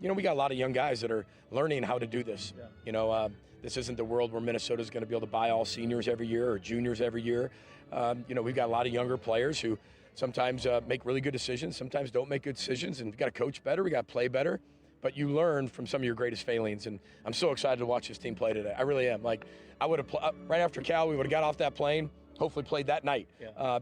We got a lot of young guys that are learning how to do this. Yeah. This isn't the world where Minnesota's going to be able to buy all seniors every year or juniors every year. We've got a lot of younger players who sometimes make really good decisions, sometimes don't make good decisions, and we've got to coach better, we got to play better. But you learn from some of your greatest failings, and I'm so excited to watch this team play today. I really am. Like, I would have right after Cal, we would have got off that plane, hopefully played that night,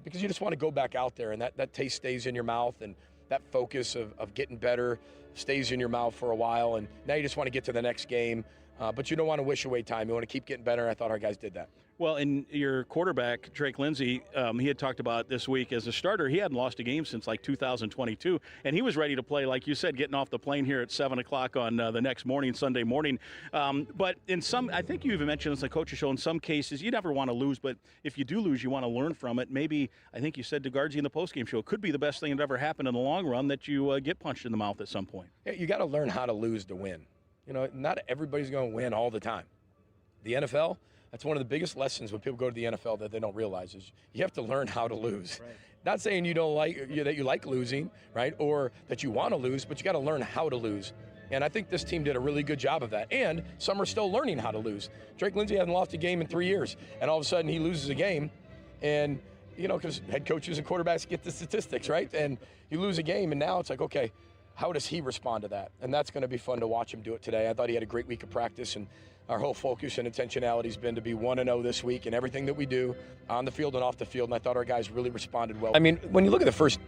because you just want to go back out there, and that taste stays in your mouth, and that focus of getting better stays in your mouth for a while, and now you just want to get to the next game. But you don't want to wish away time. You want to keep getting better, and I thought our guys did that. Well, and your quarterback, Drake Lindsey, he had talked about this week as a starter. He hadn't lost a game since like 2022, and he was ready to play, like you said, getting off the plane here at 7 o'clock on the next morning, Sunday morning. But in some, I think you even mentioned this, the coach's show, in some cases, you never want to lose, but if you do lose, you want to learn from it. Maybe, I think you said to Guardsy in the postgame show, it could be the best thing that ever happened in the long run that you get punched in the mouth at some point. Yeah, you got to learn how to lose to win. Not everybody's going to win all the time. The NFL, that's one of the biggest lessons when people go to the NFL that they don't realize is you have to learn how to lose. Right. Not saying you don't that you like losing, right, or that you want to lose, but you got to learn how to lose. And I think this team did a really good job of that. And some are still learning how to lose. Drake Lindsey hasn't lost a game in 3 years, and all of a sudden he loses a game, and because head coaches and quarterbacks get the statistics, right? And you lose a game, and now it's like, okay, how does he respond to that? And that's going to be fun to watch him do it today. I thought he had a great week of practice, and our whole focus and intentionality has been to be 1-0 this week in everything that we do on the field and off the field, and I thought our guys really responded well. I mean, when you look at the first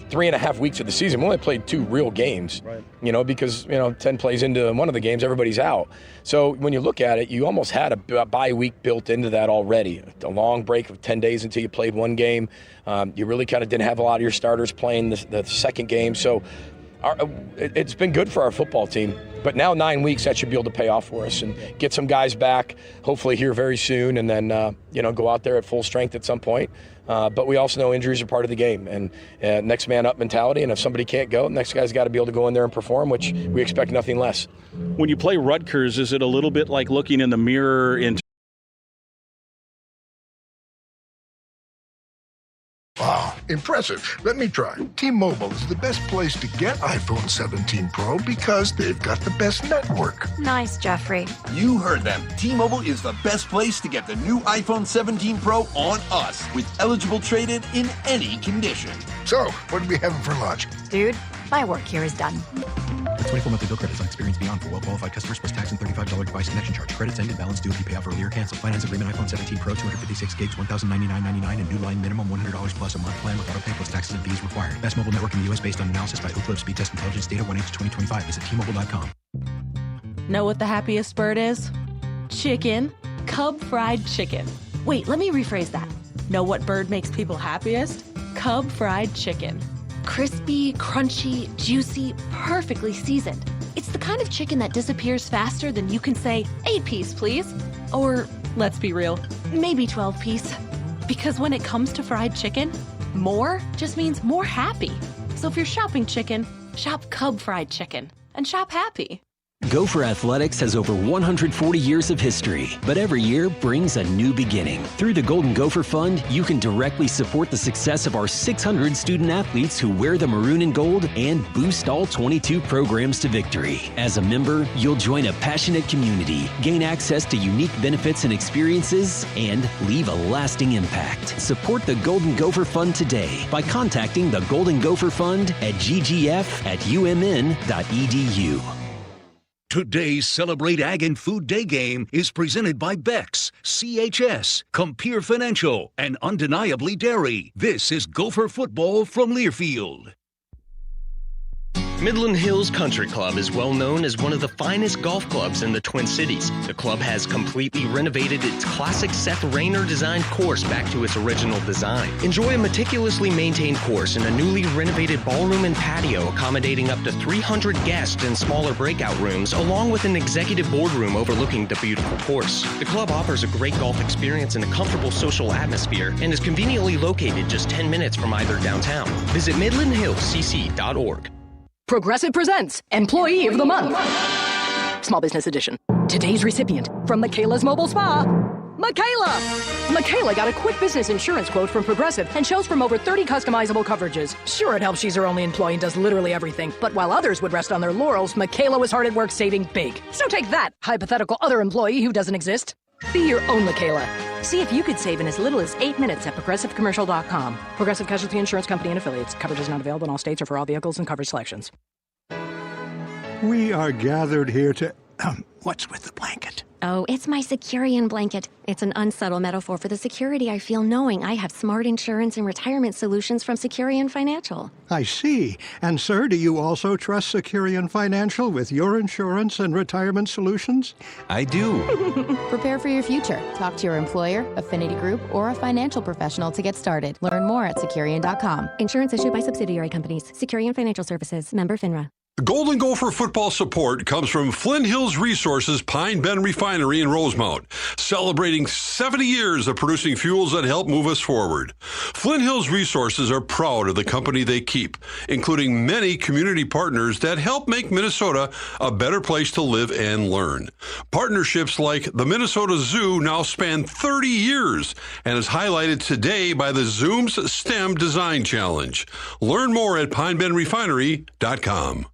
3.5 weeks of the season, we only played 2 real games, right. Because 10 plays into one of the games, everybody's out. So when you look at it, you almost had a bye week built into that already. A long break of 10 days until you played one game. You really kind of didn't have a lot of your starters playing the second game. So it's been good for our football team, but now 9 weeks, that should be able to pay off for us and get some guys back, hopefully here very soon, and then go out there at full strength at some point. But we also know injuries are part of the game, and next man up mentality, and if somebody can't go, the next guy's got to be able to go in there and perform, which we expect nothing less. When you play Rutgers, is it a little bit like looking in the mirror into Wow, impressive. Let me try. T-Mobile is the best place to get iPhone 17 Pro because they've got the best network. Nice, Jeffrey. You heard them. T-Mobile is the best place to get the new iPhone 17 Pro on us with eligible trade-in in any condition. So, what are we having for lunch? Dude, my work here is done. 24 monthly bill credits on experience beyond for well-qualified customers plus tax and $35 device connection charge. Credits ended. Balance due if you pay off earlier. Cancel. Finance agreement iPhone 17 Pro 256 gigs, $1,099.99 and new line minimum $100 plus a month plan with auto pay plus taxes and fees required. Best mobile network in the U.S. based on analysis by Ookla Speed Test Intelligence data 1H2025. Visit T-Mobile.com. Know what the happiest bird is? Chicken. Cub fried chicken. Wait, let me rephrase that. Know what bird makes people happiest? Cub fried chicken. Crispy, crunchy, juicy, perfectly seasoned. It's the kind of chicken that disappears faster than you can say, 8-piece, please. Or, let's be real, maybe 12-piece. Because when it comes to fried chicken, more just means more happy. So if you're shopping chicken, shop Cub fried chicken and shop happy. Gopher Athletics has over 140 years of history, but every year brings a new beginning. Through the Golden Gopher Fund, you can directly support the success of our 600 student athletes who wear the maroon and gold and boost all 22 programs to victory. As a member, you'll join a passionate community, gain access to unique benefits and experiences, and leave a lasting impact. Support the Golden Gopher Fund today by contacting the Golden Gopher Fund at ggf@umn.edu. Today's Celebrate Ag and Food Day game is presented by Beck's, CHS, Compeer Financial, and Undeniably Dairy. This is Gopher Football from Learfield. Midland Hills Country Club is well known as one of the finest golf clubs in the Twin Cities. The club has completely renovated its classic Seth Rayner designed course back to its original design. Enjoy a meticulously maintained course in a newly renovated ballroom and patio accommodating up to 300 guests in smaller breakout rooms, along with an executive boardroom overlooking the beautiful course. The club offers a great golf experience in a comfortable social atmosphere and is conveniently located just 10 minutes from either downtown. Visit MidlandHillsCC.org. Progressive presents Employee of the Month. Small Business Edition. Today's recipient from Michaela's Mobile Spa, Michaela! Michaela got a quick business insurance quote from Progressive and chose from over 30 customizable coverages. Sure, it helps she's her only employee and does literally everything, but while others would rest on their laurels, Michaela was hard at work saving big. So take that, hypothetical other employee who doesn't exist. Be your own Michaela. See if you could save in as little as 8 minutes at ProgressiveCommercial.com. Progressive Casualty Insurance Company and Affiliates. Coverage is not available in all states or for all vehicles and coverage selections. We are gathered here to... what's with the blanket? Oh, it's my Securian blanket. It's an unsubtle metaphor for the security I feel knowing I have smart insurance and retirement solutions from Securian Financial. I see. And, sir, do you also trust Securian Financial with your insurance and retirement solutions? I do. Prepare for your future. Talk to your employer, affinity group, or a financial professional to get started. Learn more at Securian.com. Insurance issued by subsidiary companies. Securian Financial Services. Member FINRA. Golden Gopher football support comes from Flint Hills Resources Pine Bend Refinery in Rosemount, celebrating 70 years of producing fuels that help move us forward. Flint Hills Resources are proud of the company they keep, including many community partners that help make Minnesota a better place to live and learn. Partnerships like the Minnesota Zoo now span 30 years and is highlighted today by the Zoom's STEM Design Challenge. Learn more at pinebendrefinery.com.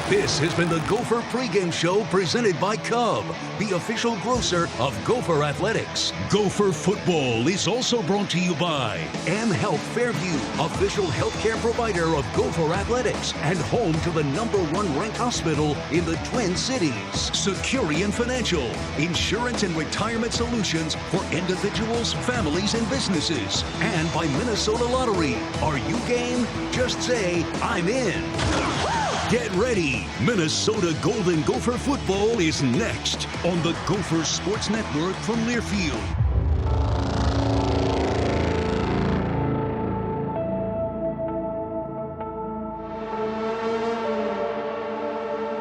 This has been the Gopher pregame show presented by Cub, the official grocer of Gopher Athletics. Gopher football is also brought to you by M Health Fairview, official healthcare provider of Gopher Athletics and home to the #1 ranked hospital in the Twin Cities. Securian Financial, insurance and retirement solutions for individuals, families, and businesses. And by Minnesota Lottery. Are you game? Just say, I'm in. Get ready. Minnesota Golden Gopher football is next on the Gopher Sports Network from Learfield.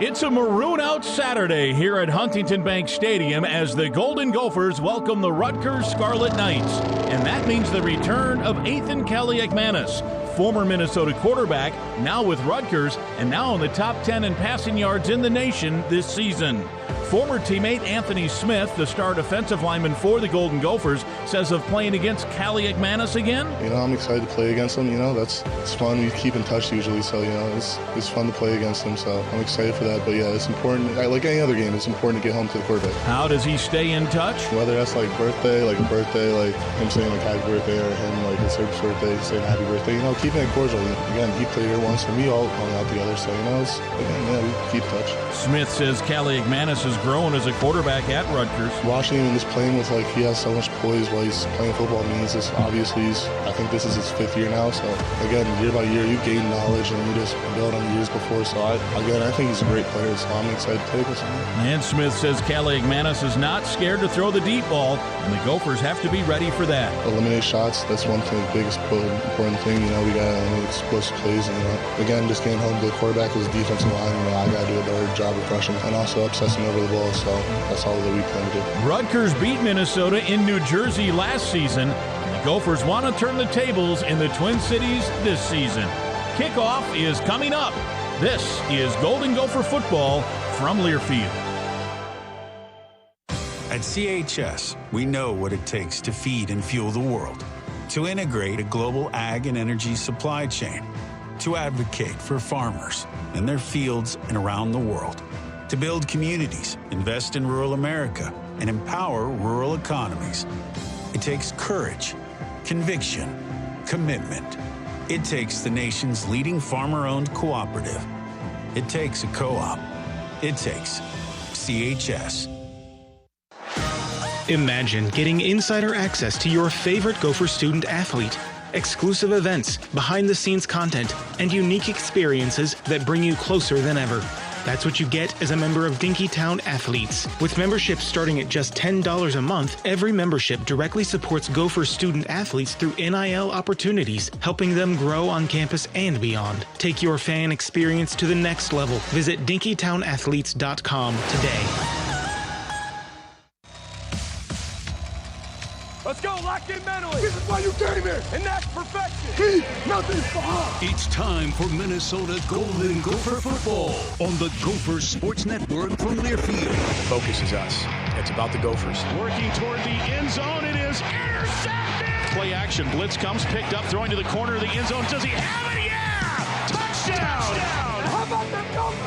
It's a maroon out Saturday here at Huntington Bank Stadium as the Golden Gophers welcome the Rutgers Scarlet Knights. And that means the return of Athan Kaliakmanis, former Minnesota quarterback, now with Rutgers, and now in the top 10 in passing yards in the nation this season. Former teammate Anthony Smith, the star defensive lineman for the Golden Gophers, says of playing against Kaliakmanis again. I'm excited to play against him. It's fun. We keep in touch usually, so it's fun to play against him. So I'm excited for that. But yeah, it's important. Like any other game, it's important to get home to the quarterback. How does he stay in touch? Whether that's like birthday, like a birthday, like him saying like happy birthday, or him like it's his birthday saying happy birthday. Keeping it cordial. Again, he played here once, and we all hung out together. So we keep in touch. Smith says Kaliakmanis has grown as a quarterback at Rutgers. Watching him and just playing with he has so much poise while he's playing football means this. Obviously, I think this is his 5th year now. So again, year by year, you gain knowledge and you just build on the years before. So I think he's a great player. So I'm excited to take this. And Smith says Kaliakmanis is not scared to throw the deep ball, and the Gophers have to be ready for that. Eliminate shots. That's one thing, the biggest important thing. We got to eliminate explosive plays. And again, just getting home to the quarterback as defensive line. I got to do a better job of rushing and also obsessing over the ball. So that's all that we plan to do. Rutgers beat Minnesota in New Jersey last season. And the Gophers want to turn the tables in the Twin Cities this season. Kickoff is coming up. This is Golden Gopher football from Learfield. At CHS, we know what it takes to feed and fuel the world, to integrate a global ag and energy supply chain, to advocate for farmers in their fields and around the world, to build communities, invest in rural America, and empower rural economies. It takes courage, conviction, commitment. It takes the nation's leading farmer-owned cooperative. It takes a co-op. It takes CHS. Imagine getting insider access to your favorite Gopher student athlete, exclusive events, behind-the-scenes content, and unique experiences that bring you closer than ever. That's what you get as a member of Dinkytown Athletes. With memberships starting at just $10 a month, every membership directly supports Gopher student athletes through NIL opportunities, helping them grow on campus and beyond. Take your fan experience to the next level. Visit DinkytownAthletes.com today. Let's go, locked in mentally. This is why you came here. And that's perfection. Keep nothing behind. It's time for Minnesota Golden Gopher football on the Gophers Sports Network from Learfield. Focus is us. It's about the Gophers. Working toward the end zone. It is intercepted. Play action. Blitz comes, picked up, throwing to the corner of the end zone. Does he have it? Yeah! Touchdown! How about them Gophers?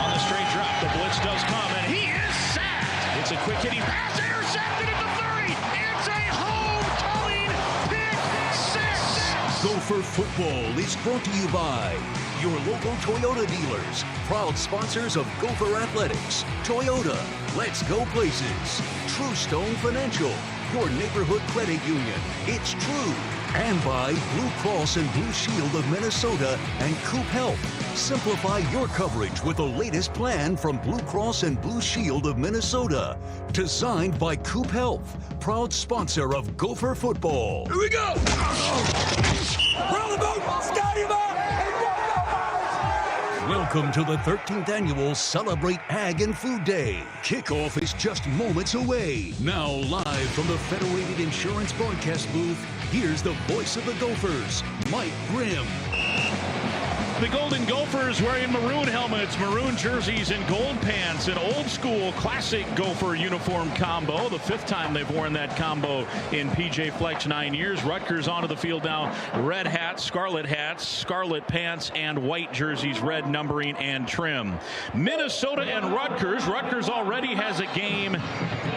On the straight drop, the blitz does come, and he is sacked. It's a quick hitting pass, intercepted at the 30. It's a homecoming pick six. Gopher football is brought to you by your local Toyota dealers, proud sponsors of Gopher Athletics. Toyota, let's go places. True Stone Financial, your neighborhood credit union. It's true. And by Blue Cross and Blue Shield of Minnesota and Coop Health. Simplify your coverage with the latest plan from Blue Cross and Blue Shield of Minnesota. Designed by Coop Health, proud sponsor of Gopher football. Here we go. Roll the boat, Scotty Boat. Welcome to the 13th annual Celebrate Ag and Food Day. Kickoff is just moments away. Now live from the Federated Insurance broadcast booth, here's the voice of the Gophers, Mike Grimm. The Golden Gophers wearing maroon helmets, maroon jerseys, and gold pants. An old school classic Gopher uniform combo. The 5th time they've worn that combo in PJ Fleck's 9 years. Rutgers onto the field now. Red hats, scarlet pants, and white jerseys, red numbering and trim. Minnesota and Rutgers. Rutgers already has a game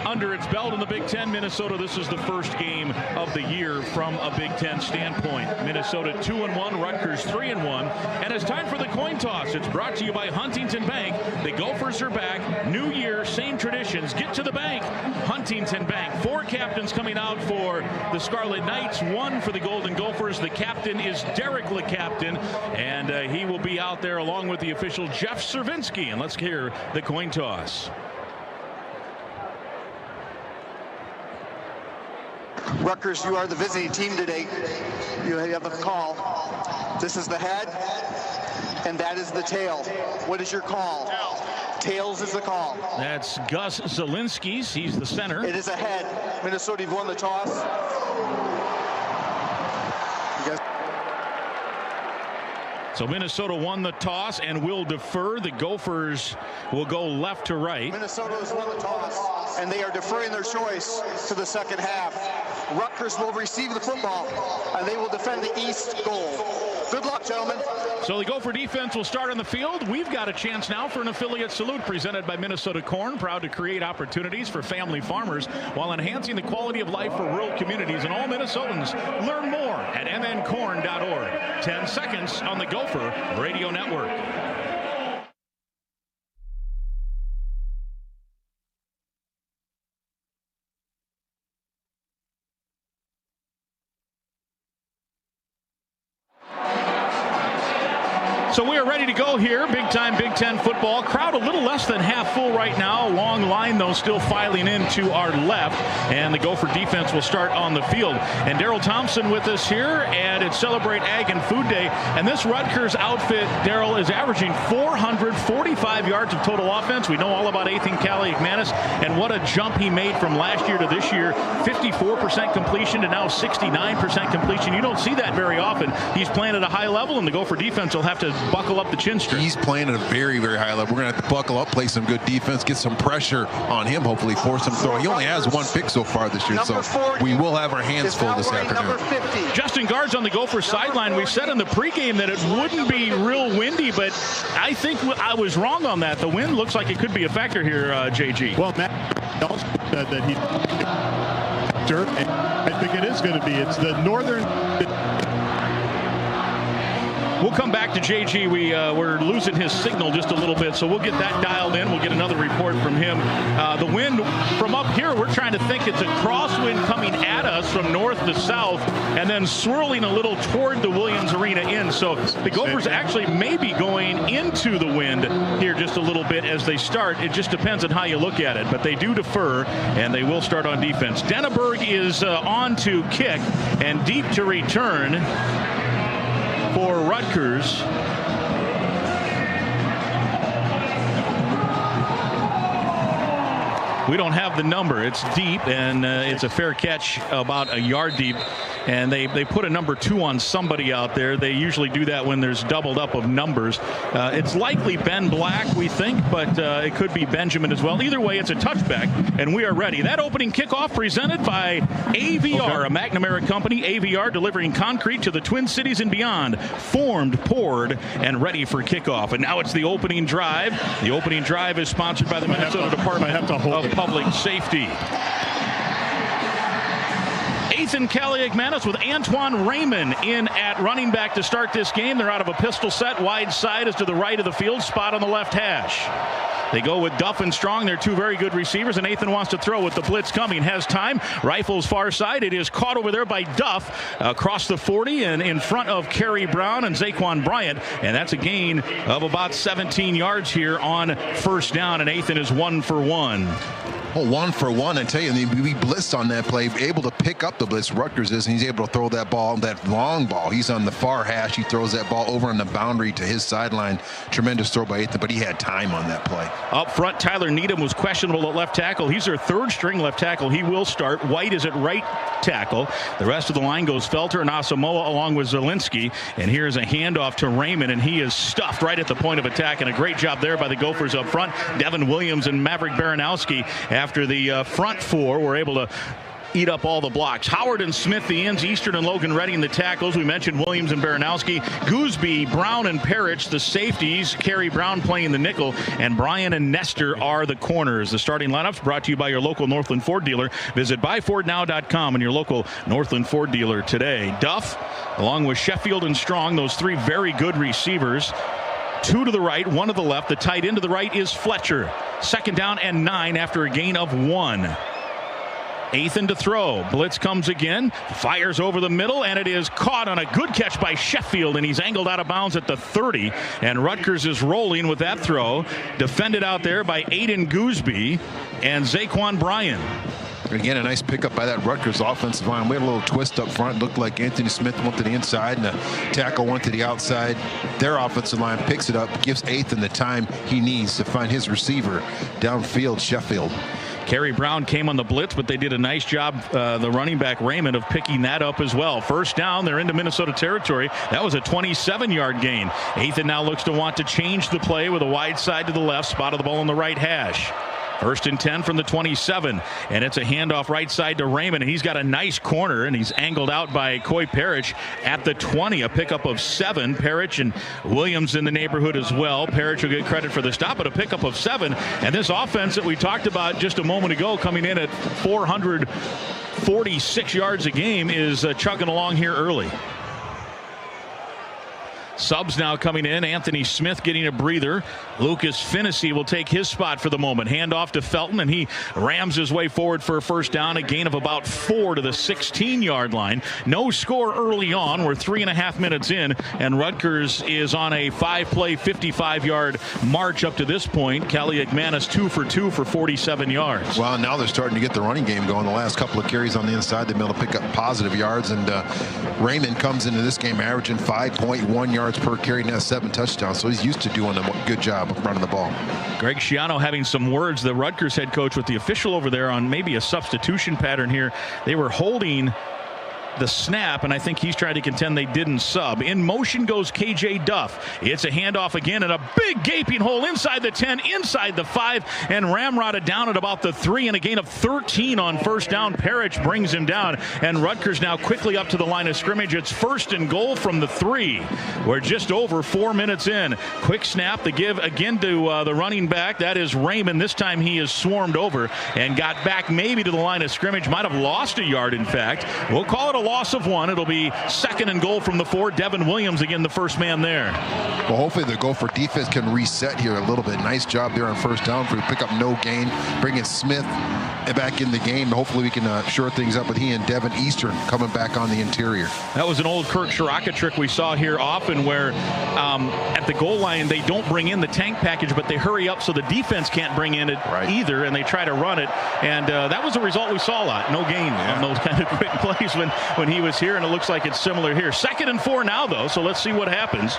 under its belt in the Big Ten. Minnesota, this is the first game of the year from a Big Ten standpoint. Minnesota 2-1, Rutgers 3-1. And it's time for the coin toss. It's brought to you by Huntington Bank. The Gophers are back. New year, same traditions. Get to the bank. Huntington Bank. 4 captains coming out for the Scarlet Knights. 1 for the Golden Gophers. The captain is Derek LeCaptain, and he will be out there along with the official Jeff Cervinsky. And let's hear the coin toss. Rutgers, you are the visiting team today. You have a call. This is the head, and that is the tail. What is your call? Tails is the call. That's Gus Zielinski's. He's the center. It is a head. Minnesota, you've won the toss. So Minnesota won the toss and will defer. The Gophers will go left to right. Minnesota has won the toss, and they are deferring their choice to the second half. Rutgers will receive the football, and they will defend the east goal. Good luck, gentlemen. So the Gopher defense will start on the field. We've got a chance now for an affiliate salute presented by Minnesota Corn, proud to create opportunities for family farmers while enhancing the quality of life for rural communities and all Minnesotans. Learn more at mncorn.org. 10 seconds on the Gopher Radio Network. So we are ready to go here. Big time Big Ten football. Crowd a little less than half full right now. Long line, though, still filing in to our left. And the Gopher defense will start on the field. And Daryl Thompson with us here. And it's Celebrate Ag and Food Day. And this Rutgers outfit, Daryl, is averaging 445 yards of total offense. We know all about Athan Kaliakmanis and what a jump he made from last year to this year. 54% completion to now 69% completion. You don't see that very often. He's playing at a high level, and the Gopher defense will have to buckle up the chin strap. He's playing at a very, very high level. We're going to have to buckle up, play some good defense, get some pressure on him, hopefully force him throwing. He only has 1 pick so far this year, so we will have our hands full this afternoon. Justin Guard's on the Gopher sideline. We said in the pregame that it wouldn't be real windy, but I think I was wrong on that. The wind looks like it could be a factor here, JG. Well, Matt also said that he I think it is going to be. It's the northern... We'll come back to JG. We're losing his signal just a little bit, so we'll get that dialed in. We'll get another report from him. The wind from up here, we're trying to think it's a crosswind coming at us from north to south and then swirling a little toward the Williams Arena end. So the Gophers actually may be going into the wind here just a little bit as they start. It just depends on how you look at it, but they do defer, and they will start on defense. Denneberg is on to kick and deep to return for Rutgers. We don't have the number. It's deep, and it's a fair catch about a yard deep. And they put a number 2 on somebody out there. They usually do that when there's doubled up of numbers. It's likely Ben Black, we think, but it could be Benjamin as well. Either way, it's a touchback, and we are ready. That opening kickoff presented by AVR, a McNamara company. AVR delivering concrete to the Twin Cities and beyond. Formed, poured, and ready for kickoff. And now it's the opening drive. The opening drive is sponsored by the Minnesota Department of Public Safety. Athan Kaliakmanis with Antoine Raymond in at running back to start this game. They're out of a pistol set. Wide side is to the right of the field. Spot on the left hash. They go with Duff and Strong. They're two very good receivers, and Athan wants to throw with the blitz coming. Has time. Rifles far side. It is caught over there by Duff across the 40 and in front of Kerry Brown and Zaquan Bryant. And that's a gain of about 17 yards here on first down, and Athan is 1 for 1. Well, 1 for 1, I tell you, we blitzed on that play, able to pick up the blitz. Rutgers is, and he's able to throw that ball, that long ball. He's on the far hash. He throws that ball over on the boundary to his sideline. Tremendous throw by Athan, but he had time on that play. Up front, Tyler Needham was questionable at left tackle. He's their third string left tackle. He will start. White is at right tackle. The rest of the line goes Felter and Asamoah along with Zielinski. And here's a handoff to Raymond, and he is stuffed right at the point of attack. And a great job there by the Gophers up front. Devin Williams and Maverick Baranowski, after the front four, were able to eat up all the blocks. Howard and Smith, the ends. Eastern and Logan Redding, the tackles. We mentioned Williams and Baranowski. Gooseby, Brown, and Parrish, the safeties. Kerry Brown playing the nickel. And Brian and Nestor are the corners. The starting lineups brought to you by your local Northland Ford dealer. Visit buyfordnow.com and your local Northland Ford dealer today. Duff, along with Sheffield and Strong, those three very good receivers. 2 to the right, 1 to the left. The tight end to the right is Fletcher. 2nd down and 9 after a gain of 1. Athan to throw. Blitz comes again. Fires over the middle, and it is caught on a good catch by Sheffield, and he's angled out of bounds at the 30. And Rutgers is rolling with that throw. Defended out there by Aiden Gooseby and Zaquan Bryant. Again, a nice pickup by that Rutgers offensive line. We had a little twist up front. Looked like Anthony Smith went to the inside and the tackle went to the outside. Their offensive line picks it up, gives Athan the time he needs to find his receiver downfield, Sheffield. Kerry Brown came on the blitz, but they did a nice job, the running back Raymond, of picking that up as well. First down, they're into Minnesota territory. That was a 27-yard gain. Athan now looks to want to change the play with a wide side to the left, spot of the ball on the right hash. 1st and 10 from the 27, and it's a handoff right side to Raymond, and he's got a nice corner, and he's angled out by Coy Parrish at the 20, a pickup of 7. Parrish and Williams in the neighborhood as well. Parrish will get credit for the stop, but a pickup of 7. And this offense that we talked about just a moment ago, coming in at 446 yards a game, is chugging along here early. Subs now coming in. Anthony Smith getting a breather. Lucas Finnessy will take his spot for the moment. Handoff to Felton, and he rams his way forward for a first down. A gain of about 4 to the 16-yard line. No score early on. We're 3.5 minutes in, and Rutgers is on a 5-play, 55-yard march up to this point. Kaliakmanis 2 for 2 for 47 yards. Well, now they're starting to get the running game going. The last couple of carries on the inside, they've been able to pick up positive yards, and Raymond comes into this game averaging 5.1 yards per carry and has 7 touchdowns, so he's used to doing a good job of running the ball. Greg Schiano having some words, the Rutgers head coach, with the official over there on maybe a substitution pattern here. They were holding the snap, and I think he's trying to contend they didn't sub. In motion goes KJ Duff. It's a handoff again, and a big gaping hole inside the 10, inside the 5, and ramrodded down at about the 3, and a gain of 13 on first down. Parrish brings him down, and Rutgers now quickly up to the line of scrimmage. It's 1st and goal from the 3. We're just over 4 minutes in. Quick snap, the give again to the running back. That is Raymond. This time he is swarmed over and got back maybe to the line of scrimmage. Might have lost a yard, in fact. We'll call it a loss of 1. It'll be 2nd and goal from the 4. Devin Williams again, the first man there. Well, hopefully the Gopher defense can reset here a little bit. Nice job there on first down for pick up no gain, bringing Smith back in the game. Hopefully we can shore things up with he and Devin Eastern coming back on the interior. That was an old Kurt Shiraka trick we saw here often, where at the goal line they don't bring in the tank package, but they hurry up so the defense can't bring in it either, and they try to run it. And that was a result we saw a lot. No gain on those kind of quick plays when he was here, and it looks like it's similar here. 2nd and 4 now, though, so let's see what happens.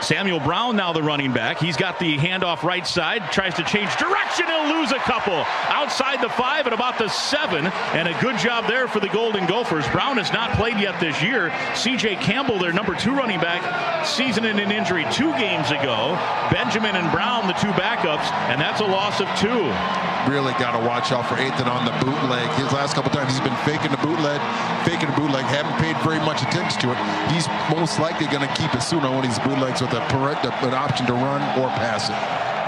Samuel Brown now the running back. He's got the handoff right side, tries to change direction. He'll lose a couple. Outside the 5 at about the 7, and a good job there for the Golden Gophers. Brown has not played yet this year. C.J. Campbell, their number 2 running back, seasoning an injury 2 games ago. Benjamin and Brown, the 2 backups, and that's a loss of 2. Really got to watch out for Athan on the bootleg. His last couple times he's been faking the bootleg, haven't paid very much attention to it. He's most likely going to keep it soon on one of these bootlegs with an option to run or pass it.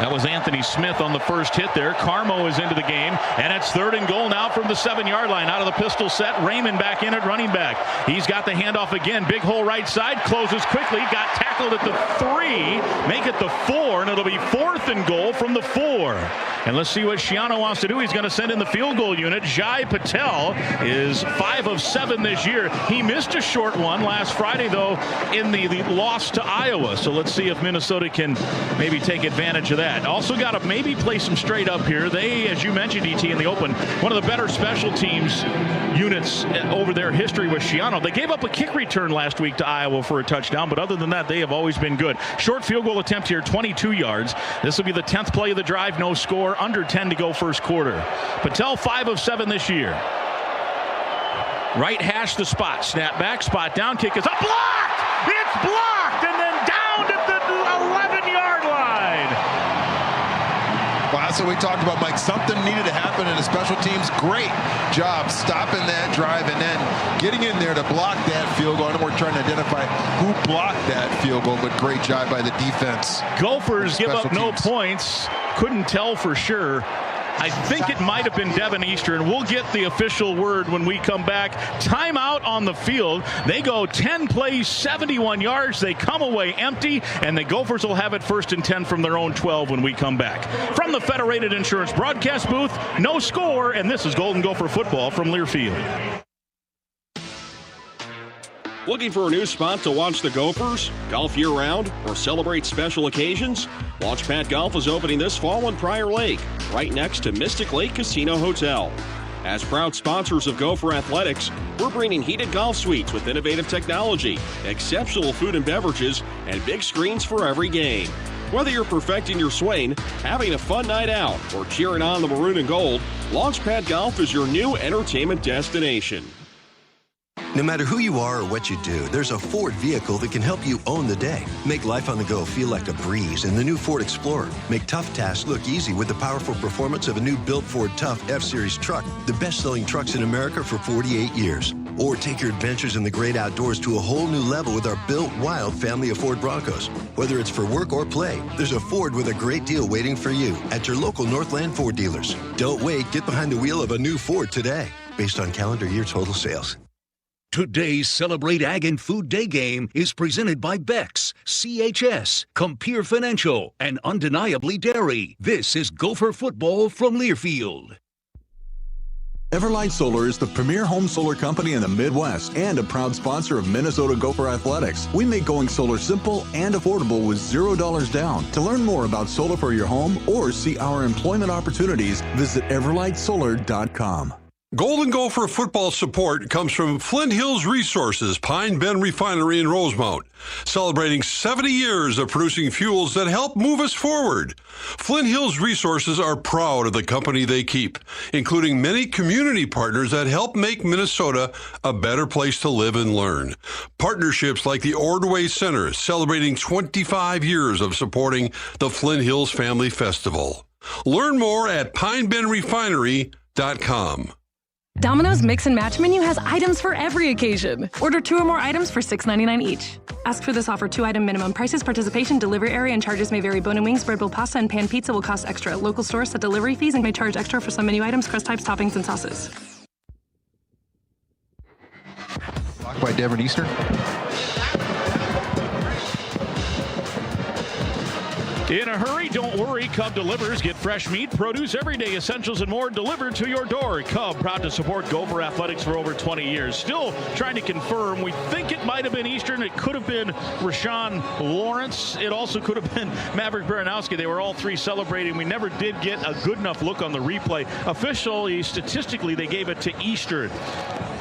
That was Anthony Smith on the first hit there. Carmo is into the game, and it's 3rd and goal now from the 7-yard line. Out of the pistol set, Raymond back in at running back. He's got the handoff again. Big hole right side, closes quickly, got tackled at the 3, make it the 4, and it'll be 4th and goal from the 4. And let's see what Shiano wants to do. He's going to send in the field goal unit. Jai Patel is 5 of 7 this year. He missed a short one last Friday, though, in the loss to Iowa. So let's see if Minnesota can maybe take advantage of that. Also got to maybe play some straight up here. They, as you mentioned, ET, in the open, one of the better special teams units over their history with Shiano. They gave up a kick return last week to Iowa for a touchdown, but other than that, they have always been good. Short field goal attempt here, 22 yards. This will be the 10th play of the drive, no score, under 10 to go first quarter. Patel 5 of 7 this year. Right hash the spot. Snap back, spot down, kick is up, blocked! It's blocked, and then down at the 11-yard line. Well, that's what we talked about, Mike. Something needed to happen in the special teams. Great job stopping that drive and then getting in there to block that field goal. And we're trying to identify who blocked that field goal, but great job by the defense. Gophers give up no points. Couldn't tell for sure. I think it might have been Devin Eastern. We'll get the official word when we come back. Timeout on the field. They go 10 plays, 71 yards. They come away empty, and the Gophers will have it 1st and 10 from their own 12 when we come back. From the Federated Insurance broadcast booth, no score, and this is Golden Gopher football from Learfield. Looking for a new spot to watch the Gophers, golf year-round, or celebrate special occasions? Launchpad Golf is opening this fall in Prior Lake, right next to Mystic Lake Casino Hotel. As proud sponsors of Gopher Athletics, we're bringing heated golf suites with innovative technology, exceptional food and beverages, and big screens for every game. Whether you're perfecting your swing, having a fun night out, or cheering on the maroon and gold, Launchpad Golf is your new entertainment destination. No matter who you are or what you do, there's a Ford vehicle that can help you own the day. Make life on the go feel like a breeze in the new Ford Explorer. Make tough tasks look easy with the powerful performance of a new built Ford Tough F-Series truck, the best-selling trucks in America for 48 years. Or take your adventures in the great outdoors to a whole new level with our built wild family of Ford Broncos. Whether it's for work or play, there's a Ford with a great deal waiting for you at your local Northland Ford dealers. Don't wait, get behind the wheel of a new Ford today, based on calendar year total sales. Today's Celebrate Ag and Food Day game is presented by Beck's, CHS, Compeer Financial, and Undeniably Dairy. This is Gopher Football from Learfield. Everlight Solar is the premier home solar company in the Midwest and a proud sponsor of Minnesota Gopher Athletics. We make going solar simple and affordable with $0 down. To learn more about solar for your home or see our employment opportunities, visit everlightsolar.com. Golden Gopher football support comes from Flint Hills Resources, Pine Bend Refinery in Rosemount, celebrating 70 years of producing fuels that help move us forward. Flint Hills Resources are proud of the company they keep, including many community partners that help make Minnesota a better place to live and learn. Partnerships like the Ordway Center, celebrating 25 years of supporting the Flint Hills Family Festival. Learn more at pinebendrefinery.com. Domino's Mix and Match menu has items for every occasion. Order 2 or more items for $6.99 each. Ask for this offer, 2-item minimum. Prices, participation, delivery area, and charges may vary. Bone and wings, bread bowl pasta, and pan pizza will cost extra. Local stores set delivery fees and may charge extra for some menu items, crust types, toppings, and sauces. Blocked by Devin Eastern. In a hurry, don't worry. Cub delivers. Get fresh meat, produce, everyday essentials, and more delivered to your door. Cub, proud to support Gopher Athletics for over 20 years. Still trying to confirm. We think it might have been Eastern. It could have been Rashawn Lawrence. It also could have been Maverick Baranowski. They were all three celebrating. We never did get a good enough look on the replay. Officially, statistically, they gave it to Eastern.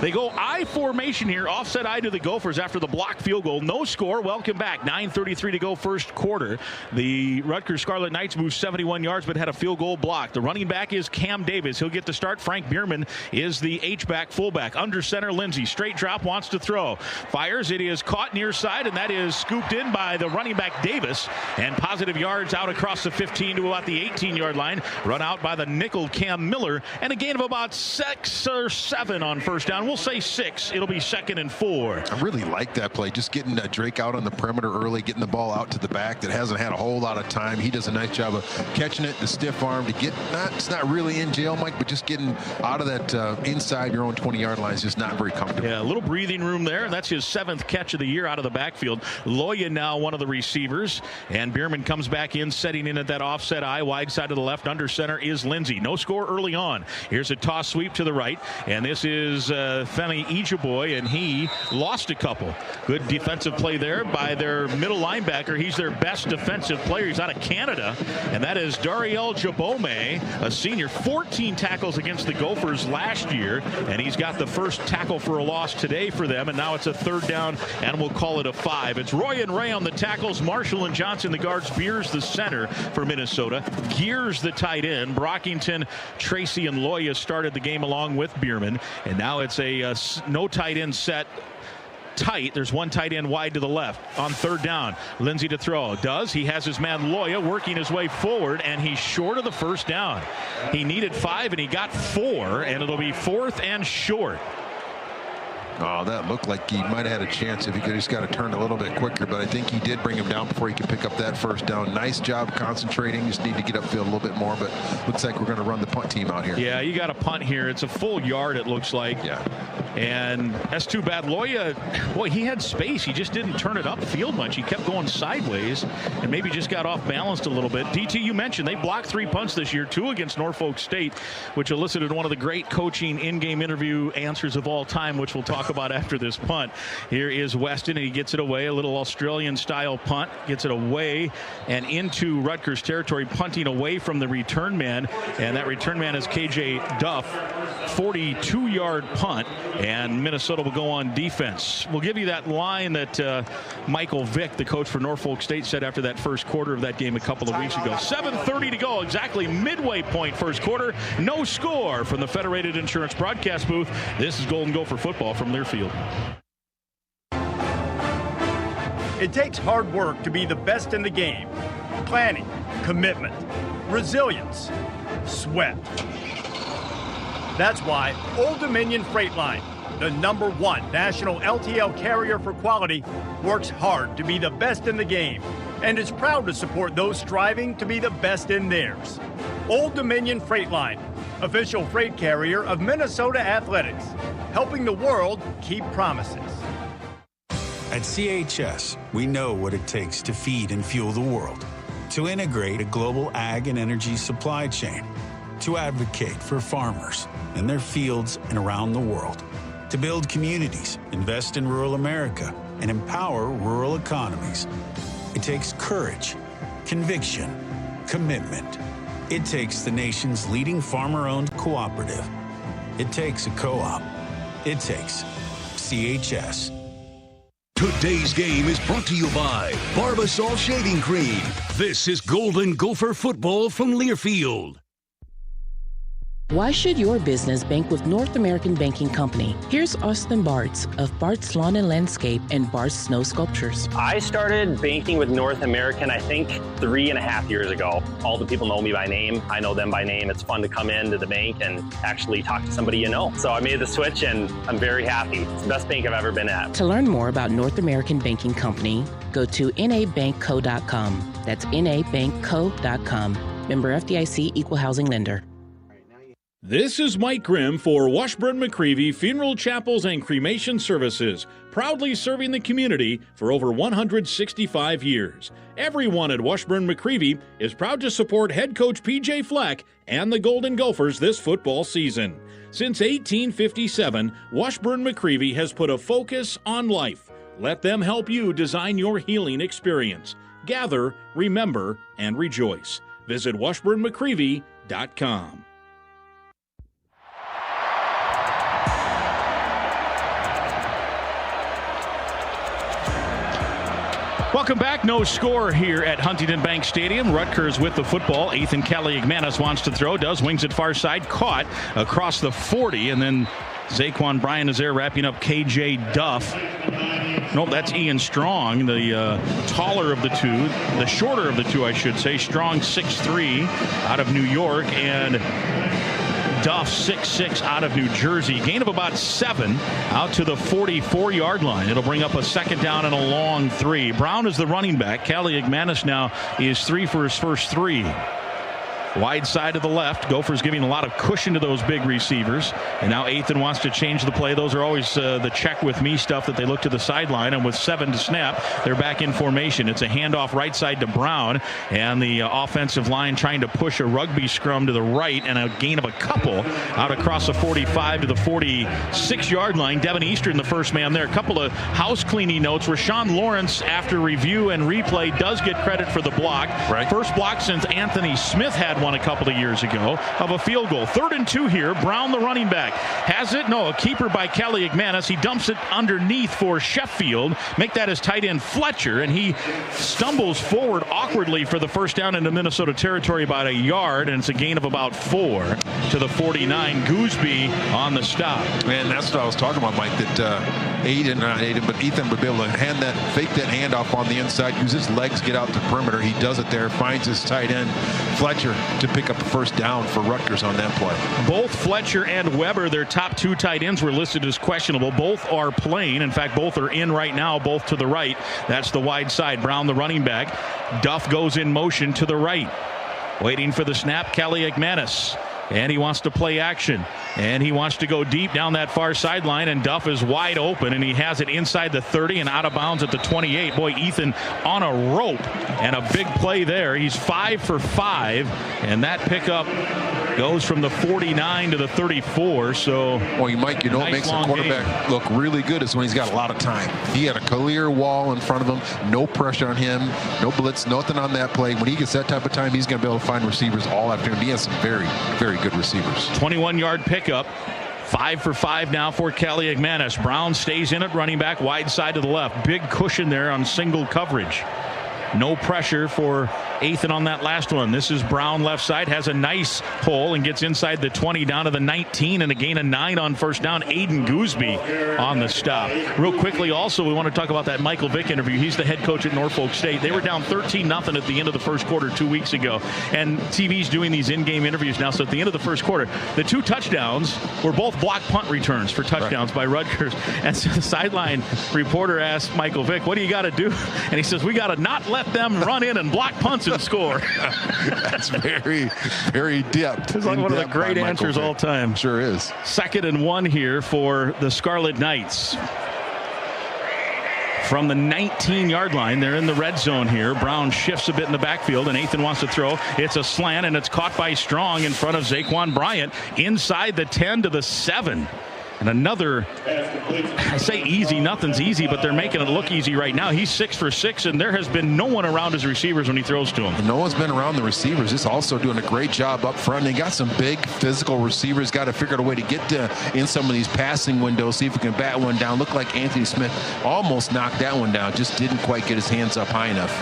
They go I formation here, offset I to the Gophers after the blocked field goal. No score. Welcome back. 9:33 to go first quarter. The Rutgers Scarlet Knights moved 71 yards but had a field goal blocked. The running back is Cam Davis. He'll get the start. Frank Bierman is the H-back fullback. Under center, Lindsey. Straight drop, wants to throw. Fires. It is caught near side, and that is scooped in by the running back Davis. And positive yards out across the 15 to about the 18-yard line. Run out by the nickel Cam Miller. And a gain of about 6 or 7 on first down. We'll say 6. It'll be 2nd and 4. I really like that play. Just getting Drake out on the perimeter early, getting the ball out to the back that hasn't had a whole lot of time. He does a nice job of catching it, the stiff arm to get, it's not really in jail, Mike, but just getting out of that inside your own 20-yard line is just not very comfortable. Yeah, a little breathing room there, and that's his 7th catch of the year out of the backfield. Loya now one of the receivers, and Bierman comes back in, setting in at that offset I, wide side to the left. Under center is Lindsey. No score early on. Here's a toss sweep to the right, and this is Femi Ijaboy, and he lost a couple. Good defensive play there by their middle linebacker. He's their best defensive player. He's out of Canada, and that is Dariel Jabome, a senior. 14 tackles against the Gophers last year, and he's got the first tackle for a loss today for them, and now it's a 3rd down, and we'll call it a 5. It's Roy and Ray on the tackles, Marshall and Johnson the guards, Beers the center for Minnesota, Gears the tight end, Brockington, Tracy, and Loya started the game along with Bierman, and now it's a no tight end set. Tight. There's one tight end wide to the left on 3rd down. Lindsey to throw. He has his man Loya working his way forward, and he's short of the first down. He needed 5 and he got 4, and it'll be 4th and short. Oh, that looked like he might have had a chance if he could just got to turn a little bit quicker, but I think he did bring him down before he could pick up that first down. Nice job concentrating. Just need to get upfield a little bit more, but looks like we're going to run the punt team out here. Yeah, you got a punt here. It's a full yard, it looks like. Yeah. And that's too bad. Loya, boy, he had space. He just didn't turn it upfield much. He kept going sideways and maybe just got off balanced a little bit. DT, you mentioned they blocked 3 punts this year, 2 against Norfolk State, which elicited one of the great coaching in-game interview answers of all time, which we'll talk about after this punt. Here is Weston, and he gets it away. A little Australian-style punt. Gets it away and into Rutgers territory, punting away from the return man. And that return man is KJ Duff. 42-yard punt, and Minnesota will go on defense. We'll give you that line that Michael Vick, the coach for Norfolk State, said after that first quarter of that game a couple of weeks ago. 7:30 to go, exactly midway point first quarter. No score from the Federated Insurance broadcast booth. This is Golden Gopher football from Learfield. It takes hard work to be the best in the game. Planning, commitment, resilience, sweat. That's why Old Dominion Freight Line, the #1 national LTL carrier for quality, works hard to be the best in the game and is proud to support those striving to be the best in theirs. Old Dominion Freight Line, official freight carrier of Minnesota Athletics, helping the world keep promises. At CHS, we know what it takes to feed and fuel the world, to integrate a global ag and energy supply chain, to advocate for farmers in their fields and around the world, to build communities, invest in rural America, and empower rural economies. It takes courage, conviction, commitment. It takes the nation's leading farmer-owned cooperative. It takes a co-op. It takes CHS. Today's game is brought to you by Barbasol Shaving Cream. This is Golden Gopher football from Learfield. Why should your business bank with North American Banking Company? Here's Austin Bartz of Bartz Lawn and Landscape and Bartz Snow Sculptures. I started banking with North American, I think, 3.5 years ago. All the people know me by name. I know them by name. It's fun to come into the bank and actually talk to somebody you know. So I made the switch and I'm very happy. It's the best bank I've ever been at. To learn more about North American Banking Company, go to nabankco.com. That's nabankco.com. Member FDIC, Equal Housing Lender. This is Mike Grimm for Washburn McCreevy Funeral Chapels and Cremation Services, proudly serving the community for over 165 years. Everyone at Washburn McCreevy is proud to support head coach P.J. Fleck and the Golden Gophers this football season. Since 1857, Washburn McCreevy has put a focus on life. Let them help you design your healing experience. Gather, remember, and rejoice. Visit washburnmccreevy.com. Welcome back. No score here at Huntington Bank Stadium. Rutgers with the football. Athan Kaliakmanis wants to throw. Does. Wings it far side. Caught across the 40. And then Zaquan Bryant is there wrapping up KJ Duff. Nope, that's Ian Strong, the taller of the two. The shorter of the two, I should say. Strong 6'3", out of New York. And Duff 6'6", out of New Jersey. Gain of about 7 out to the 44-yard line. It'll bring up a second down and a long 3. Brown is the running back. Kaliakmanis now is 3 for his first 3. Wide side to the left. Gophers giving a lot of cushion to those big receivers. And now Athan wants to change the play. Those are always the check with me stuff that they look to the sideline. And with 7 to snap, they're back in formation. It's a handoff right side to Brown. And the offensive line trying to push a rugby scrum to the right. And a gain of a couple out across the 45 to the 46-yard line. Devin Eastern, the first man there. A couple of house cleaning notes. Rashawn Lawrence, after review and replay, does get credit for the block. Right. First block since Anthony Smith had one a couple of years ago of a field goal. 3rd and 2 here. Brown, the running back, has it. No, a keeper by Kaliakmanis. He dumps it underneath for Sheffield. Make that his tight end Fletcher, and he stumbles forward awkwardly for the first down into Minnesota territory about a yard, and it's a gain of about 4 to the 49. Gooseby on the stop. And that's what I was talking about, Mike, that Athan would be able to fake that handoff on the inside, use his legs, get out to perimeter. He does it there, finds his tight end Fletcher to pick up a first down for Rutgers on that play. Both Fletcher and Weber, their top 2 tight ends, were listed as questionable. Both are playing. In fact, both are in right now, both to the right. That's the wide side. Brown, the running back. Duff goes in motion to the right. Waiting for the snap, Kaliakmanis. And he wants to play action. And he wants to go deep down that far sideline, and Duff is wide open, and he has it inside the 30 and out of bounds at the 28. Boy, Athan on a rope, and a big play there. He's 5 for 5, and that pickup goes from the 49 to the 34. So, well, Mike, what makes the quarterback look really good is when he's got a lot of time. He had a clear wall in front of him, no pressure on him, no blitz, nothing on that play. When he gets that type of time, he's going to be able to find receivers all afternoon. He has some very, very good receivers. 21-yard pickup. 5 for 5 now for Kaliakmanis. Brown stays in at running back, wide side to the left. Big cushion there on single coverage. No pressure for Athan on that last one. This is Brown left side, has a nice hole and gets inside the 20 down to the 19 and a gain of 9 on first down. Aiden Gooseby on the stop. Real quickly also, we want to talk about that Michael Vick interview. He's the head coach at Norfolk State. They were down 13-0 at the end of the first quarter 2 weeks ago. And TV's doing these in-game interviews now. So at the end of the first quarter, the 2 touchdowns were both block punt returns for touchdowns by Rutgers. And so the sideline reporter asked Michael Vick, what do you got to do? And he says, we got to not let them run in and block punts and score. That's very, very depth. It's like one of the great answers all time. Sure is. 2nd and 1 here for the Scarlet Knights. From the 19-yard line, they're in the red zone here. Brown shifts a bit in the backfield, and Athan wants to throw. It's a slant, and it's caught by Strong in front of Zaquan Bryant inside the 10 to the 7. And another, I say easy, nothing's easy, but they're making it look easy right now. He's 6 for 6, and there has been no one around his receivers when he throws to them. And no one's been around the receivers. He's also doing a great job up front. They got some big physical receivers. Got to figure out a way to get in some of these passing windows, see if we can bat one down. Looked like Anthony Smith almost knocked that one down, just didn't quite get his hands up high enough.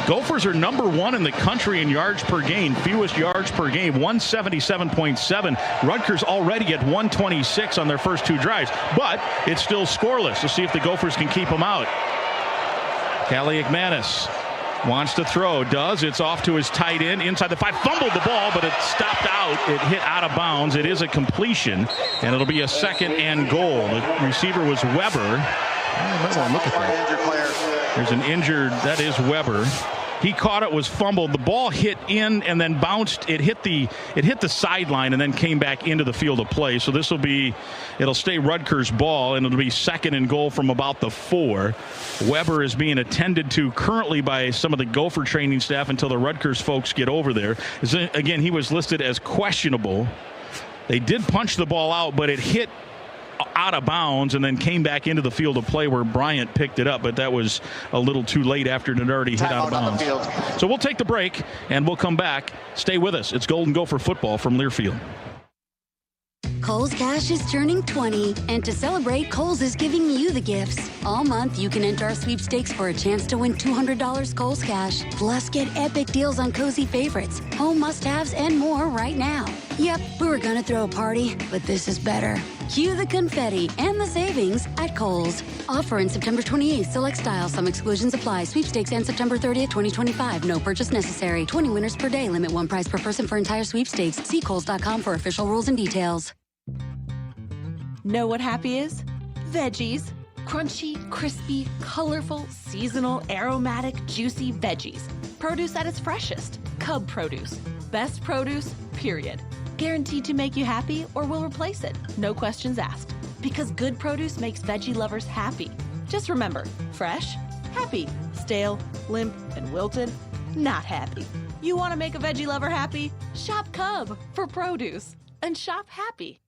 Gophers are number 1 in the country in yards per game, fewest yards per game, 177.7. Rutgers already at 126 on their first 2 drives, but it's still scoreless. We'll see if the Gophers can keep them out. Kaliakmanis wants to throw, does. It's off to his tight end inside the 5, fumbled the ball, but it stopped out. It hit out of bounds. It is a completion, and it'll be a 2nd and goal. The receiver was Weber. I might want to look at that. There's an injured, that is Weber. He caught it, was fumbled. The ball hit in and then bounced. It hit the sideline and then came back into the field of play. So this will be, it'll stay Rutgers' ball, and it'll be 2nd and goal from about the 4. Weber is being attended to currently by some of the Gopher training staff until the Rutgers folks get over there. Again, he was listed as questionable. They did punch the ball out, but it hit out of bounds and then came back into the field of play where Bryant picked it up, but that was a little too late after it had already hit out of bounds. So we'll take the break and we'll come back. Stay with us. It's Golden Gopher football from Learfield. Kohl's Cash is turning 20, and to celebrate, Kohl's is giving you the gifts. All month, you can enter our sweepstakes for a chance to win $200 Kohl's Cash. Plus, get epic deals on cozy favorites, home must-haves, and more right now. Yep, we were gonna throw a party, but this is better. Cue the confetti and the savings at Kohl's. Offer in September 28th. Select styles. Some exclusions apply. Sweepstakes ends September 30th, 2025. No purchase necessary. 20 winners per day. Limit one prize per person for entire sweepstakes. See Kohls.com for official rules and details. Know what happy is? Veggies. Crunchy, crispy, colorful, seasonal, aromatic, juicy veggies. Produce at its freshest. Cub produce. Best produce, period. Guaranteed to make you happy or will replace it. No questions asked. Because good produce makes veggie lovers happy. Just remember, fresh, happy. Stale, limp, and wilted, not happy. You want to make a veggie lover happy? Shop Cub for produce and shop happy.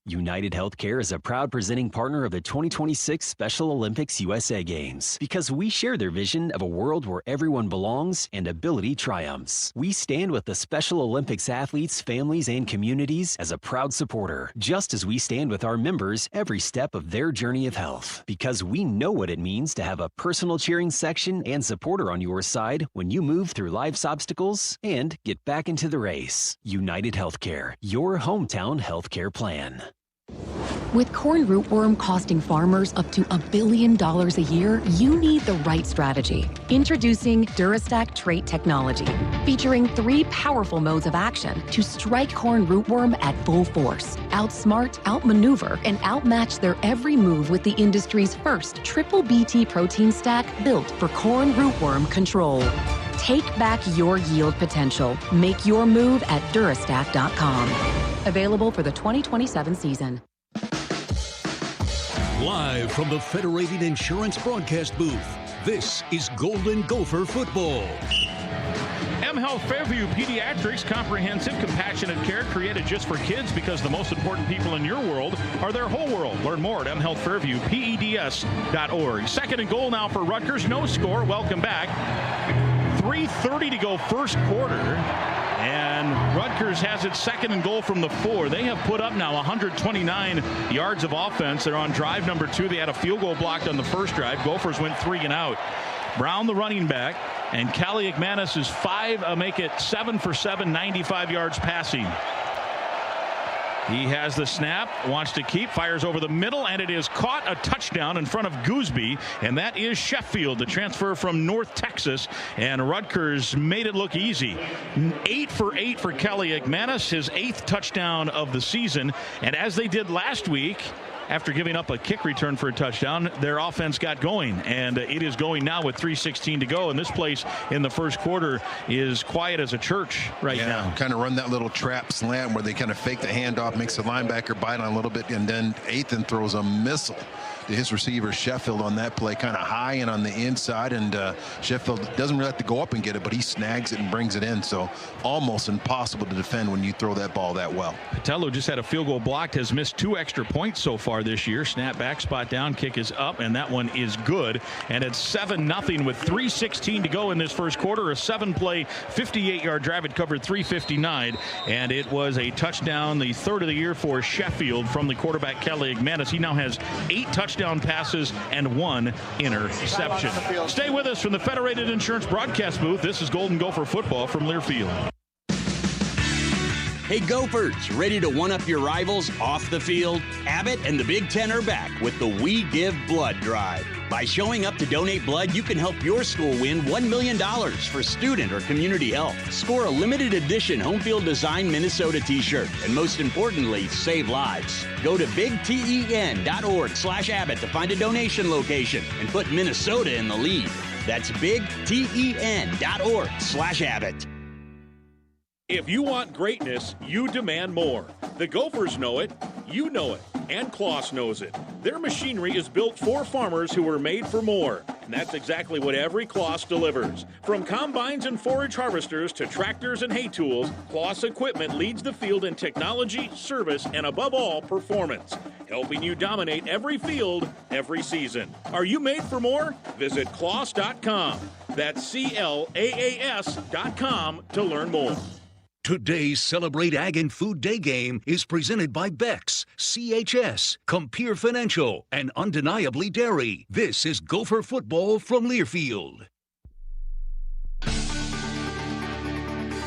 United Healthcare is a proud presenting partner of the 2026 Special Olympics USA Games because we share their vision of a world where everyone belongs and ability triumphs. We stand with the Special Olympics athletes, families, and communities as a proud supporter, just as we stand with our members every step of their journey of health, because we know what it means to have a personal cheering section and supporter on your side when you move through life's obstacles and get back into the race. United Healthcare, your hometown healthcare plan. With corn rootworm costing farmers up to $1 billion a year, you need the right strategy. Introducing Durastack trait technology, featuring 3 powerful modes of action to strike corn rootworm at full force, outsmart, outmaneuver, and outmatch their every move with the industry's first triple BT protein stack built for corn rootworm control. Take back your yield potential. Make your move at Durastack.com. Available for the 2027 season. Live from the Federated Insurance broadcast booth, this is Golden Gopher Football. M-Health Fairview Pediatrics, comprehensive, compassionate care created just for kids because the most important people in your world are their whole world. Learn more at mhealthfairviewpeds.org. Second and goal now for Rutgers. No score. Welcome back. 3:30 to go first quarter. And Rutgers has its second and goal from the 4. They have put up now 129 yards of offense. They're on drive number 2. They had a field goal blocked on the first drive. Gophers went 3 and out. Brown, the running back, and Kaliakmanis is 7 for 7, 95 yards passing. He has the snap, wants to keep, fires over the middle, and it is caught, a touchdown in front of Gooseby, and that is Sheffield, the transfer from North Texas, and Rutgers made it look easy. 8 for 8 for Kaliakmanis, his 8th touchdown of the season, and as they did last week, after giving up a kick return for a touchdown, their offense got going, and it is going now with 3:16 to go, and this place in the first quarter is quiet as a church right now. Kind of run that little trap slant where they kind of fake the handoff, makes the linebacker bite on a little bit, and then Athan throws a missile to his receiver Sheffield on that play, kind of high and on the inside, and Sheffield doesn't really have to go up and get it, but he snags it and brings it in, so almost impossible to defend when you throw that ball that well. Patello just had a field goal blocked, has missed 2 extra points so far this year. Snap back, spot down, kick is up, and that one is good, and it's 7-0 with 3:16 to go in this first quarter. A 7-play 58-yard drive. It covered 359, and it was a touchdown, the 3rd of the year for Sheffield from the quarterback Kaliakmanis. He now has 8 touchdowns passes and 1 interception. Stay with us from the Federated Insurance broadcast booth. This is Golden Gopher Football from Learfield. Hey Gophers, ready to one-up your rivals off the field? Abbott and the Big Ten are back with the We Give Blood Drive. By showing up to donate blood, you can help your school win $1 million for student or community health. Score a limited edition home field design Minnesota t-shirt, and most importantly, save lives. Go to bigten.org/Abbott to find a donation location and put Minnesota in the lead. That's bigten.org/Abbott. If you want greatness, you demand more. The Gophers know it, you know it, and Kloss knows it. Their machinery is built for farmers who are made for more. And that's exactly what every Kloss delivers. From combines and forage harvesters to tractors and hay tools, Kloss equipment leads the field in technology, service, and above all, performance, helping you dominate every field, every season. Are you made for more? Visit Kloss.com. That's CLAAS.com to learn more. Today's Celebrate Ag and Food Day game is presented by Bex, CHS, Compeer Financial, and Undeniably Dairy. This is Gopher Football from Learfield.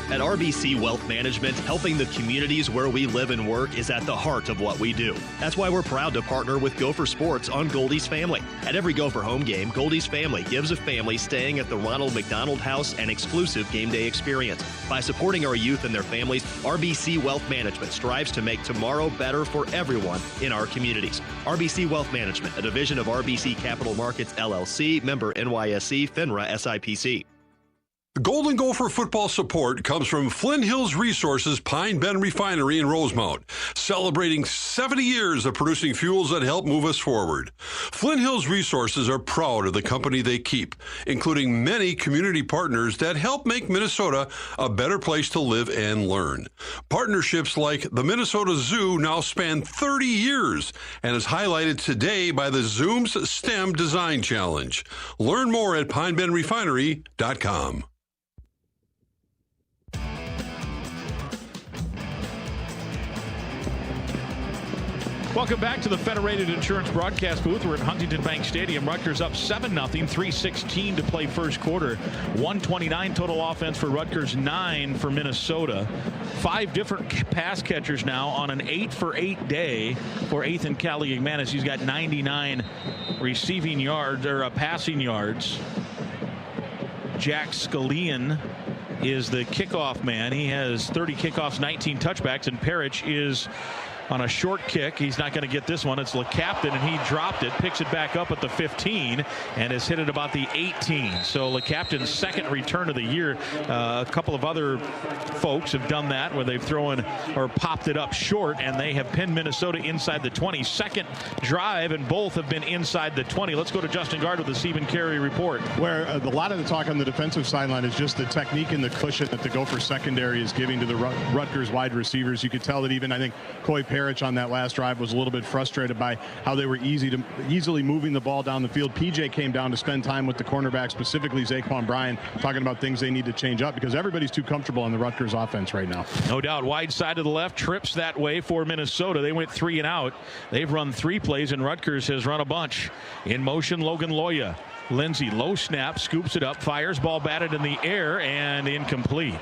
At RBC Wealth Management, helping the communities where we live and work is at the heart of what we do. That's why we're proud to partner with Gopher Sports on Goldie's Family. At every Gopher home game, Goldie's Family gives a family staying at the Ronald McDonald House an exclusive game day experience. By supporting our youth and their families, RBC Wealth Management strives to make tomorrow better for everyone in our communities. RBC Wealth Management, a division of RBC Capital Markets, LLC, member NYSE, FINRA, SIPC. Golden Gopher football support comes from Flint Hills Resources Pine Bend Refinery in Rosemount, celebrating 70 years of producing fuels that help move us forward. Flint Hills Resources are proud of the company they keep, including many community partners that help make Minnesota a better place to live and learn. Partnerships like the Minnesota Zoo now span 30 years and is highlighted today by the Zoom's STEM Design Challenge. Learn more at pinebendrefinery.com. Welcome back to the Federated Insurance broadcast booth. We're at Huntington Bank Stadium. Rutgers up 7-0, 3:16 to play first quarter. 129 total offense for Rutgers, 9 for Minnesota. 5 different pass catchers now on an 8-for-8 day for athan kaliakmanis. He's got 99 receiving yards or passing yards. Jack Scallion is the kickoff man. He has 30 kickoffs, 19 touchbacks, and Parrish is on a short kick. He's not going to get this one. It's LeCaptain, and he dropped it, picks it back up at the 15, and has hit it about the 18. So LeCaptain's second return of the year. A couple of other folks have done that where they've thrown or popped it up short, and they have pinned Minnesota inside the 20. Second drive, and both have been inside the 20. Let's go to Justin Gard with the Stephen Carey report. Where a lot of the talk on the defensive sideline is just the technique and the cushion that the Gopher secondary is giving to the Rutgers wide receivers. You could tell that even, I think, Coy Parrish on that last drive was a little bit frustrated by how they were easily moving the ball down the field. PJ came down to spend time with the cornerback, specifically Zaquan Bryan, talking about things they need to change up because everybody's too comfortable on the Rutgers offense right now. No doubt. Wide side to the left, trips that way for Minnesota. They went 3 and out. They've run 3 plays, and Rutgers has run a bunch. In motion, Logan Loya. Lindsey, low snap, scoops it up, fires, ball batted in the air, and incomplete.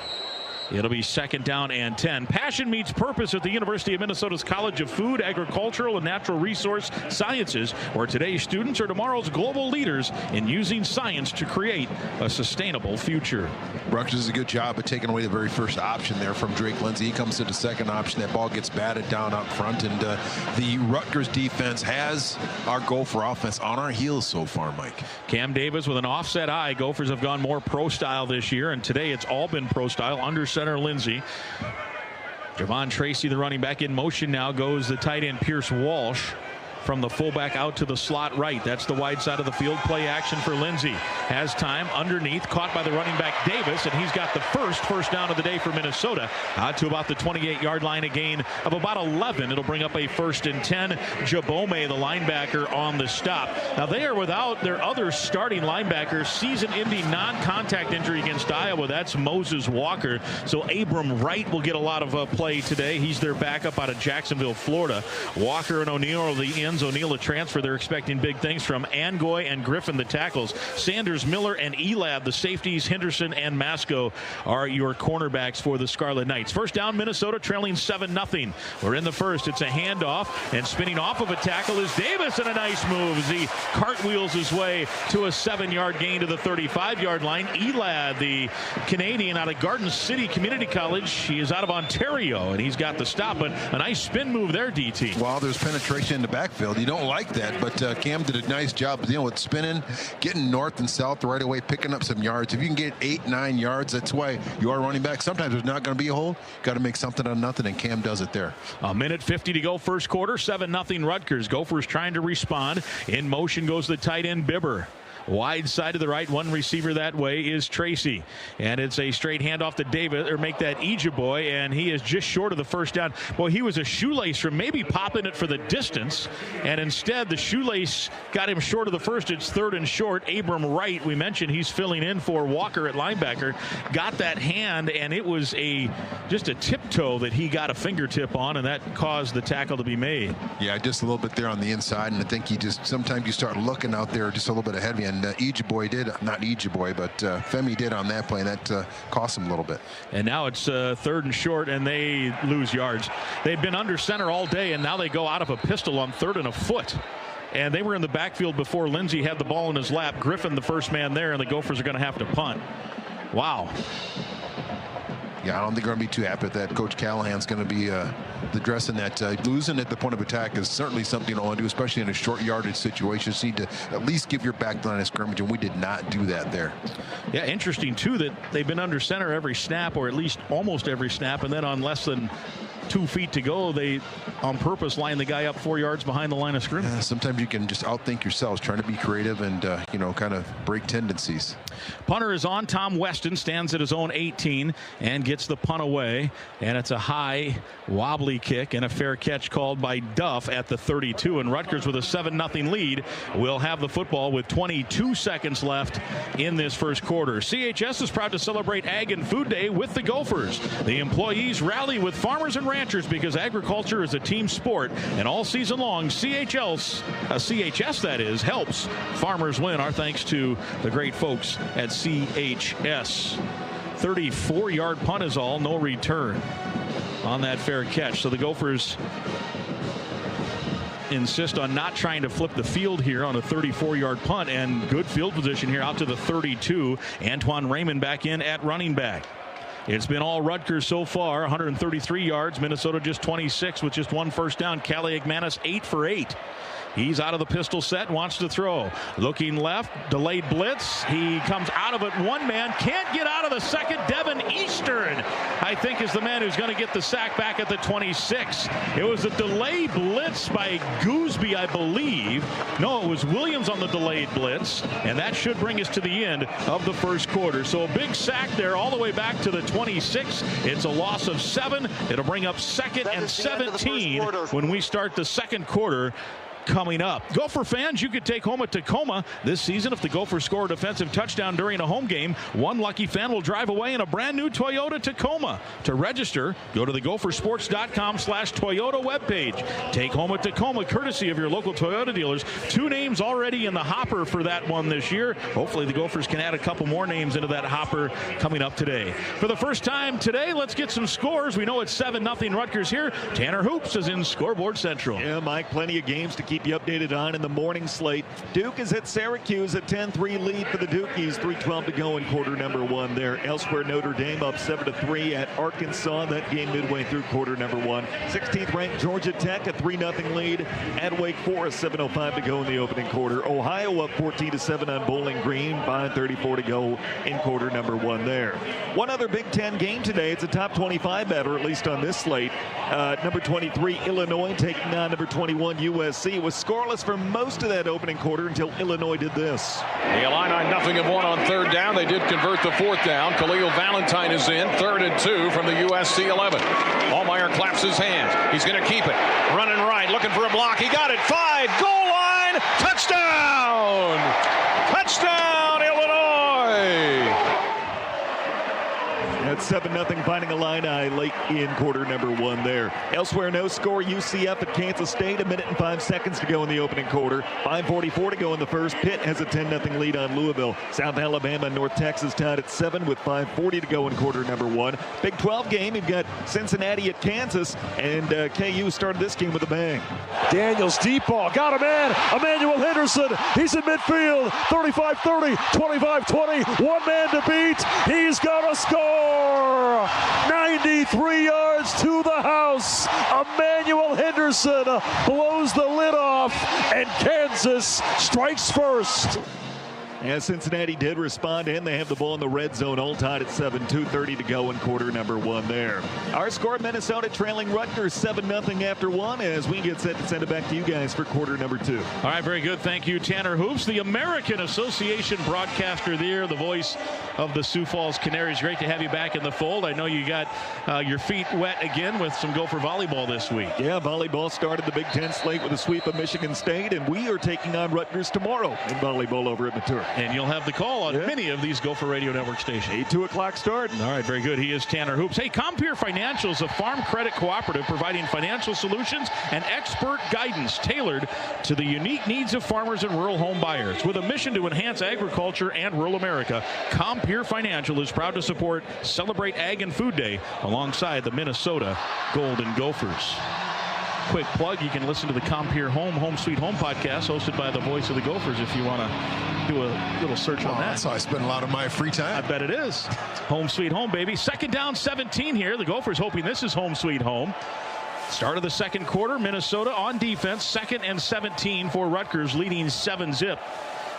It'll be 2nd down and 10. Passion meets purpose at the University of Minnesota's College of Food, Agricultural, and Natural Resource Sciences, where today's students are tomorrow's global leaders in using science to create a sustainable future. Rutgers does a good job of taking away the very first option there from Drake Lindsey. He comes to the second option. That ball gets batted down up front, and the Rutgers defense has our Gopher offense on our heels so far, Mike. Cam Davis with an offset eye. Gophers have gone more pro style this year, and today it's all been pro style. Under center Lindsey. Javon Tracy, the running back, in motion now goes the tight end Pierce Walsh. From the fullback out to the slot right. That's the wide side of the field. Play action for Lindsey. Has time underneath. Caught by the running back Davis, and he's got the first down of the day for Minnesota. Out to about the 28-yard line, a gain of about 11. It'll bring up a 1st and 10. Jabome, the linebacker, on the stop. Now they are without their other starting linebacker. Season-ending non-contact injury against Iowa. That's Moses Walker. So Abram Wright will get a lot of play today. He's their backup out of Jacksonville, Florida. Walker and O'Neal are the ends. O'Neal a transfer. They're expecting big things from Angoy and Griffin, the tackles. Sanders, Miller, and Elab, the safeties. Henderson and Masco are your cornerbacks for the Scarlet Knights. First down, Minnesota trailing 7-0. We're in the first. It's a handoff, and spinning off of a tackle is Davis, and a nice move as he cartwheels his way to a 7-yard gain to the 35-yard line. Elab, the Canadian out of Garden City Community College. He is out of Ontario, and he's got the stop, but a nice spin move there, DT. Well, there's penetration in the backfield. You don't like that, but Cam did a nice job dealing with spinning, getting north and south right away, picking up some yards. If you can get 8-9 yards, that's why you are running back. Sometimes there's not going to be a hold. Got to make something out of nothing, and Cam does it there. 1:50 to go first quarter. 7-0 Rutgers. Gophers trying to respond. In motion goes the tight end Bibber. Wide side to the right. One receiver that way is Tracy. And it's a straight handoff to David, or make that Ejeboy, and he is just short of the first down. Boy, he was a shoelace from maybe popping it for the distance, and instead the shoelace got him short of the first. It's 3rd and short. Abram Wright, we mentioned he's filling in for Walker at linebacker, got that hand, and it was just a tiptoe that he got a fingertip on, and that caused the tackle to be made. Yeah, just a little bit there on the inside, and I think sometimes you start looking out there just a little bit ahead of you, and Ejeboy did, not Ejeboy, but Femi did on that play, and that cost him a little bit. And now it's 3rd and short, and they lose yards. They've been under center all day, and now they go out of a pistol on 3rd and a foot. And they were in the backfield before Lindsey had the ball in his lap. Griffin, the first man there, and the Gophers are going to have to punt. Wow. Yeah, I don't think they're going to be too happy with that. Coach Callahan's going to be addressing that. Losing at the point of attack is certainly something you don't want to do, especially in a short yardage situation. You need to at least give your back line a scrimmage, and we did not do that there. Yeah, interesting, too, that they've been under center every snap, or at least almost every snap, and then on less than 2 feet to go, they on purpose line the guy up 4 yards behind the line of scrimmage. Sometimes you can just outthink yourselves, trying to be creative and kind of break tendencies. Punter is on. Tom Weston stands at his own 18 and gets the punt away, and it's a high wobbly kick and a fair catch called by Duff at the 32, and Rutgers with a 7-0 lead will have the football with 22 seconds left in this first quarter. CHS is proud to celebrate Ag and Food Day with the Gophers. The employees rally with farmers and ranchers because agriculture is a team sport, and all season long CHS that is, helps farmers win. Our thanks to the great folks at CHS. 34-yard punt is all, no return on that fair catch. So the Gophers insist on not trying to flip the field here on a 34-yard punt, and good field position here out to the 32. Antoine Raymond back in at running back. It's been all Rutgers so far, 133 yards. Minnesota just 26 with just 1 first down. Kaliakmanis 8 for 8. He's out of the pistol set, wants to throw. Looking left, delayed blitz. He comes out of it, one man, can't get out of the second. Devin Eastern, I think, is the man who's going to get the sack back at the 26. It was a delayed blitz by Gooseby, I believe. No, it was Williams on the delayed blitz, and that should bring us to the end of the first quarter. So a big sack there all the way back to the 26. It's a loss of 7. It'll bring up 2nd and 17 when we start the second quarter coming up. Gopher fans, you could take home a Tacoma this season if the Gophers score a defensive touchdown during a home game. One lucky fan will drive away in a brand new Toyota Tacoma. To register, go to the gophersports.com/Toyota webpage. Take home a Tacoma courtesy of your local Toyota dealers. 2 names already in the hopper for that one this year. Hopefully the Gophers can add a couple more names into that hopper coming up today. For the first time today, let's get some scores. We know it's 7-0 Rutgers here. Tanner Hoops is in Scoreboard Central. Yeah, Mike, plenty of games to keep you updated on in the morning slate. Duke is at Syracuse, a 10-3 lead for the Dukies. 3:12 to go in quarter number 1 there. Elsewhere, Notre Dame up 7-3 at Arkansas. That game midway through quarter number 1. 16th ranked Georgia Tech, a 3-0 lead at Wake Forest. 7:05 to go in the opening quarter. Ohio up 14-7 on Bowling Green. 5:34 to go in quarter number 1 there. One other Big Ten game today. It's a top 25 battle, at least on this slate. Number 23 Illinois taking on number 21 USC. It was scoreless for most of that opening quarter until Illinois did this. The Illini nothing of 1 on 3rd down. They did convert the 4th down. Khalil Valentine is in. 3rd and 2 from the USC 11. Allmeyer claps his hands. He's going to keep it. Running right, looking for a block. He got it. 5, goal line, touchdown! Touchdown, Illinois! That's 7-0 finding Illini late in quarter number 1 there. Elsewhere, no score. UCF at Kansas State. 1 minute and 5 seconds to go in the opening quarter. 5:44 to go in the first. Pitt has a 10-0 lead on Louisville. South Alabama and North Texas tied at 7 with 5:40 to go in quarter number 1. Big 12 game. You've got Cincinnati at Kansas, and KU started this game with a bang. Daniels deep ball. Got a man. Emmanuel Henderson. He's in midfield. 35-30, 25-20. One man to beat. He's got to score. 93 yards to the house. Emmanuel Henderson blows the lid off, and Kansas strikes first. As Cincinnati did respond, and they have the ball in the red zone, all tied at 7, 2:30 to go in quarter number 1 there. Our score, Minnesota trailing Rutgers 7-0 after 1, as we get set to send it back to you guys for quarter number 2. All right, very good. Thank you, Tanner Hoops, the American Association broadcaster there, the voice of the Sioux Falls Canaries. Great to have you back in the fold. I know you got your feet wet again with some Gopher volleyball this week. Yeah, volleyball started the Big Ten slate with a sweep of Michigan State, and we are taking on Rutgers tomorrow in volleyball over at the Turf. And you'll have the call on many of these Gopher Radio Network stations. 2 o'clock start. All right, very good. He is Tanner Hoops. Hey, Compeer Financial is a farm credit cooperative providing financial solutions and expert guidance tailored to the unique needs of farmers and rural home buyers. With a mission to enhance agriculture and rural America, Compeer Financial is proud to support Celebrate Ag and Food Day alongside the Minnesota Golden Gophers. Quick plug, you can listen to the Compeer Home Sweet Home podcast hosted by the voice of the Gophers if you want to do a little search on that. That's how I spend a lot of my free time. I bet it is. Home Sweet Home, baby. 2nd down, 17 here. The Gophers hoping this is home sweet home. Start of the second quarter, Minnesota on defense. 2nd and 17 for Rutgers, leading 7-0.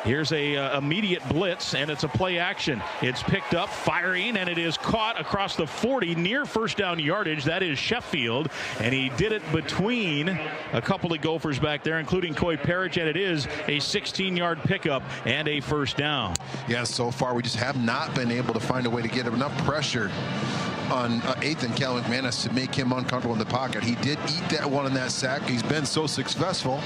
Here's a immediate blitz, and it's a play action. It's picked up, firing, and it is caught across the 40 near first down yardage. That is Sheffield, and he did it between a couple of Gophers back there, including Coy Parrish, and it is a 16-yard pickup and a first down. Yeah, so far we just have not been able to find a way to get enough pressure on athan kaliakmanis to make him uncomfortable in the pocket. He did eat that one in that sack. He's been so successful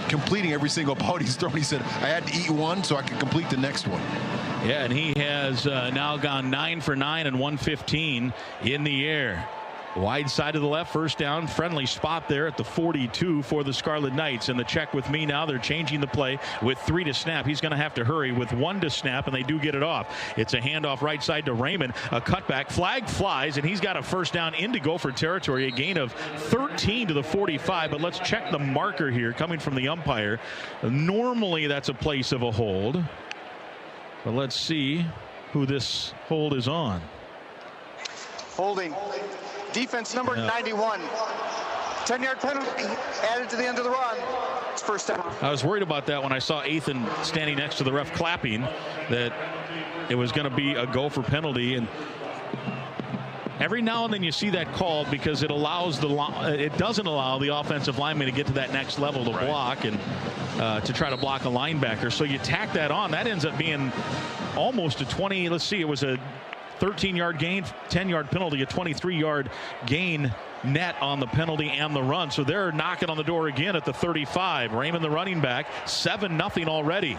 completing every single ball he's thrown. He said, I had to eat one so I could complete the next one. Yeah, and he has now gone 9 for 9 and 115 in the air. Wide side of the left, first down, friendly spot there at the 42 for the Scarlet Knights. And the check with me now, they're changing the play with 3 to snap. He's going to have to hurry with 1 to snap, and they do get it off. It's a handoff right side to Raymond, a cutback, flag flies, and he's got a first down into Gopher territory, a gain of 13 to the 45. But let's check the marker here coming from the umpire. Normally that's a place of a hold, but let's see who this hold is on. Holding. Defense number 91. 10-yard penalty added to the end of the run. It's first down. I was worried about that when I saw Athan standing next to the ref clapping, that it was going to be a Gopher penalty. And every now and then you see that called because it allows it doesn't allow the offensive lineman to get to that next level to block and to try to block a linebacker. So you tack that on. That ends up being almost a 20. Let's see, it was a 13-yard gain, 10-yard penalty, a 23-yard gain net on the penalty and the run. So they're knocking on the door again at the 35. Raymond, the running back, 7-0 already.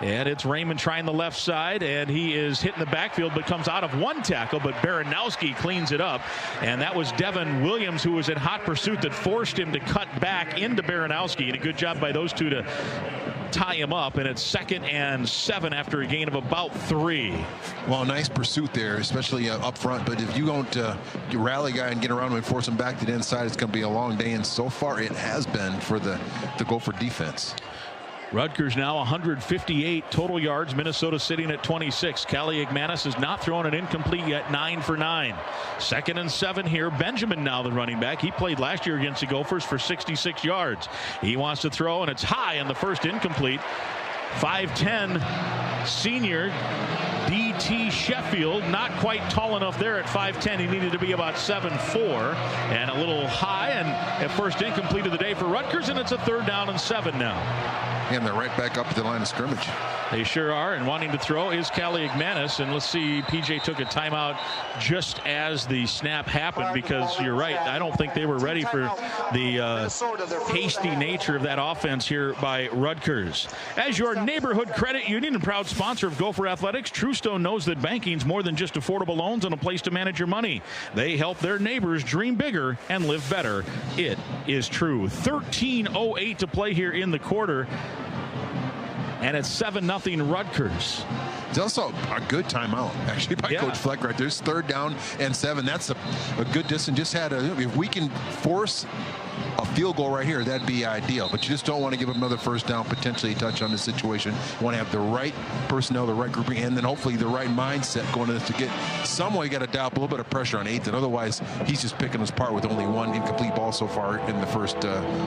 And it's Raymond trying the left side, and he is hitting the backfield, but comes out of one tackle, but Baranowski cleans it up. And that was Devin Williams, who was in hot pursuit, that forced him to cut back into Baranowski. And a good job by those two to tie him up, and it's 2nd and 7 after a gain of about 3. Well, nice pursuit there, especially up front. But if you don't you rally guy and get around him and force him back to the inside, it's going to be a long day. And so far it has been for the Gopher defense. Rutgers now 158 total yards. Minnesota sitting at 26. Kaliakmanis has not thrown an incomplete yet. 9 for 9. 2nd and 7 here. Benjamin now the running back. He played last year against the Gophers for 66 yards. He wants to throw, and it's high, and the first incomplete. 5'10" senior D.T. Sheffield, not quite tall enough there at 5'10". He needed to be about 7'4", and a little high, and at first incomplete of the day for Rutgers, and it's a 3rd down and 7 now. And they're right back up at the line of scrimmage. They sure are, and wanting to throw is Kaliakmanis. And let's see, PJ took a timeout just as the snap happened, because you're right, I don't think they were ready for the hasty nature of that offense here by Rutgers. As your neighborhood credit union and proud sponsor of Gopher Athletics, Truestone knows that banking's more than just affordable loans and a place to manage your money. They help their neighbors dream bigger and live better. It is true. 13:08 to play here in the quarter. And it's 7-0 Rutgers. It's also a good timeout, actually, by Coach Fleck right there. It's 3rd down and 7. That's a good distance. Just had if we can force a field goal right here, that'd be ideal. But you just don't want to give up another 1st down, potentially touch on this situation. You want to have the right personnel, the right grouping, and then hopefully the right mindset going into this to get some way. You got to dial up a little bit of pressure on Athan. Otherwise, he's just picking us apart with only 1 incomplete ball so far in the first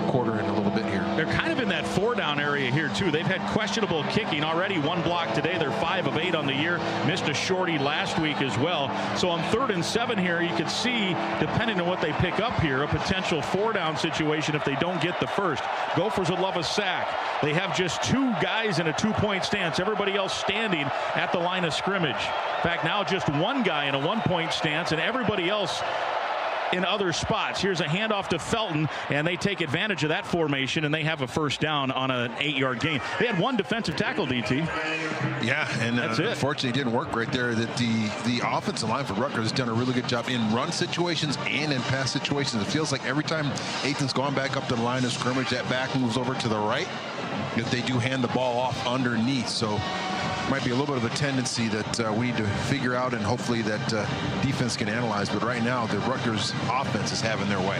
quarter and a little bit here. They're kind of in that 4-down area here, too. They've had questionable kicking already. 1 block today. They're 5 of 8 on the year. Missed a shorty last week as well. So on 3rd and 7 here, you could see, depending on what they pick up here, a potential 4-down situation if they don't get the first. Gophers would love a sack. They have just 2 guys in a 2-point stance. Everybody else standing at the line of scrimmage. In fact, now just 1 guy in a 1-point stance and everybody else in other spots. Here's a handoff to Felton, and they take advantage of that formation, and they have a 1st down on an 8-yard gain. They had 1 defensive tackle, DT. Yeah, and that's it. Unfortunately, it didn't work right there. That the offensive line for Rutgers has done a really good job in run situations and in pass situations. It feels like every time Athan's gone back up to the line of scrimmage, that back moves over to the right, that they do hand the ball off underneath. So might be a little bit of a tendency that we need to figure out, and hopefully that defense can analyze. But right now, the Rutgers offense is having their way.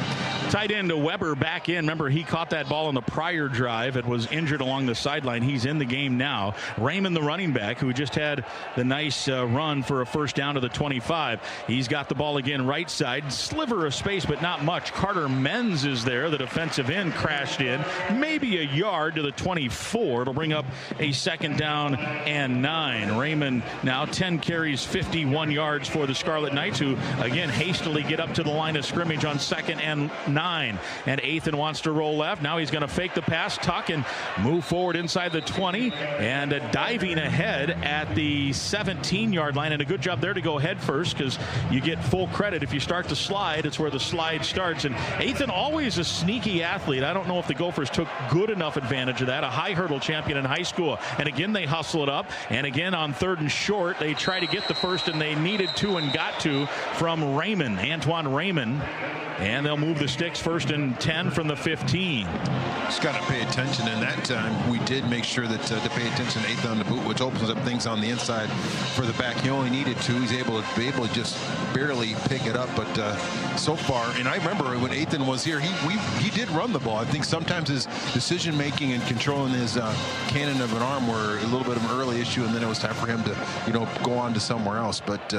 Tight end to Weber back in. Remember, he caught that ball on the prior drive. It was injured along the sideline. He's in the game now. Raymond, the running back, who just had the nice run for a 1st down to the 25. He's got the ball again right side. Sliver of space, but not much. Carter Menz is there. The defensive end crashed in. Maybe a yard to the 24. It'll bring up a 2nd down and 9. Raymond now 10 carries, 51 yards for the Scarlet Knights, who again hastily get up to the line of scrimmage on 2nd and 9. And Athan wants to roll left. Now he's going to fake the pass, tuck, and move forward inside the 20, and diving ahead at the 17-yard line. And a good job there to go head first, because you get full credit if you start to slide. It's where the slide starts. And Athan, always a sneaky athlete. I don't know if the Gophers took good enough advantage of that. A high hurdle champion in high school. And again, they hustle it up. And again, on 3rd and short, they try to get the first, and they needed to and got to from Raymond, Antoine Raymond. And they'll move the sticks 1st and 10 from the 15. Just got to pay attention. And that time, we did make sure that to pay attention to Athan on the boot, which opens up things on the inside for the back. He only needed 2. He's able to just barely pick it up. But so far, and I remember when Athan was here, he did run the ball. I think sometimes his decision making and controlling his cannon of an arm were a little bit of an early issue, and then it was time for him to go on to somewhere else. But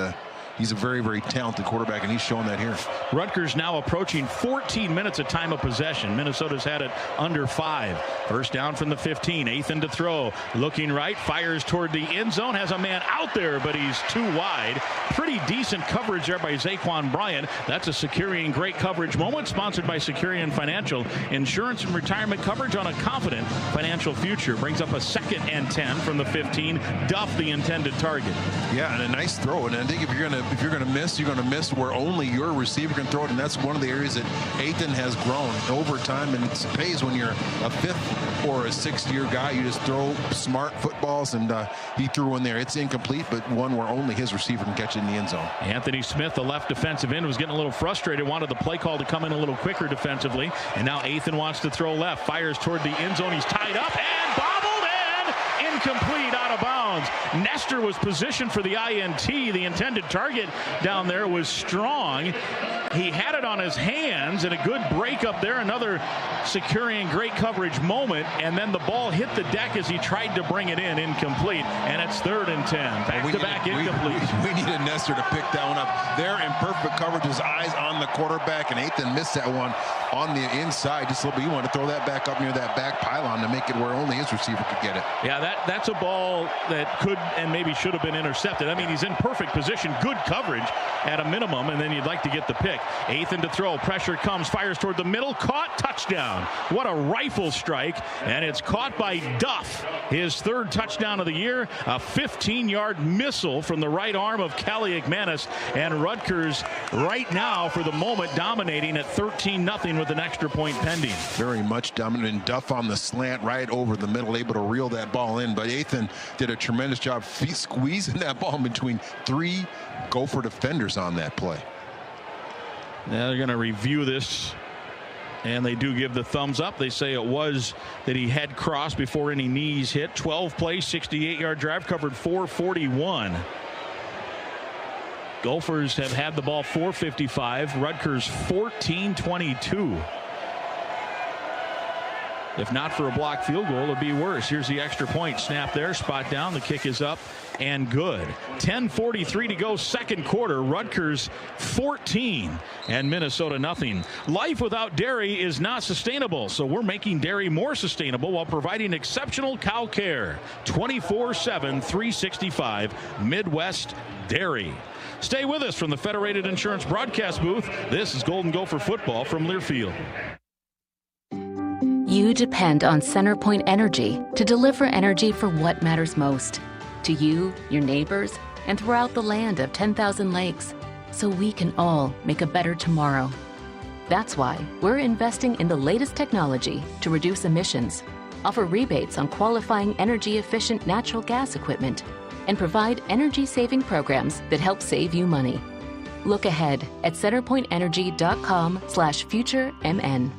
he's a very, very talented quarterback, and he's showing that here. Rutgers now approaching 14 minutes of time of possession. Minnesota's had it under 5. 1st down from the 15. Athan to throw. Looking right. Fires toward the end zone. Has a man out there, but he's too wide. Pretty decent coverage there by Zaquan Bryant. That's a Securian great coverage moment, sponsored by Securian Financial. Insurance and retirement coverage on a confident financial future. Brings up a 2nd and 10 from the 15. Duff, the intended target. Yeah, and a nice throw. And I think if you're going to miss, you're going to miss where only your receiver can throw it. And that's one of the areas that Athan has grown over time. And it pays when you're a 5th or a 6th-year guy. You just throw smart footballs, and he threw one there. It's incomplete, but one where only his receiver can catch it in the end zone. Anthony Smith, the left defensive end, was getting a little frustrated. Wanted the play call to come in a little quicker defensively. And now Athan wants to throw left. Fires toward the end zone. He's tied up and bobbled in. Incomplete, out of bounds. Nestor was positioned for the INT. The intended target down there was Strong. He had it on his hands, and a good break up there. Another Securian great coverage moment, and then the ball hit the deck as he tried to bring it in. Incomplete, and it's 3rd and 10. Back-to-back incomplete. We needed Nestor to pick that one up. There in perfect coverage, his eyes on the quarterback, and Athan missed that one on the inside just a little bit. You want to throw that back up near that back pylon to make it where only his receiver could get it. Yeah, that's a ball that could and maybe should have been intercepted. I mean, he's in perfect position, good coverage at a minimum, and then you'd like to get the pick. Athan to throw. Pressure comes. Fires toward the middle. Caught. Touchdown. What a rifle strike. And it's caught by Duff. His 3rd touchdown of the year. A 15-yard missile from the right arm of Kaliakmanis. And Rutgers right now, for the moment, dominating at 13-0 with an extra point pending. Very much dominant. Duff on the slant right over the middle, able to reel that ball in. But Athan did a tremendous job squeezing that ball in between 3 Gopher defenders on that play. Now they're going to review this And they do give the thumbs up. They say it was that he head crossed before any knees hit. 12 plays, 68-yard drive, covered 441. Gophers have had the ball 4:55. Rutgers 14-22. If not for a blocked field goal, it'd be worse. Here's the extra point. Snap there, spot down. The kick is up and good. 10:43 to go, second quarter. Rutgers 14 and Minnesota nothing. Life without dairy is not sustainable, so we're making dairy more sustainable while providing exceptional cow care. 24/7, 365 Midwest Dairy. Stay with us from the Federated Insurance broadcast booth. This is Golden Gopher football from Learfield. You depend on CenterPoint Energy to deliver energy for what matters most to you, your neighbors, and throughout the land of 10,000 lakes, so we can all make a better tomorrow. That's why we're investing in the latest technology to reduce emissions, offer rebates on qualifying energy-efficient natural gas equipment, and provide energy-saving programs that help save you money. Look ahead at centerpointenergy.com/futuremn.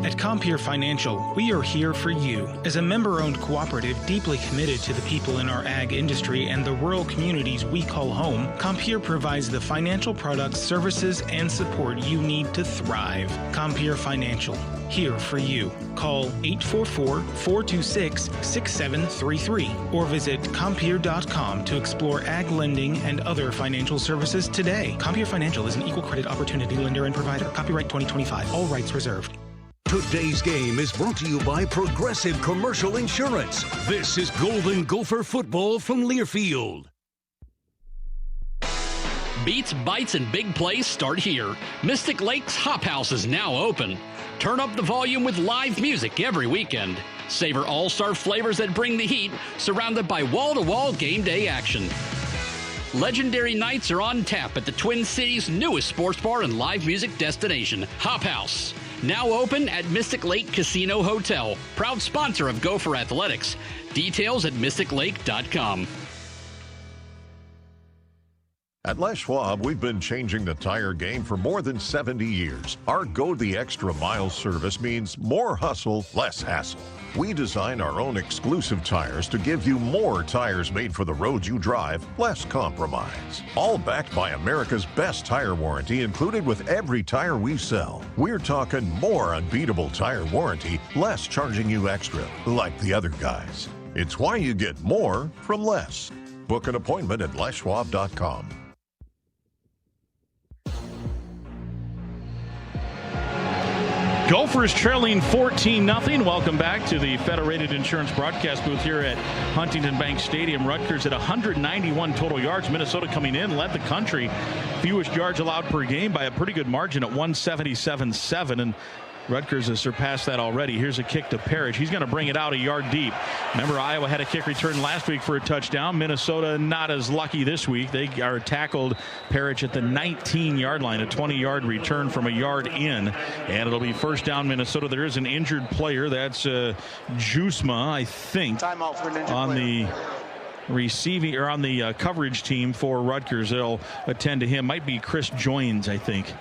At Compeer Financial, we are here for you. As a member-owned cooperative deeply committed to the people in our ag industry and the rural communities we call home, Compeer provides the financial products, services, and support you need to thrive. Compeer Financial, here for you. Call 844-426-6733 or visit Compeer.com to explore ag lending and other financial services today. Compeer Financial is an equal credit opportunity lender and provider. Copyright 2025. All rights reserved. Today's game is brought to you by Progressive Commercial Insurance. This is Golden Gopher football from Learfield. Beats, bites, and big plays start here. Mystic Lake's Hop House is now open. Turn up the volume with live music every weekend. Savor all-star flavors that bring the heat, surrounded by wall-to-wall game day action. Legendary nights are on tap at the Twin Cities' newest sports bar and live music destination, Hop House. Now open at Mystic Lake Casino Hotel, proud sponsor of Gopher Athletics. Details at mysticlake.com. At Les Schwab, we've been changing the tire game for more than 70 years. Our Go the Extra Mile service means more hustle, less hassle. We design our own exclusive tires to give you more tires made for the roads you drive, less compromise. All backed by America's best tire warranty included with every tire we sell. We're talking more unbeatable tire warranty, less charging you extra, like the other guys. It's why you get more from less. Book an appointment at leschwab.com. Gophers trailing 14-0. Welcome back to the Federated Insurance broadcast booth here at Huntington Bank Stadium. Rutgers at 191 total yards. Minnesota coming in, led the country. Fewest yards allowed per game by a pretty good margin at 177.7. And Rutgers has surpassed that already. Here's a kick to Parrish. He's going to bring it out a yard deep. Remember, Iowa had a kick return last week for a touchdown. Minnesota not as lucky this week. They are tackled Parrish at the 19-yard line, a 20-yard return from a yard in. And it'll be first down Minnesota. There is an injured player. That's Jusma, I think, Timeout for an injured on player. the receiving or on the coverage team for Rutgers. They'll attend to him. Might be Chris Joins, I think.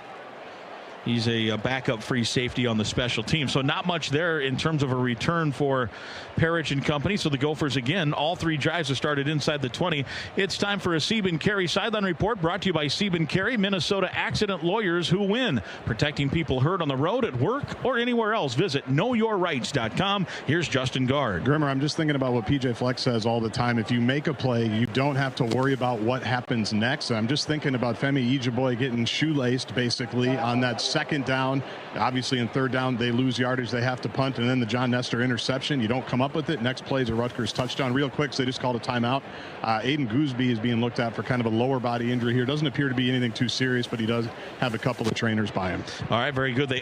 He's a backup free safety on the special team. So not much there in terms of a return for Parrish and company. So the Gophers, again, all three drives have started inside the 20. It's time for a Sieben Carey sideline report brought to you by Sieben Carey, Minnesota accident lawyers who win. Protecting people hurt on the road, at work, or anywhere else. Visit knowyourrights.com. Here's Justin Gard. Grimmer, I'm just thinking about what PJ Fleck says all the time. If you make a play, you don't have to worry about what happens next. I'm just thinking about Femi Ijiboy getting shoelaced, basically, on that second down. Obviously, in third down, they lose yardage. They have to punt. And then the John Nestor interception. You don't come up with it. Next play is a Rutgers touchdown. Real quick, so they just called a timeout. Aiden Gooseby is being looked at for kind of a lower body injury here. Doesn't appear to be anything too serious, but he does have a couple of trainers by him. All right, very good. They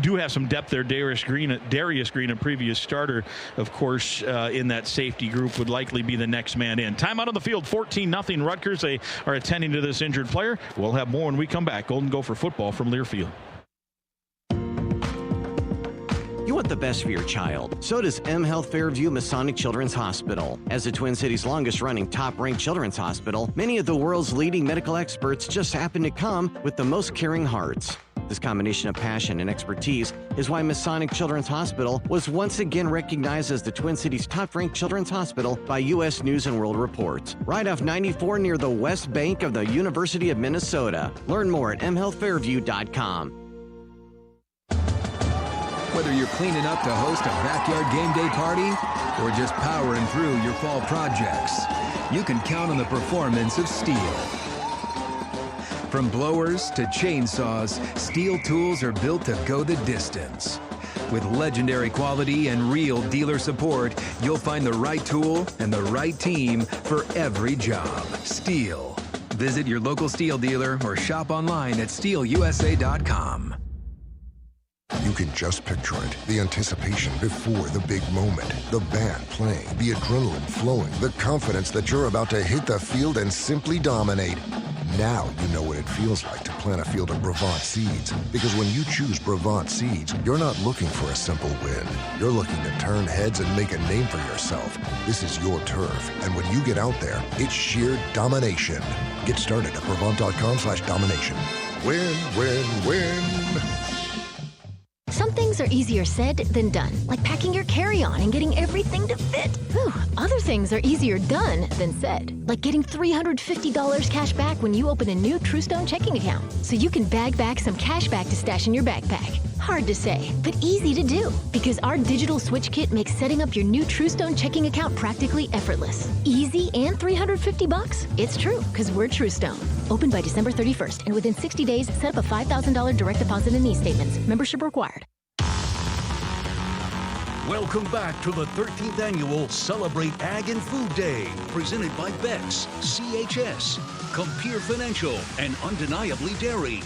do have some depth there. Darius Green, a previous starter, of course, in that safety group, would likely be the next man in. Timeout on the field, 14-0 Rutgers. They are attending to this injured player. We'll have more when we come back. Golden Gopher football from Learfield. You want the best for your child. So does M Health Fairview Masonic Children's Hospital. As the Twin Cities' longest-running top-ranked children's hospital, many of the world's leading medical experts just happen to come with the most caring hearts. This combination of passion and expertise is why Masonic Children's Hospital was once again recognized as the Twin Cities' top-ranked children's hospital by U.S. News & World Report. Right off 94 near the West Bank of the University of Minnesota. Learn more at mhealthfairview.com. Whether you're cleaning up to host a backyard game day party or just powering through your fall projects, you can count on the performance of Steel. From blowers to chainsaws, Steel tools are built to go the distance. With legendary quality and real dealer support, you'll find the right tool and the right team for every job. Steel. Visit your local Steel dealer or shop online at steelusa.com. You can just picture it. The anticipation before the big moment. The band playing, the adrenaline flowing, the confidence that you're about to hit the field and simply dominate. Now you know what it feels like to plant a field of Brevant seeds. Because when you choose Brevant seeds, you're not looking for a simple win. You're looking to turn heads and make a name for yourself. This is your turf. And when you get out there, it's sheer domination. Get started at Brevant.com/domination. Win, win, win. Some things are easier said than done, like packing your carry-on and getting everything to fit. Whew. Other things are easier done than said, like getting $350 cash back when you open a new TrueStone checking account, so you can bag back some cash back to stash in your backpack. Hard to say, but easy to do, because our digital switch kit makes setting up your new TrueStone checking account practically effortless. Easy and $350? It's true, because we're TrueStone. Open by December 31st, and within 60 days, set up a $5,000 direct deposit and e-statements. Membership required. Welcome back to the 13th annual Celebrate Ag and Food Day, presented by Beck's, CHS, Compeer Financial, and Undeniably Dairy.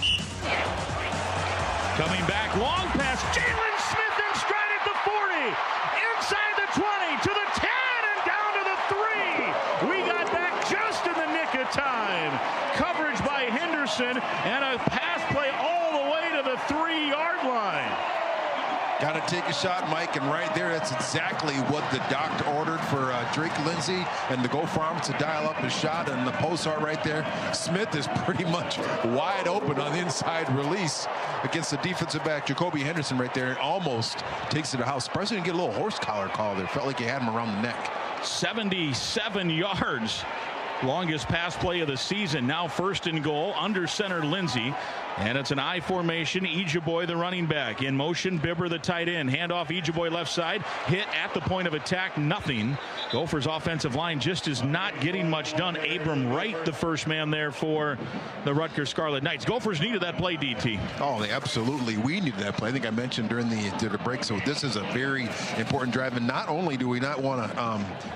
Coming back, long pass, Jalen Smith in stride at the 40, inside the 20, to the 10, and down to the 3. We got back just in the nick of time. Coverage by Henderson, and a pass play all the way to the 3-yard line. Got to take a shot, Mike, and right there, that's exactly what the doctor ordered for Drake Lindsay and the Go Farms to dial up his shot, and the posts are right there. Smith is pretty much wide open on the inside release against the defensive back, Jacoby Henderson, right there, and almost takes it to the house. Surprised he didn't get a little horse collar call there. Felt like he had him around the neck. 77 yards. Longest pass play of the season. Now first and goal, under center Lindsay. And it's an I formation. Ijiboy, the running back. In motion, Bibber, the tight end. Handoff, Ijiboy left side. Hit at the point of attack, nothing. Gophers offensive line just is not getting much done. Abram Wright, the first man there for the Rutgers Scarlet Knights. Gophers needed that play, DT. Oh, they absolutely. We needed that play. I think I mentioned during the break. So this is a very important drive. And not only do we not want to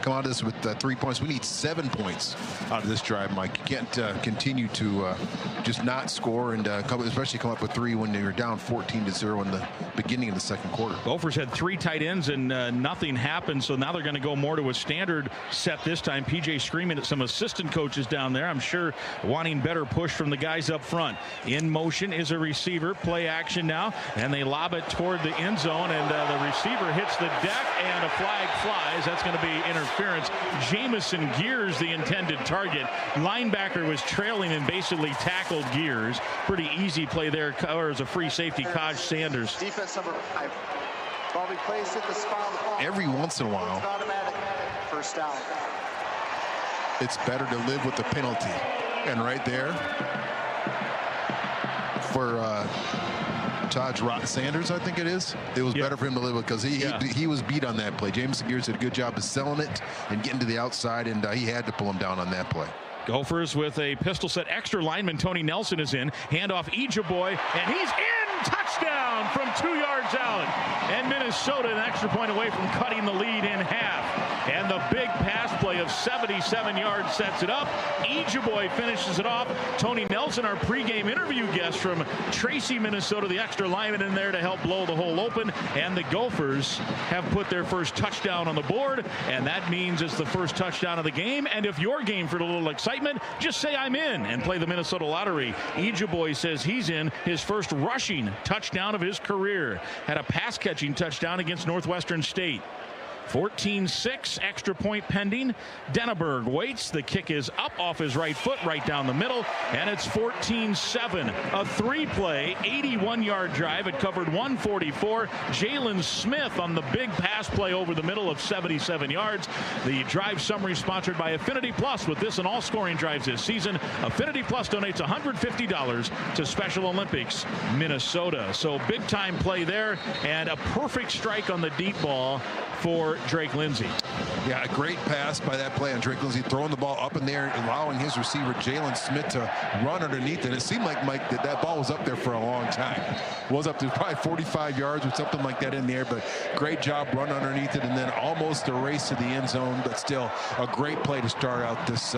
come out of this with 3 points, we need 7 points out of this drive, Mike. You can't continue to just not score and especially come up with 3 when they were down 14-0 in the beginning of the second quarter. Gophers had 3 tight ends and nothing happened, so now they're going to go more to a standard set this time. PJ screaming at some assistant coaches down there, I'm sure wanting better push from the guys up front. In motion is a receiver, play action now, and they lob it toward the end zone, and the receiver hits the deck, and a flag flies. That's going to be interference. Jamison Gears, the intended target. Linebacker was trailing and basically tackled Gears. Pretty easy play there. Covers a free safety, Kaj Sanders. Defense number 5. Ball be placed at the spot. Every once in a while, first down. It's better to live with the penalty. And right there, for Taj Sanders, I think it is. It was better for him to live with, because he was beat on that play. Jameson Gears did a good job of selling it and getting to the outside, and he had to pull him down on that play. Gophers with a pistol set. Extra lineman Tony Nelson is in. Handoff Ijiboy, and he's in. Touchdown from 2 yards out. And Minnesota an extra point away from cutting the lead in half. And the big pass play of 77 yards sets it up. Ijiboy finishes it off. Tony Nelson, our pregame interview guest from Tracy, Minnesota, the extra lineman in there to help blow the hole open. And the Gophers have put their first touchdown on the board, and that means it's the first touchdown of the game. And if you're game for a little excitement, just say I'm in and play the Minnesota Lottery. Ijiboy says he's in his first rushing touchdown of his career. Had a pass catching touchdown against Northwestern State. 14-6, extra point pending. Denneberg waits. The kick is up off his right foot, right down the middle, and it's 14-7. A three-play, 81-yard drive. It covered 144. Jalen Smith on the big pass play over the middle of 77 yards. The drive summary sponsored by Affinity Plus. With this and all scoring drives this season, Affinity Plus donates $150 to Special Olympics Minnesota. So big-time play there, and a perfect strike on the deep ball for Drake Lindsey. Yeah, a great pass by that play on Drake Lindsey, throwing the ball up in there, allowing his receiver Jalen Smith to run underneath it. It seemed like, Mike, that ball was up there for a long time. It was up to probably 45 yards or something like that in the air, but great job run underneath it, and then almost a race to the end zone, but still a great play to start out this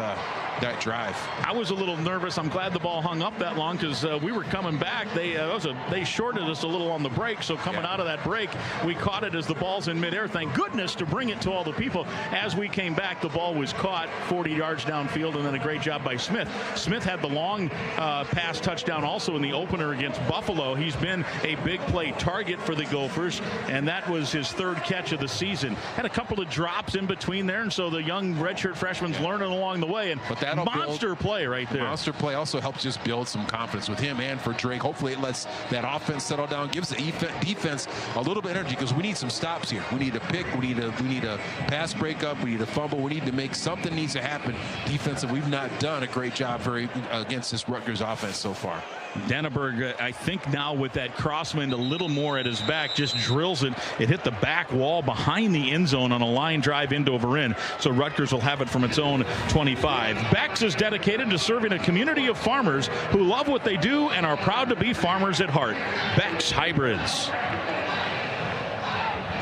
that drive. I was a little nervous. I'm glad the ball hung up that long, because we were coming back. They shorted us a little on the break, so coming out of that break, we caught it as the ball's in midair. Thank goodness to bring it to all the people. As we came back, the ball was caught 40 yards downfield, and then a great job by Smith. Smith had the long pass touchdown also in the opener against Buffalo. He's been a big play target for the Gophers, and that was his third catch of the season. Had a couple of drops in between there, and so the young redshirt freshman's learning along the way. And monster play right there. Monster play also helps just build some confidence with him and for Drake. Hopefully it lets that offense settle down, gives the defense a little bit of energy, because we need some stops here. We need a pick, we need a pass breakup, we need a fumble, we need to make something needs to happen defensive. We've not done a great job against this Rutgers offense so far. Denneberg, I think now with that crosswind a little more at his back, just drills it. It hit the back wall behind the end zone on a line drive into over in. So Rutgers will have it from its own 25. Bex is dedicated to serving a community of farmers who love what they do and are proud to be farmers at heart. Bex Hybrids.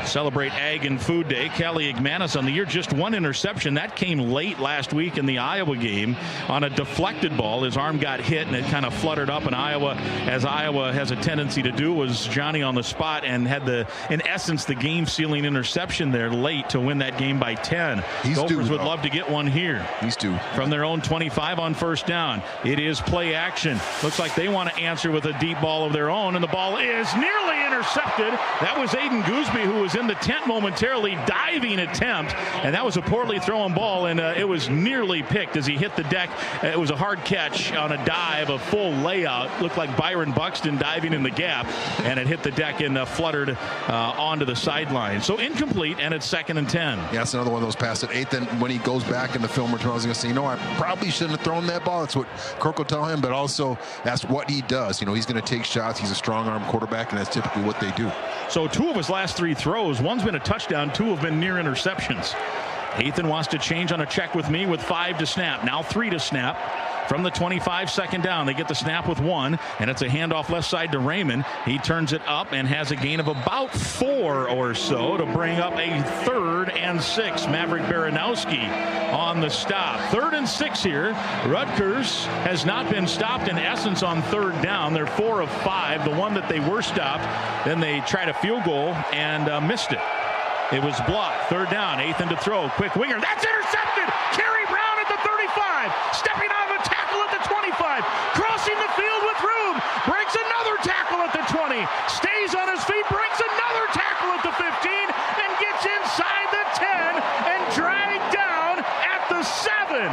Celebrate Ag and Food Day. Kaliakmanis on the year, just one interception. That came late last week in the Iowa game on a deflected ball. His arm got hit and it kind of fluttered up, and Iowa, as Iowa has a tendency to do, was Johnny on the spot and had in essence, the game-sealing interception there late to win that game by 10. Gophers would love to get one here. He's due. From their own 25 on first down. It is play action. Looks like they want to answer with a deep ball of their own, and the ball is nearly intercepted. That was Aiden Gooseby, who was in the tent momentarily, diving attempt, and that was a poorly thrown ball, and it was nearly picked as he hit the deck. It was a hard catch on a dive, a full layout. Looked like Byron Buxton diving in the gap, and it hit the deck and fluttered onto the sideline. So incomplete, and it's 2nd and 10. Yeah, that's another one of those passes. Athan, when he goes back in the film return, I was going to say, I probably shouldn't have thrown that ball. That's what Kirk will tell him, but also that's what he does. He's going to take shots. He's a strong arm quarterback, and that's typically what they do. So 2 of his last 3 throws, one's been a touchdown, 2 have been near interceptions. Athan wants to change on a check with me with 5 to snap. Now 3 to snap. From the 25, 2nd down. They get the snap with 1, and it's a handoff left side to Raymond. He turns it up and has a gain of about 4 or so to bring up a 3rd and 6. Maverick Baranowski on the stop. 3rd and 6 here. Rutgers has not been stopped in essence on 3rd down. They're 4 of 5. The one that they were stopped, then they tried a field goal and missed it. It was blocked. 3rd down. Athan to throw. Quick winger. That's intercepted. Kerry Brown at the 35. Stepping out of a tackle at the 25. Crossing the field with room. Breaks another tackle at the 20. Stays on his feet. Breaks another tackle at the 15. And gets inside the 10. And dragged down at the 7.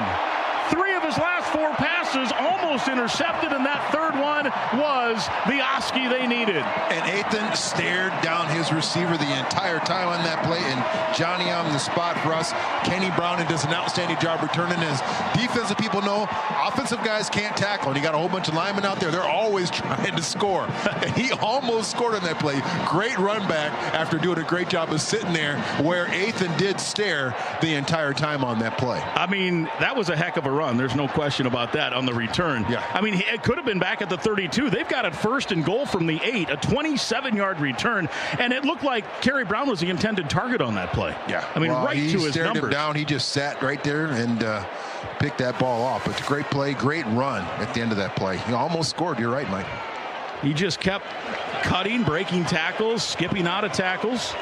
3 of his last 4 passes almost intercepted, and that 3rd one was the Oski they needed. And Athan stared down his receiver the entire time on that play, and Johnny on the spot for us. Kenny Brown does an outstanding job returning. As defensive people know, offensive guys can't tackle, and you got a whole bunch of linemen out there. They're always trying to score, and he almost scored on that play. Great run back after doing a great job of sitting there where Athan did stare the entire time on that play. I mean, that was a heck of a run. There's no question about that on the return. Yeah. I mean, it could have been back at the 32. They've got it 1st and goal from the 8, a 27-yard return, and it looked like Kerry Brown was the intended target on that play. Yeah. I mean, right to his numbers. He stared him down. He just sat right there and picked that ball off. It's a great play, great run at the end of that play. He almost scored. You're right, Mike. He just kept cutting, breaking tackles, skipping out of tackles.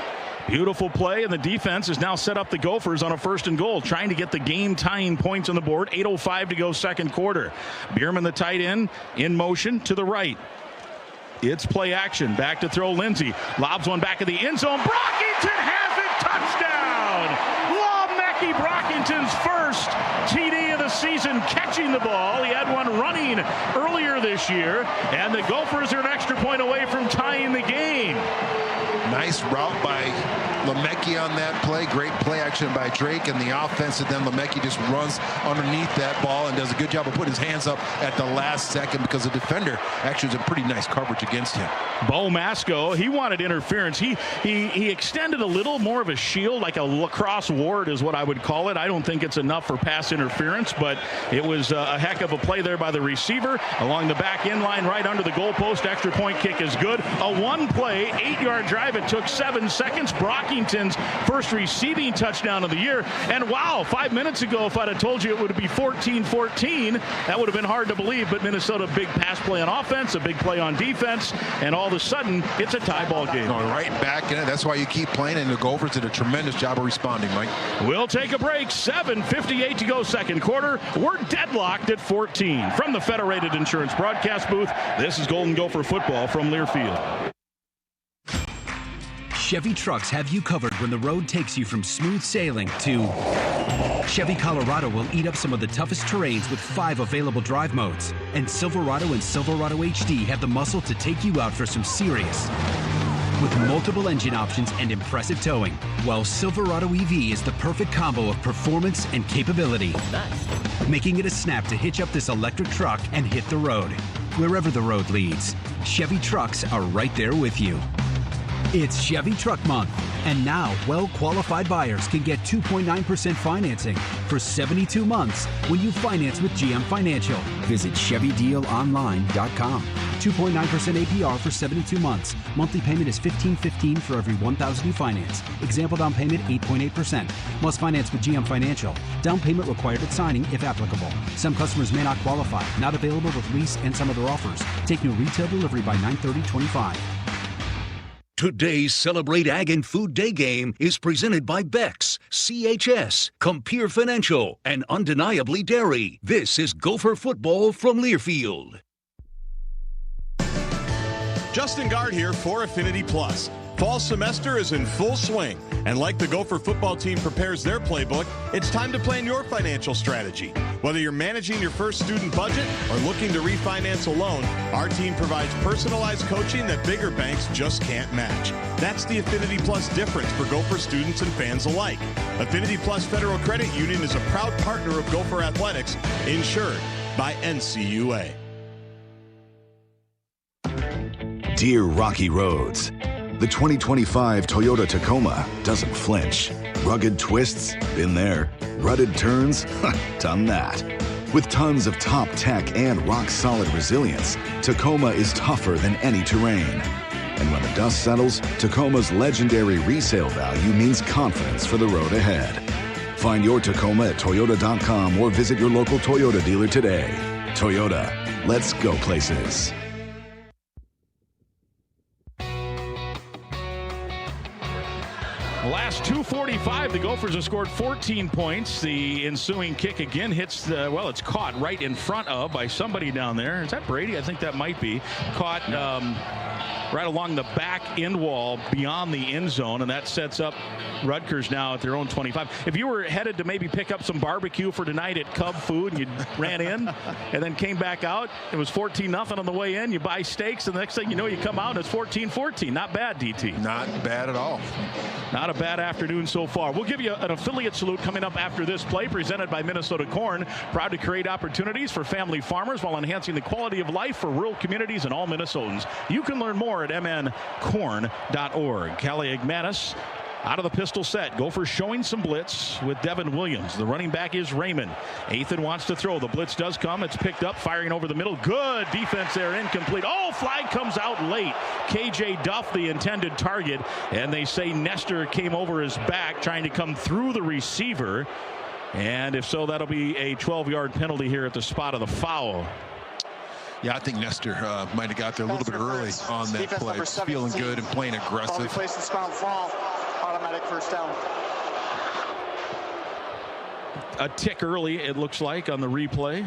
Beautiful play, and the defense has now set up the Gophers on a 1st and goal, trying to get the game-tying points on the board. 8:05 to go 2nd quarter. Bierman, the tight end, in motion to the right. It's play action. Back to throw Lindsey. Lobs one back of the end zone. Brockington has it. Touchdown! Ricky Brockington's first TD of the season catching the ball. He had one running earlier this year, and the Gophers are an extra point away from tying the game. Nice route by Lemecki on that play. Great play action by Drake and the offense, and then Lemecki just runs underneath that ball and does a good job of putting his hands up at the last second because the defender actually was a pretty nice coverage against him. Bo Masco, he wanted interference. He extended a little more of a shield, like a lacrosse ward is what I would call it. I don't think it's enough for pass interference, but it was a heck of a play there by the receiver along the back end line right under the goalpost. Extra point kick is good. A one-play, 8-yard drive. It took 7 seconds. Brockington's first receiving touchdown of the year. And wow, 5 minutes ago, if I'd have told you it would be 14-14, that would have been hard to believe. But Minnesota, big pass play on offense, a big play on defense, and all of a sudden, it's a tie ball game. Going right back in it. That's why you keep playing, and the Gophers did a tremendous job of responding, Mike. We'll take a break. 7:58 to go, second quarter. We're deadlocked at 14. From the Federated Insurance broadcast booth, this is Golden Gopher football from Learfield. Chevy trucks have you covered when the road takes you from smooth sailing to... Chevy Colorado will eat up some of the toughest terrains with 5 available drive modes. And Silverado and Silverado HD have the muscle to take you out for some serious. With multiple engine options and impressive towing, while Silverado EV is the perfect combo of performance and capability. Nice. Making it a snap to hitch up this electric truck and hit the road. Wherever the road leads, Chevy trucks are right there with you. It's Chevy Truck Month, and now well-qualified buyers can get 2.9% financing for 72 months when you finance with GM Financial. Visit ChevyDealOnline.com. 2.9% APR for 72 months. Monthly payment is $15.15 for every $1,000 you finance. Example down payment 8.8%. Must finance with GM Financial. Down payment required at signing if applicable. Some customers may not qualify. Not available with lease and some other offers. Take new retail delivery by 9/30/25. Today's Celebrate Ag and Food Day game is presented by Beck's, CHS, Compeer Financial, and Undeniably Dairy. This is Gopher Football from Learfield. Justin Gard here for Affinity Plus. Fall semester is in full swing, and like the Gopher football team prepares their playbook, it's time to plan your financial strategy. Whether you're managing your first student budget or looking to refinance a loan, our team provides personalized coaching that bigger banks just can't match. That's the Affinity Plus difference for Gopher students and fans alike. Affinity Plus Federal Credit Union is a proud partner of Gopher Athletics, insured by NCUA. Dear Rocky Roads, the 2025 Toyota Tacoma doesn't flinch. Rugged twists? Been there. Rutted turns? Done that. With tons of top tech and rock-solid resilience, Tacoma is tougher than any terrain. And when the dust settles, Tacoma's legendary resale value means confidence for the road ahead. Find your Tacoma at Toyota.com or visit your local Toyota dealer today. Toyota, let's go places. Last 2:45, the Gophers have scored 14 points. The ensuing kick again hits the, well, it's caught right in front of by somebody down there. Is that Brady? I think that might be. Caught right along the back end wall beyond the end zone, and that sets up Rutgers now at their own 25. If you were headed to maybe pick up some barbecue for tonight at Cub Food and you ran in and then came back out, it was 14-0 on the way in. You buy steaks, and the next thing you know, you come out and it's 14-14. Not bad, DT. Not bad at all. Not a bad afternoon so far. We'll give you an affiliate salute coming up after this play, presented by Minnesota Corn. Proud to create opportunities for family farmers while enhancing the quality of life for rural communities and all Minnesotans. You can learn more at mncorn.org. Kaliakmanis out of the pistol set. Gophers showing some blitz with Devin Williams. The running back is Raymond. Athan wants to throw. The blitz does come. It's picked up, firing over the middle. Good defense there, incomplete. Oh, flag comes out late. KJ Duff, the intended target, and they say Nestor came over his back trying to come through the receiver. And if so, that'll be a 12-yard penalty here at the spot of the foul. Yeah, I think Nestor might have got there a little bit early on that play. Feeling good and playing aggressive. Automatic first down. A tick early, it looks like, on the replay.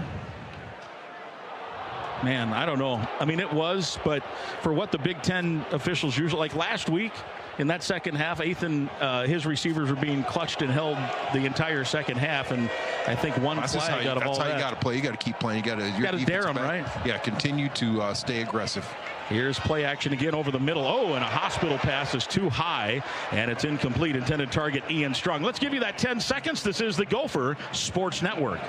Man, I don't know. I mean, it was, but for what the Big Ten officials usually, like last week in that second half, Athan, his receivers were being clutched and held the entire second half, and I think one flag out of all that. That's how you got to play. You got to keep playing. You got to dare them, right? Yeah, continue to stay aggressive. Here's play action again over the middle. Oh, and a hospital pass is too high, and it's incomplete. Intended target, Ian Strong. Let's give you that 10 seconds. This is the Gopher Sports Network.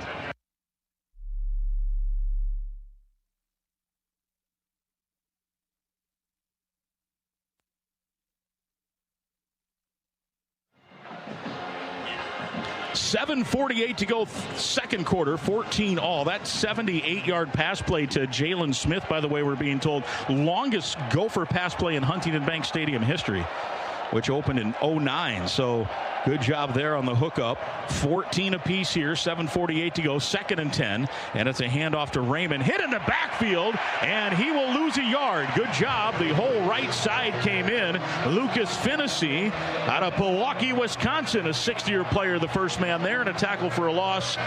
.748 to go second quarter, 14 all. That 78-yard pass play to Jalen Smith, by the way, we're being told, longest Gopher pass play in Huntington Bank Stadium history, which opened in 09. So good job there on the hookup. 14 apiece here, 7:48 to go, 2nd and 10. And it's a handoff to Raymond. Hit in the backfield, and he will lose a yard. Good job. The whole right side came in. Lucas Finnessy out of Milwaukee, Wisconsin, a 6th-year player, the first man there, and a tackle for a loss.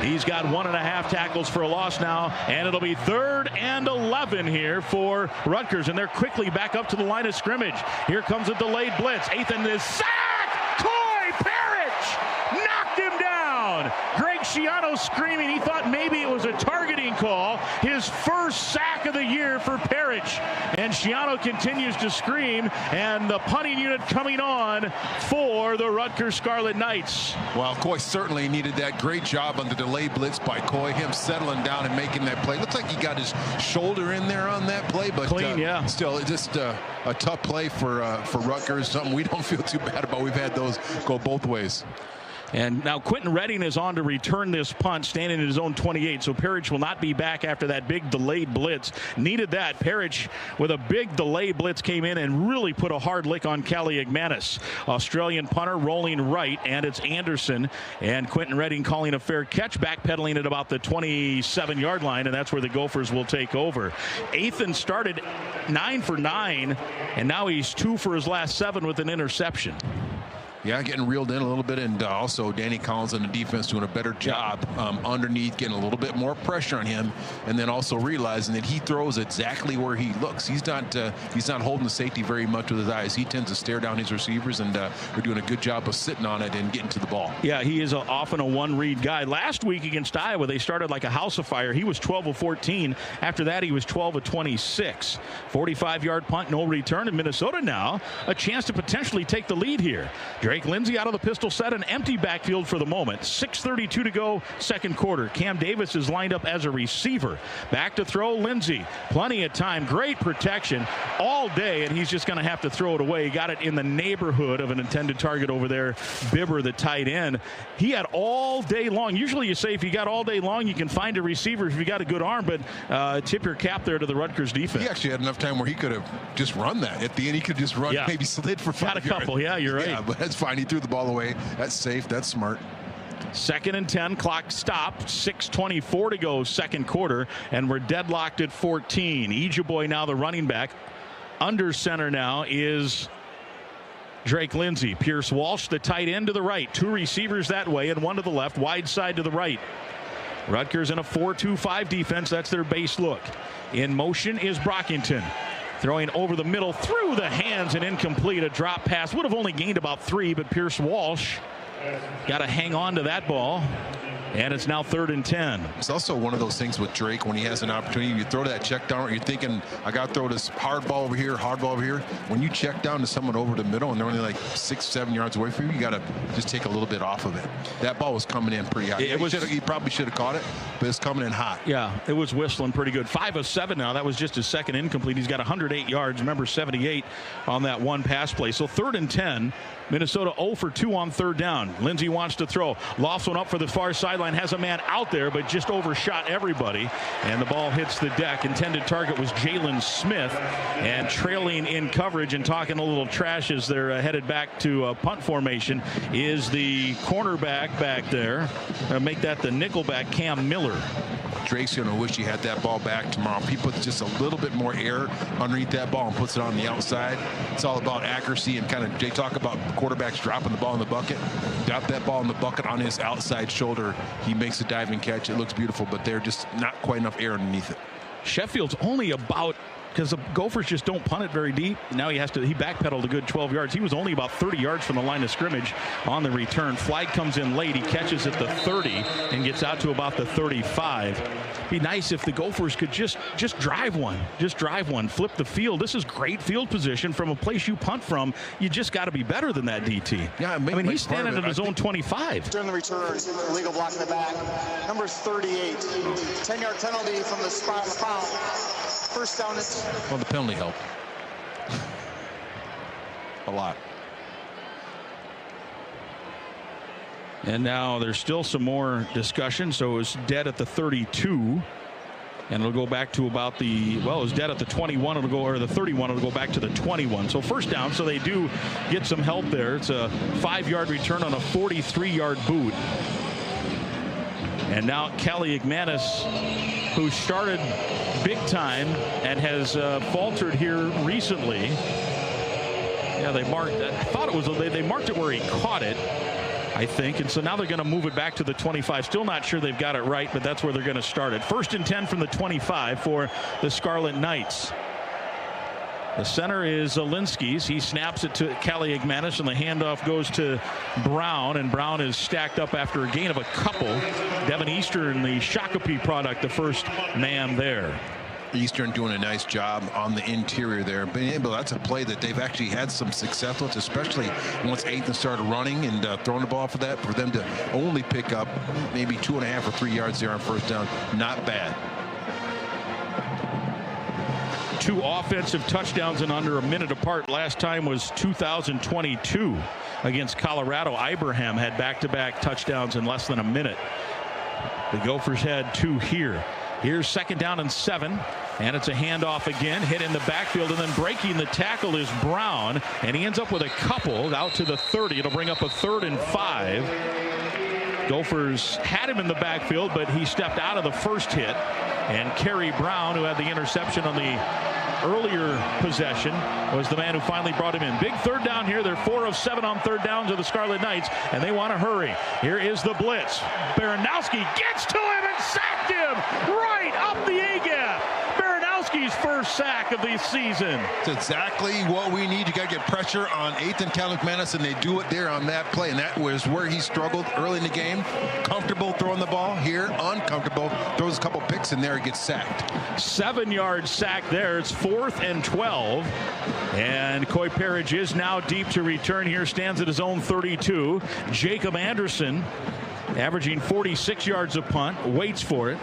He's got 1.5 tackles for a loss now, and it'll be 3rd and 11 here for Rutgers. And they're quickly back up to the line of scrimmage. Here comes a delayed blitz. Athan is sacked. Knocked him down. Greg Schiano screaming. He thought maybe it was a targeting call. His first sack of the year for Parrish. And Schiano continues to scream. And the punting unit coming on for the Rutgers Scarlet Knights. Well, Coy certainly needed that. Great job on the delay blitz by Coy. Him settling down and making that play. Looks like he got his shoulder in there on that play. But clean, yeah. Still, just a tough play for Rutgers. Something we don't feel too bad about. We've had those go both ways. And now Quentin Redding is on to return this punt, standing in his own 28. So Parrish will not be back after that big delayed blitz. Needed that. Parrish with a big delayed blitz came in and really put a hard lick on kaliakmanis. Australian punter rolling right, and it's Anderson. And Quentin Redding calling a fair catch, backpedaling at about the 27-yard line, and that's where the Gophers will take over. Athan started 9 for 9, and now he's 2 for his last 7 with an interception. Yeah, getting reeled in a little bit, and also Danny Collins on the defense doing a better job underneath, getting a little bit more pressure on him, and then also realizing that he throws exactly where he looks. He's not holding the safety very much with his eyes. He tends to stare down his receivers, and we're doing a good job of sitting on it and getting to the ball. Yeah, he is often a one-read guy. Last week against Iowa, they started like a house of fire. He was 12 of 14. After that, he was 12 of 26. 45-yard punt, no return. In Minnesota now, a chance to potentially take the lead here. Drake Lindsey out of the pistol set, an empty backfield for the moment. 6:32 to go, second quarter. Cam Davis is lined up as a receiver. Back to throw, Lindsey. Plenty of time, great protection all day, and he's just going to have to throw it away. He got it in the neighborhood of an intended target over there. Bibber, the tight end. He had all day long. Usually you say if you got all day long, you can find a receiver if you got a good arm, but tip your cap there to the Rutgers defense. He actually had enough time where he could have just run that. At the end, he could just run, maybe slid for 5 yards. Got a couple, yeah, you're right. Yeah, but that's fine. He threw the ball away. That's safe. That's smart. 2nd and 10, clock stopped. 6:24 to go, second quarter, and we're deadlocked at 14. Ejiboy now the running back. Under center now is Drake Lindsey. Pierce Walsh, the tight end, to the right. 2 receivers that way and 1 to the left, wide side to the right. Rutgers in a 4-2-5 defense. That's their base look. In motion is Brockington. Throwing over the middle, through the hands, and incomplete. A drop pass. Would have only gained about 3, but Pierce Walsh got to hang on to that ball. And it's now 3rd and 10. It's also one of those things with Drake when he has an opportunity. You throw that check down, you're thinking, I got to throw this hard ball over here, hard ball over here. When you check down to someone over the middle and they're only like 6-7 yards away from you, you got to just take a little bit off of it. That ball was coming in pretty hot. He probably should have caught it, but it's coming in hot. Yeah, it was whistling pretty good. 5 of 7 now. That was just his second incomplete. He's got 108 yards. Remember, 78 on that one pass play. So 3rd and 10. Minnesota 0 for 2 on 3rd down. Lindsey wants to throw. Lofts one up for the far sideline. Has a man out there, but just overshot everybody. And the ball hits the deck. Intended target was Jalen Smith. And trailing in coverage and talking a little trash as they're headed back to punt formation is the cornerback back there. Make that the nickelback, Cam Miller. Drake's going to wish he had that ball back tomorrow. He puts just a little bit more air underneath that ball and puts it on the outside. It's all about accuracy and kind of, they talk about quarterbacks dropping the ball in the bucket. Drop that ball in the bucket on his outside shoulder. He makes a diving catch. It looks beautiful, but they're just not quite enough air underneath it. Sheffield's only about, because the Gophers just don't punt it very deep. Now he backpedaled a good 12 yards. He was only about 30 yards from the line of scrimmage on the return. Flag comes in late. He catches at the 30 and gets out to about the 35. Be nice if the Gophers could just drive one. Just drive one. Flip the field. This is great field position from a place you punt from. You just got to be better than that, DT. Yeah, he's standing at his own 25. During the return, illegal block in the back. Number 38. 10-yard penalty from the foul. First down. Well, the penalty helped a lot. And now there's still some more discussion. So it's dead at the 32. And it'll go back to about it was dead at the 21. It'll go, or the 31. It'll go back to the 21. So first down. So they do get some help there. It's a 5-yard return on a 43-yard boot. And now kaliakmanis, who started big time and has faltered here recently. Yeah, they marked. I thought it was they marked it where he caught it, I think, and so now they're going to move it back to the 25. Still not sure they've got it right, but that's where they're going to start it. 1st and 10 from the 25 for the Scarlet Knights. The center is Zielinski's. He snaps it to kaliakmanis, and the handoff goes to Brown, and Brown is stacked up after a gain of a couple. Devin Eastern, the Shakopee product, the first man there. Eastern doing a nice job on the interior there. That's a play that they've actually had some success with, especially once Athan started running and throwing the ball for them to only pick up maybe 2.5 or 3 yards there on first down. Not bad. 2 offensive touchdowns in under a minute apart. Last time was 2022 against Colorado. Ibrahim had back-to-back touchdowns in less than a minute. The Gophers had 2 here. Here's 2nd down and 7, and it's a handoff again, hit in the backfield, and then breaking the tackle is Brown, and he ends up with a couple out to the 30. It'll bring up a 3rd and 5. Gophers had him in the backfield, but he stepped out of the first hit, and Kerry Brown, who had the interception on the earlier possession, was the man who finally brought him in. Big 3rd down here. They're 4 of 7 on 3rd down to the Scarlet Knights, and they want to hurry. Here is the blitz. Baranowski gets to him and sacked him right up the A-gap. Baranowski's first sack of the season. It's exactly what we need. You got to get pressure on Athan Kaliakmanis, and they do it there on that play, and that was where he struggled early in the game. Comfortable throwing the ball. Here, uncomfortable. Throws a couple picks in there and gets sacked. 7-yard sack there. It's 4th and 12. And Coy Parrish is now deep to return here. Stands at his own 32. Jacob Anderson, averaging 46 yards of punt, waits for it.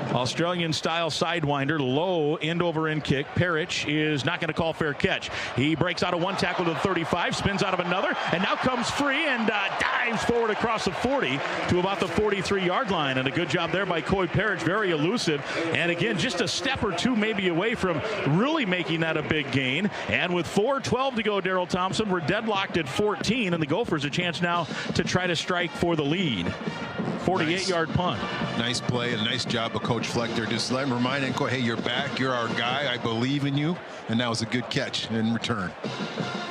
Australian-style sidewinder, low end-over-end kick. Parrish is not going to call fair catch. He breaks out of one tackle to the 35, spins out of another, and now comes free and dives forward across the 40 to about the 43-yard line. And a good job there by Coy Parrish, very elusive. And again, just a step or two maybe away from really making that a big gain. And with 4:12 to go, Darrell Thompson, we're deadlocked at 14, and the Gophers a chance now to try to strike for the lead. 48-yard punt. Nice play and a nice job of Coach Fleck there. Just let him remind him, hey, you're back. You're our guy. I believe in you. And that was a good catch in return.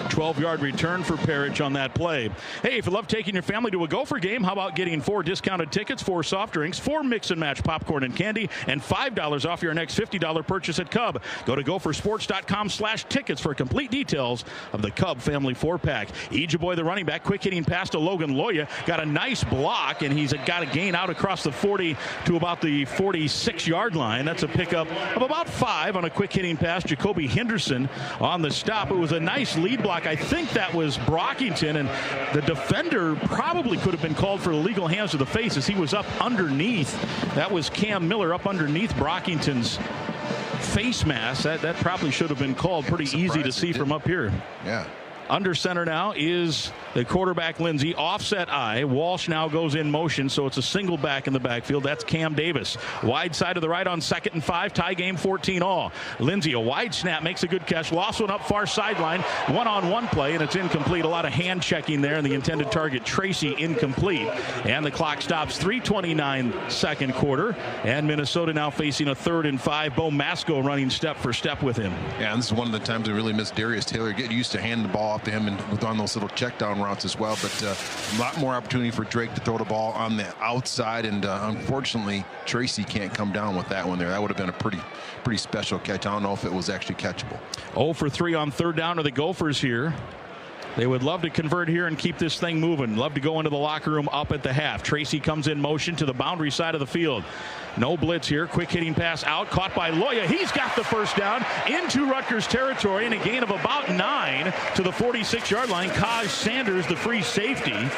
12-yard return for Parrish on that play. Hey, if you love taking your family to a Gopher game, how about getting 4 discounted tickets, 4 soft drinks, 4 mix and match popcorn and candy, and $5 off your next $50 purchase at Cub. Go to gophersports.com/tickets for complete details of the Cub Family 4-pack. Ejiboy, the running back, quick hitting pass to Logan Loya. Got a nice block, and he's got a gain out across the 40 to about the 46-yard line. That's a pickup of about 5 on a quick hitting pass. Jacoby Henderson on the stop. It was a nice lead block. I think that was Brockington, and the defender probably could have been called for illegal hands to the face as he was up underneath. That was Cam Miller up underneath Brockington's face mask. That probably should have been called. Pretty easy to see from up here. Yeah. Under center now is the quarterback, Lindsey. Offset eye. Walsh now goes in motion, so it's a single back in the backfield. That's Cam Davis. Wide side to the right on 2nd and 5. Tie game 14-all. Lindsey, a wide snap, makes a good catch. Lost one up far sideline. One-on-one play, and it's incomplete. A lot of hand checking there, and the intended target, Tracy, incomplete. And the clock stops. 3:29 second quarter. And Minnesota now facing a 3rd and 5. Bo Masco running step for step with him. Yeah, and this is one of the times I really miss Darius Taylor. Get used to handing the ball off to him and on those little check down routes as well. But a lot more opportunity for Drake to throw the ball on the outside, and unfortunately Tracy can't come down with that one there. That would have been a pretty special catch. I don't know if it was actually catchable. 0 for 3 on third down to the Gophers here. They would love to convert here and keep this thing moving. Love to go into the locker room up at the half. Tracy comes in motion to the boundary side of the field. No blitz here. Quick hitting pass out. Caught by Loya. He's got the first down into Rutgers territory, and a gain of about 9 to the 46-yard line. Kaj Sanders, the free safety,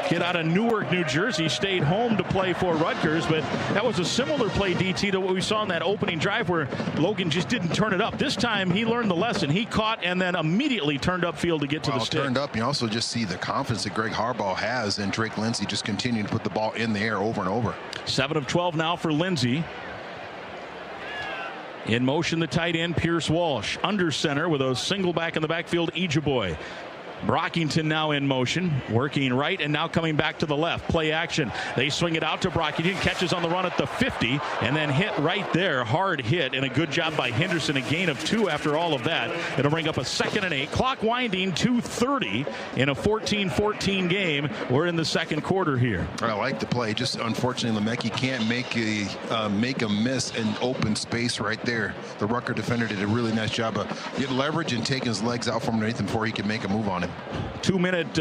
kid out of Newark, New Jersey, stayed home to play for Rutgers, but that was a similar play, DT, to what we saw in that opening drive where Logan just didn't turn it up. This time he learned the lesson. He caught and then immediately turned upfield to get to the stick. Turned up. You also just see the confidence that Greg Harbaugh has, and Drake Lindsey just continuing to put the ball in the air over and over. 7 of 12 now for Lindsey. In motion, the tight end, Pierce Walsh. Under center with a single back in the backfield, Ejiboy. Brockington now in motion, working right and now coming back to the left. Play action. They swing it out to Brockington. Catches on the run at the 50 and then hit right there. Hard hit, and a good job by Henderson. A gain of 2 after all of that. It'll bring up a 2nd and 8. Clock winding, 2:30 in a 14-14 game. We're in the second quarter here. I like the play. Just unfortunately, Lemecki can't make a miss in open space right there. The Rutgers defender did a really nice job of getting leverage and taking his legs out from underneath him before he could make a move on him. 2-minute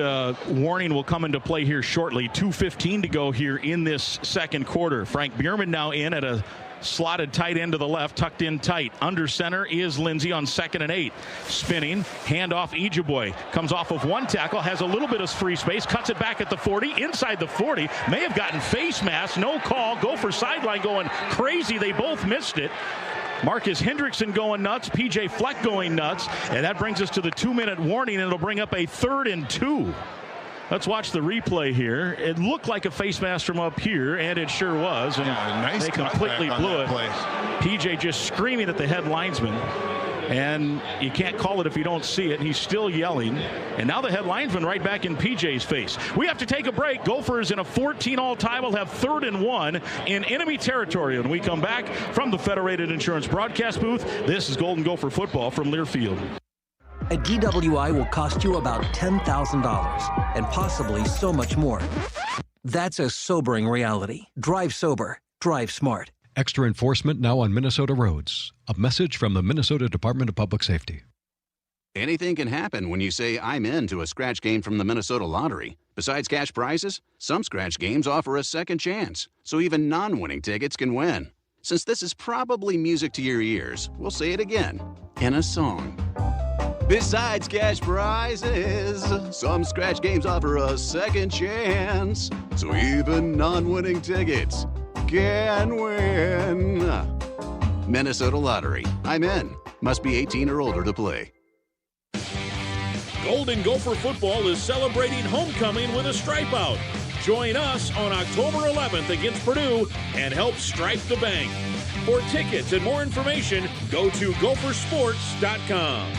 warning will come into play here shortly. 2:15 to go here in this second quarter. Frank Bierman now in at a slotted tight end to the left, tucked in tight. Under center is Lindsey on 2nd and 8. Spinning, handoff Ejiboy. Comes off of one tackle, has a little bit of free space, cuts it back at the 40, inside the 40. May have gotten face mask, no call. Gopher sideline going crazy. They both missed it. Marcus Hendrickson going nuts, PJ Fleck going nuts, and that brings us to the 2-minute warning, and it'll bring up a 3rd and 2. Let's watch the replay here. It looked like a face mask from up here, and it sure was. And nice, they completely blew it. PJ just screaming at the head linesman. And you can't call it if you don't see it. He's still yelling. And now the head linesman right back in PJ's face. We have to take a break. Gophers in a 14-all tie will have 3rd and 1 in enemy territory. When we come back from the Federated Insurance broadcast booth, this is Golden Gopher football from Learfield. A DWI will cost you about $10,000 and possibly so much more. That's a sobering reality. Drive sober. Drive smart. Extra enforcement now on Minnesota roads. A message from the Minnesota Department of Public Safety. Anything can happen when you say I'm in to a scratch game from the Minnesota Lottery. Besides cash prizes, some scratch games offer a second chance, so even non-winning tickets can win. Since this is probably music to your ears, we'll say it again, in a song. Besides cash prizes, some scratch games offer a second chance, so even non-winning tickets can win. Minnesota Lottery. I'm in. Must be 18 or older to play. Golden Gopher football is celebrating homecoming with a stripe out. Join us on October 11th against Purdue and help stripe the bank. For tickets and more information, go to gophersports.com.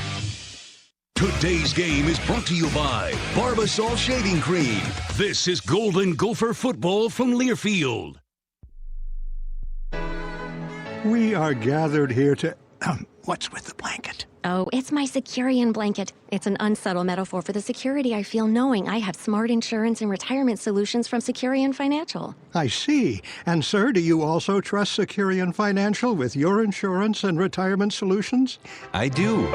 Today's game is brought to you by Barbasol Shaving Cream. This is Golden Gopher football from Learfield. We are gathered here to... what's with the blanket? Oh, it's my Securian blanket. It's an unsubtle metaphor for the security I feel knowing I have smart insurance and retirement solutions from Securian Financial. I see. And, sir, do you also trust Securian Financial with your insurance and retirement solutions? I do.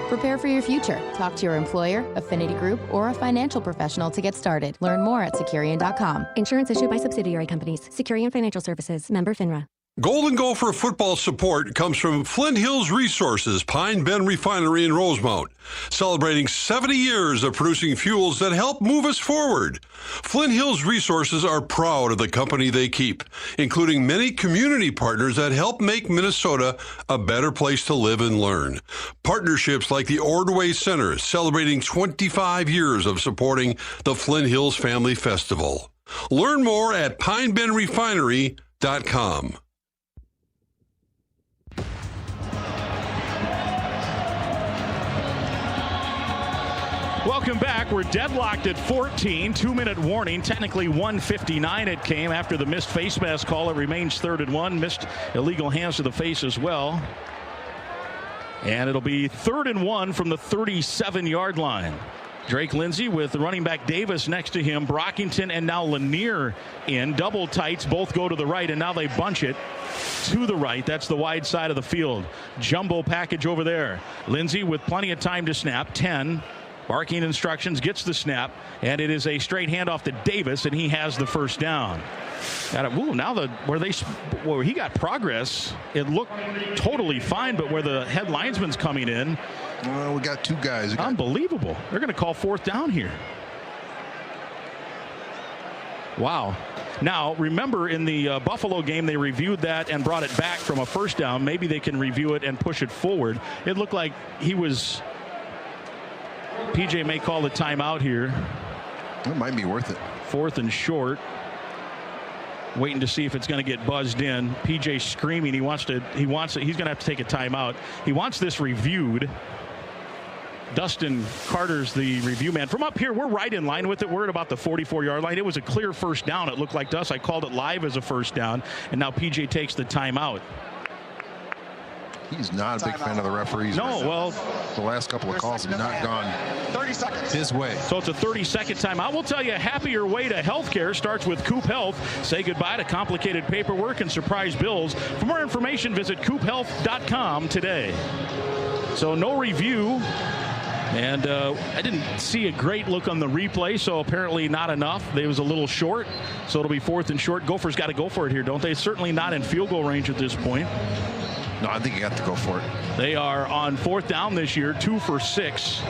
Prepare for your future. Talk to your employer, affinity group, or a financial professional to get started. Learn more at Securian.com. Insurance issued by subsidiary companies. Securian Financial Services. Member FINRA. Golden Gopher football support comes from Flint Hills Resources, Pine Bend Refinery in Rosemount, celebrating 70 years of producing fuels that help move us forward. Flint Hills Resources are proud of the company they keep, including many community partners that help make Minnesota a better place to live and learn. Partnerships like the Ordway Center, celebrating 25 years of supporting the Flint Hills Family Festival. Learn more at pinebendrefinery.com. Welcome back. We're deadlocked at 14. 2-minute warning. Technically 1:59 it came after the missed face mask call. It remains 3rd and 1. Missed illegal hands to the face as well. And it'll be 3rd and 1 from the 37-yard line. Drake Lindsey with the running back Davis next to him. Brockington and now Lanier in. Double tights. Both go to the right, and now they bunch it to the right. That's the wide side of the field. Jumbo package over there. Lindsey with plenty of time to snap. 10. Barking instructions, gets the snap, and it is a straight handoff to Davis, and he has the first down. Now where he got progress, it looked totally fine, but where the head linesman's coming in, we got 2 guys. Unbelievable. They're going to call 4th down here. Wow. Now, remember in the Buffalo game, they reviewed that and brought it back from a first down. Maybe they can review it and push it forward. It looked like PJ may call the timeout here. It might be worth it. 4th and short. Waiting to see if it's going to get buzzed in. PJ screaming. He's going to have to take a timeout. He wants this reviewed. Dustin Carter's the review man. From up here, we're right in line with it. We're at about the 44-yard line. It was a clear first down. It looked like to us. I called it live as a first down, and now PJ takes the timeout. He's not a big fan of the referees. No, well, the last couple of calls have not gone 30 seconds his way. So it's a 30-second timeout. We'll tell you a happier way to healthcare starts with Coop Health. Say goodbye to complicated paperwork and surprise bills. For more information, visit coophealth.com today. So no review. And I didn't see a great look on the replay, so apparently not enough. They was a little short, so it'll be 4th and short. Gophers got to go for it here, don't they? Certainly not in field goal range at this point. No, I think you got to go for it. They are on 4th down this year, 2 for 6.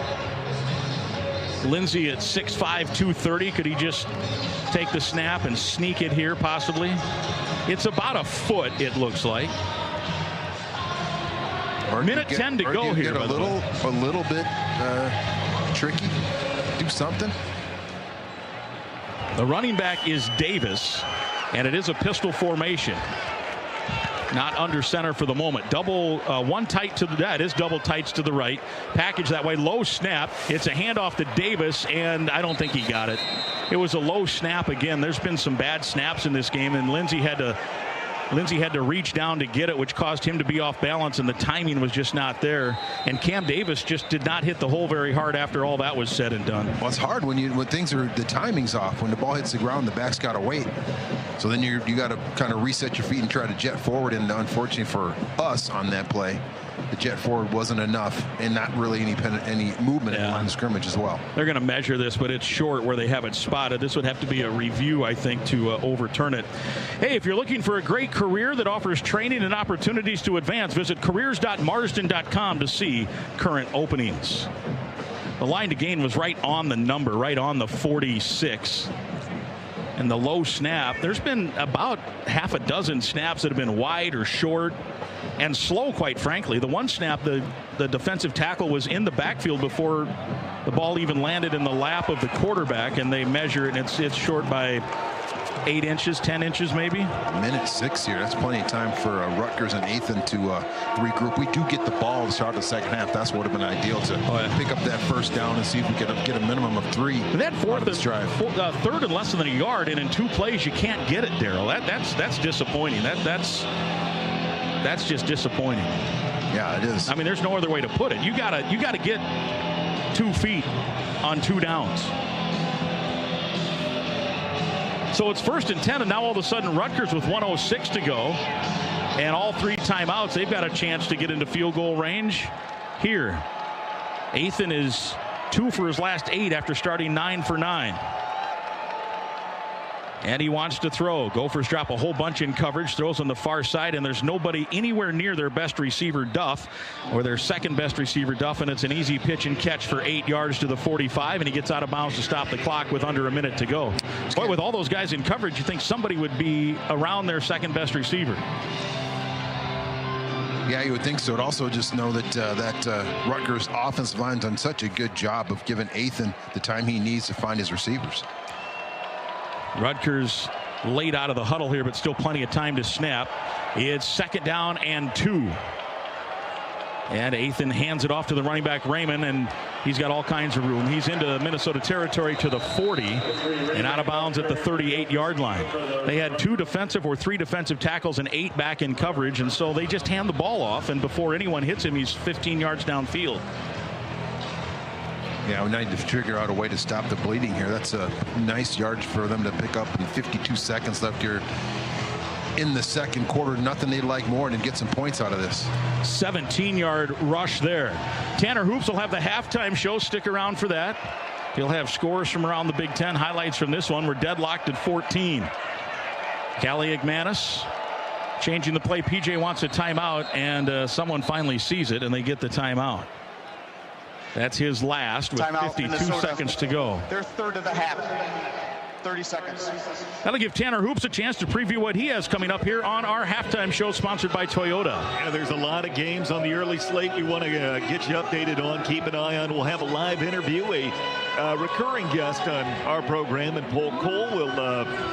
Lindsey at 6'5", 230. Could he just take the snap and sneak it here, possibly? It's about a foot, it looks like. Minute 10 to go here. A little bit tricky. Do something. The running back is Davis, and it is a pistol formation. Not under center for the moment. Double one tight to that is double tights to the right. Package that way. Low snap. It's a handoff to Davis, and I don't think he got it. It was a low snap again. There's been some bad snaps in this game, and Lindsey had to reach down to get it, which caused him to be off balance, and the timing was just not there. And Cam Davis just did not hit the hole very hard after all that was said and done. Well, it's hard when the timing's off. When the ball hits the ground, the back's got to wait. So then you got to kind of reset your feet and try to jet forward. And unfortunately for us on that play, the jet forward wasn't enough, and not really any movement in the line of scrimmage as well. They're going to measure this, but it's short where they have it spotted. This would have to be a review, I think, to overturn it. Hey, if you're looking for a great career that offers training and opportunities to advance, visit careers.marsden.com to see current openings. The line to gain was right on the number, right on the 46. And the low snap, there's been about half a dozen snaps that have been wide or short and slow, quite frankly. The one snap, the defensive tackle was in the backfield before the ball even landed in the lap of the quarterback, and they measure it, and it's short by 8 inches, 10 inches maybe. Minute 6 here. That's plenty of time for Rutgers and Athan to regroup. We do get the ball to start the second half. That's what would have been ideal to pick up that first down and see if we could get a minimum of 3. That third and less than a yard, and in 2 plays you can't get it, Daryl. That's disappointing. That's just disappointing. Yeah, it is. I mean, there's no other way to put it. You gotta get 2 feet on 2 downs. So it's 1st and 10, and now all of a sudden Rutgers with 1:06 to go, and all 3 timeouts. They've got a chance to get into field goal range here. Athan is 2 for his last 8 after starting 9 for 9. And he wants to throw. Gophers drop a whole bunch in coverage, throws on the far side, and there's nobody anywhere near their best receiver, Duff, or their second best receiver, Duff, and it's an easy pitch and catch for 8 yards to the 45, and he gets out of bounds to stop the clock with under a minute to go. Boy, with all those guys in coverage, you think somebody would be around their second best receiver. Yeah, you would think so. And also just know that Rutgers offensive line done such a good job of giving Athan the time he needs to find his receivers. Rutgers late out of the huddle here, but still plenty of time to snap. It's 2nd down and 2. And Athan hands it off to the running back Raymond, and he's got all kinds of room. He's into Minnesota territory to the 40 and out of bounds at the 38-yard line. They had 2 defensive or 3 defensive tackles and 8 back in coverage, and so they just hand the ball off, and before anyone hits him, he's 15 yards downfield. Yeah, we need to figure out a way to stop the bleeding here. That's a nice yardage for them to pick up in 52 seconds left here in the second quarter. Nothing they'd like more than get some points out of this. 17-yard rush there. Tanner Hoops will have the halftime show. Stick around for that. He'll have scores from around the Big Ten. Highlights from this one. We're deadlocked at 14. Kaliakmanis changing the play. PJ wants a timeout, and someone finally sees it, and they get the timeout. That's his last with Timeout, 52 Minnesota. seconds to go. Their third of the half. 30 seconds. That'll give Tanner Hoops a chance to preview what he has coming up here on our halftime show, sponsored by Toyota. Yeah, there's a lot of games on the early slate we want to get you updated on. Keep an eye on. We'll have a live interview, a recurring guest on our program, and Paul Cole will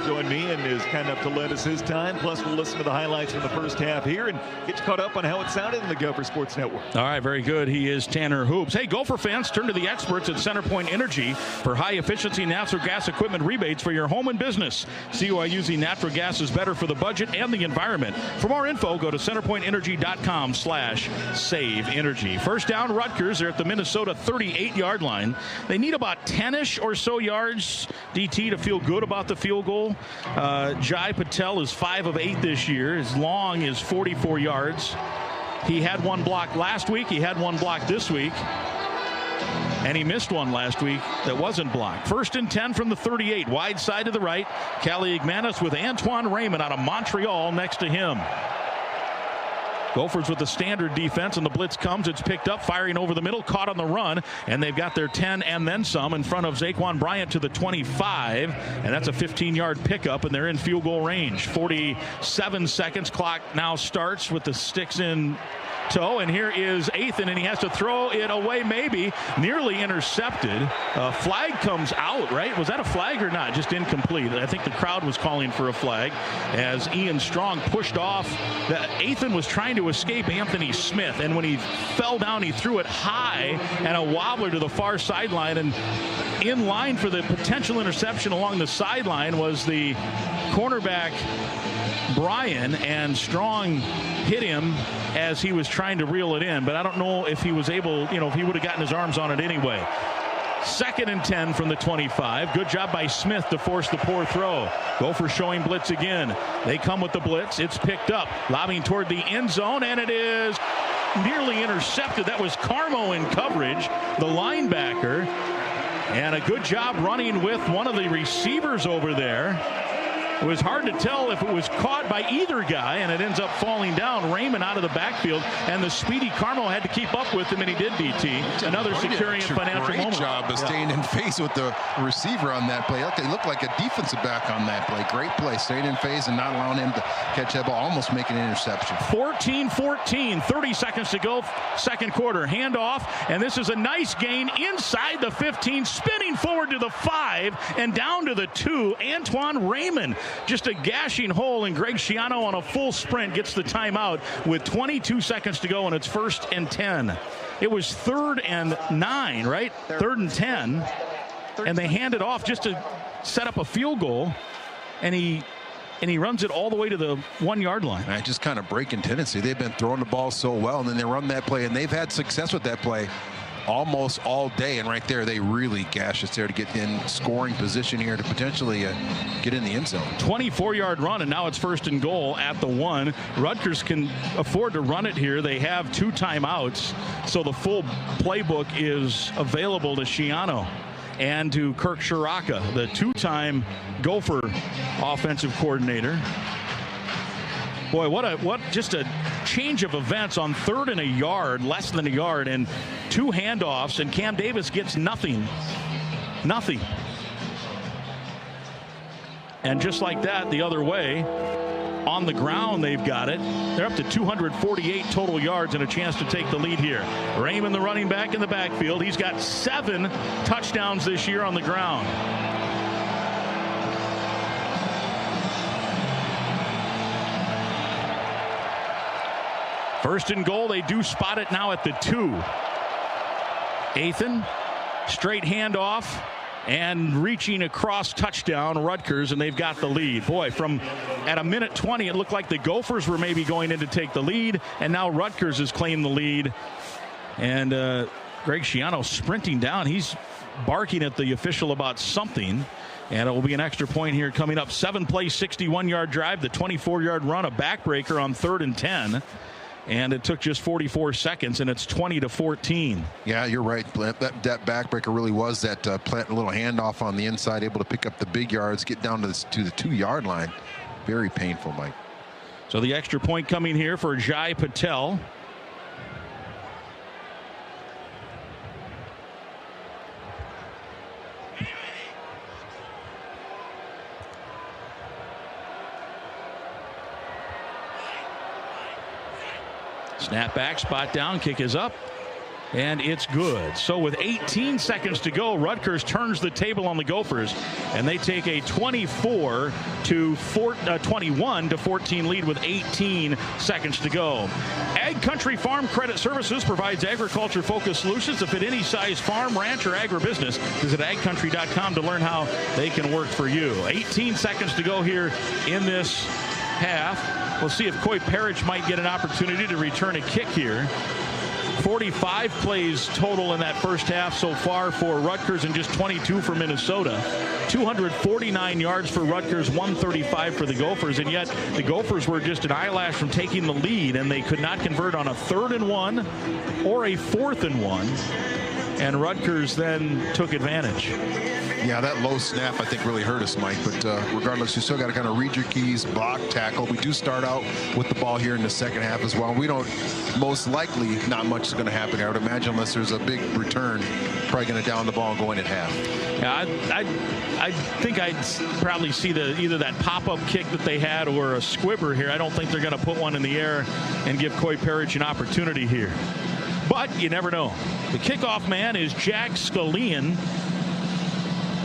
join me and is kind enough to let us his time. Plus, we'll listen to the highlights from the first half here and get you caught up on how it sounded in the Gopher Sports Network. All right, very good. He is Tanner Hoops. Hey, Gopher fans, turn to the experts at CenterPoint Energy for high-efficiency natural gas equipment rebates for your home and business. See why using natural gas is better for the budget and the environment. For more info, go to centerpointenergy.com/save energy. First down, Rutgers. They're at the Minnesota 38-yard line. They need about 10-ish or so yards, DT, to feel good about the field goal. Jai Patel is 5 of 8 this year. His long is 44 yards. He had 1 block last week. He had 1 block this week. And he missed one last week that wasn't blocked. 1st and 10 from the 38, wide side to the right. Kaliakmanis with Antoine Raymond out of Montreal next to him. Gophers with the standard defense, and the blitz comes. It's picked up, firing over the middle, caught on the run, and they've got their 10 and then some in front of Zaquan Bryant to the 25, and that's a 15-yard pickup, and they're in field goal range. 47 seconds. Clock now starts with the sticks in toe, and here is Athan, and he has to throw it away, maybe nearly intercepted. Flag comes out, right? Was that a flag or not? Just incomplete. I think the crowd was calling for a flag as Ian Strong pushed off. Athan was trying to escape Anthony Smith, and when he fell down, he threw it high and a wobbler to the far sideline, and in line for the potential interception along the sideline was the cornerback Bryan, and Strong hit him as he was trying to reel it in, but I don't know if he was able, if he would have gotten his arms on it anyway. 2nd and 10 from the 25. Good job by Smith to force the poor throw. Gophers showing blitz again. They come with the blitz. It's picked up, lobbing toward the end zone, and it is nearly intercepted. That was Carmo in coverage, the linebacker, and a good job running with one of the receivers over there. It was hard to tell if it was caught by either guy, and it ends up falling down. Raymond out of the backfield, and the speedy Carmo had to keep up with him, and he did, DT. Another Securian financial moment. Great job of staying in phase with the receiver on that play. He looked like a defensive back on that play. Great play, staying in phase and not allowing him to catch that ball, almost making an interception. 14-14, 30 seconds to go, second quarter. Handoff, and this is a nice gain inside the 15, spinning forward to the 5 and down to the 2. Antoine Raymond. Just a gashing hole, and Greg Schiano on a full sprint gets the timeout with 22 seconds to go, and it's 1st and 10. It was 3rd and 9, right? 3rd and 10, and they hand it off just to set up a field goal, and he runs it all the way to the 1-yard line. Just kind of breaking tendency. They've been throwing the ball so well, and then they run that play, and they've had success with that play almost all day, and right there they really gash us there to get in scoring position here to potentially get in the end zone. 24-yard run, and now it's 1st and goal at the 1. Rutgers can afford to run it here. They have 2 timeouts, so the full playbook is available to Schiano and to Kirk Shiraka, the 2-time Gopher offensive coordinator. Boy, what just a change of events on 3rd and a yard, less than a yard, and 2 handoffs, and Cam Davis gets nothing. Nothing. And just like that, the other way, on the ground they've got it. They're up to 248 total yards and a chance to take the lead here. Raymond, the running back in the backfield. He's got 7 touchdowns this year on the ground. First and goal, they do spot it now at the 2. Athan, straight handoff, and reaching across, touchdown, Rutgers, and they've got the lead. Boy, from at a minute 20, it looked like the Gophers were maybe going in to take the lead, and now Rutgers has claimed the lead. And Greg Schiano sprinting down. He's barking at the official about something. And it will be an extra point here coming up. 7-play, 61-yard drive, the 24-yard run, a backbreaker on 3rd and 10. And it took just 44 seconds, and it's 20-14. Yeah, you're right. That backbreaker really was that plant a little handoff on the inside, able to pick up the big yards, get down to the 2-yard line. Very painful, Mike. So the extra point coming here for Jai Patel. Snap back, spot down, kick is up, and it's good. So with 18 seconds to go, Rutgers turns the table on the Gophers, and they take a 21-14 lead with 18 seconds to go. Ag Country Farm Credit Services provides agriculture-focused solutions to fit any size farm, ranch, or agribusiness. Visit agcountry.com to learn how they can work for you. 18 seconds to go here in this half. We'll see if Coy Parrish might get an opportunity to return a kick here. 45 plays total in that first half so far for Rutgers and just 22 for Minnesota. 249 yards for Rutgers, 135 for the Gophers, and yet the Gophers were just an eyelash from taking the lead, and they could not convert on a 3rd and 1 or a 4th and 1. And Rutgers then took advantage. Yeah, that low snap, I think, really hurt us, Mike. But regardless, you still got to kind of read your keys, block, tackle. We do start out with the ball here in the second half as well. We don't, most likely, not much is going to happen. I would imagine unless there's a big return, probably going to down the ball and go in at half. Yeah, I think I'd probably see either that pop-up kick that they had or a squibber here. I don't think they're going to put one in the air and give Coy Parrish an opportunity here. But you never know. The kickoff man is Jack Scallion.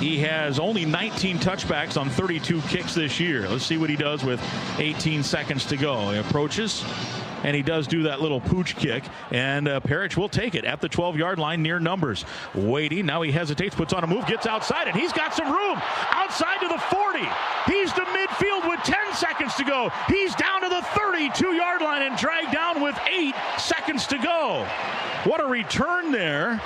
He has only 19 touchbacks on 32 kicks this year. Let's see what he does with 18 seconds to go. He approaches, and he does do that little pooch kick, and Parrish will take it at the 12-yard line near numbers. Waiting, now he hesitates, puts on a move, gets outside, and he's got some room. Outside to the 40. He's to midfield with 10 seconds to go. He's down to the 32-yard line and dragged down with 8 seconds to go. What a return there.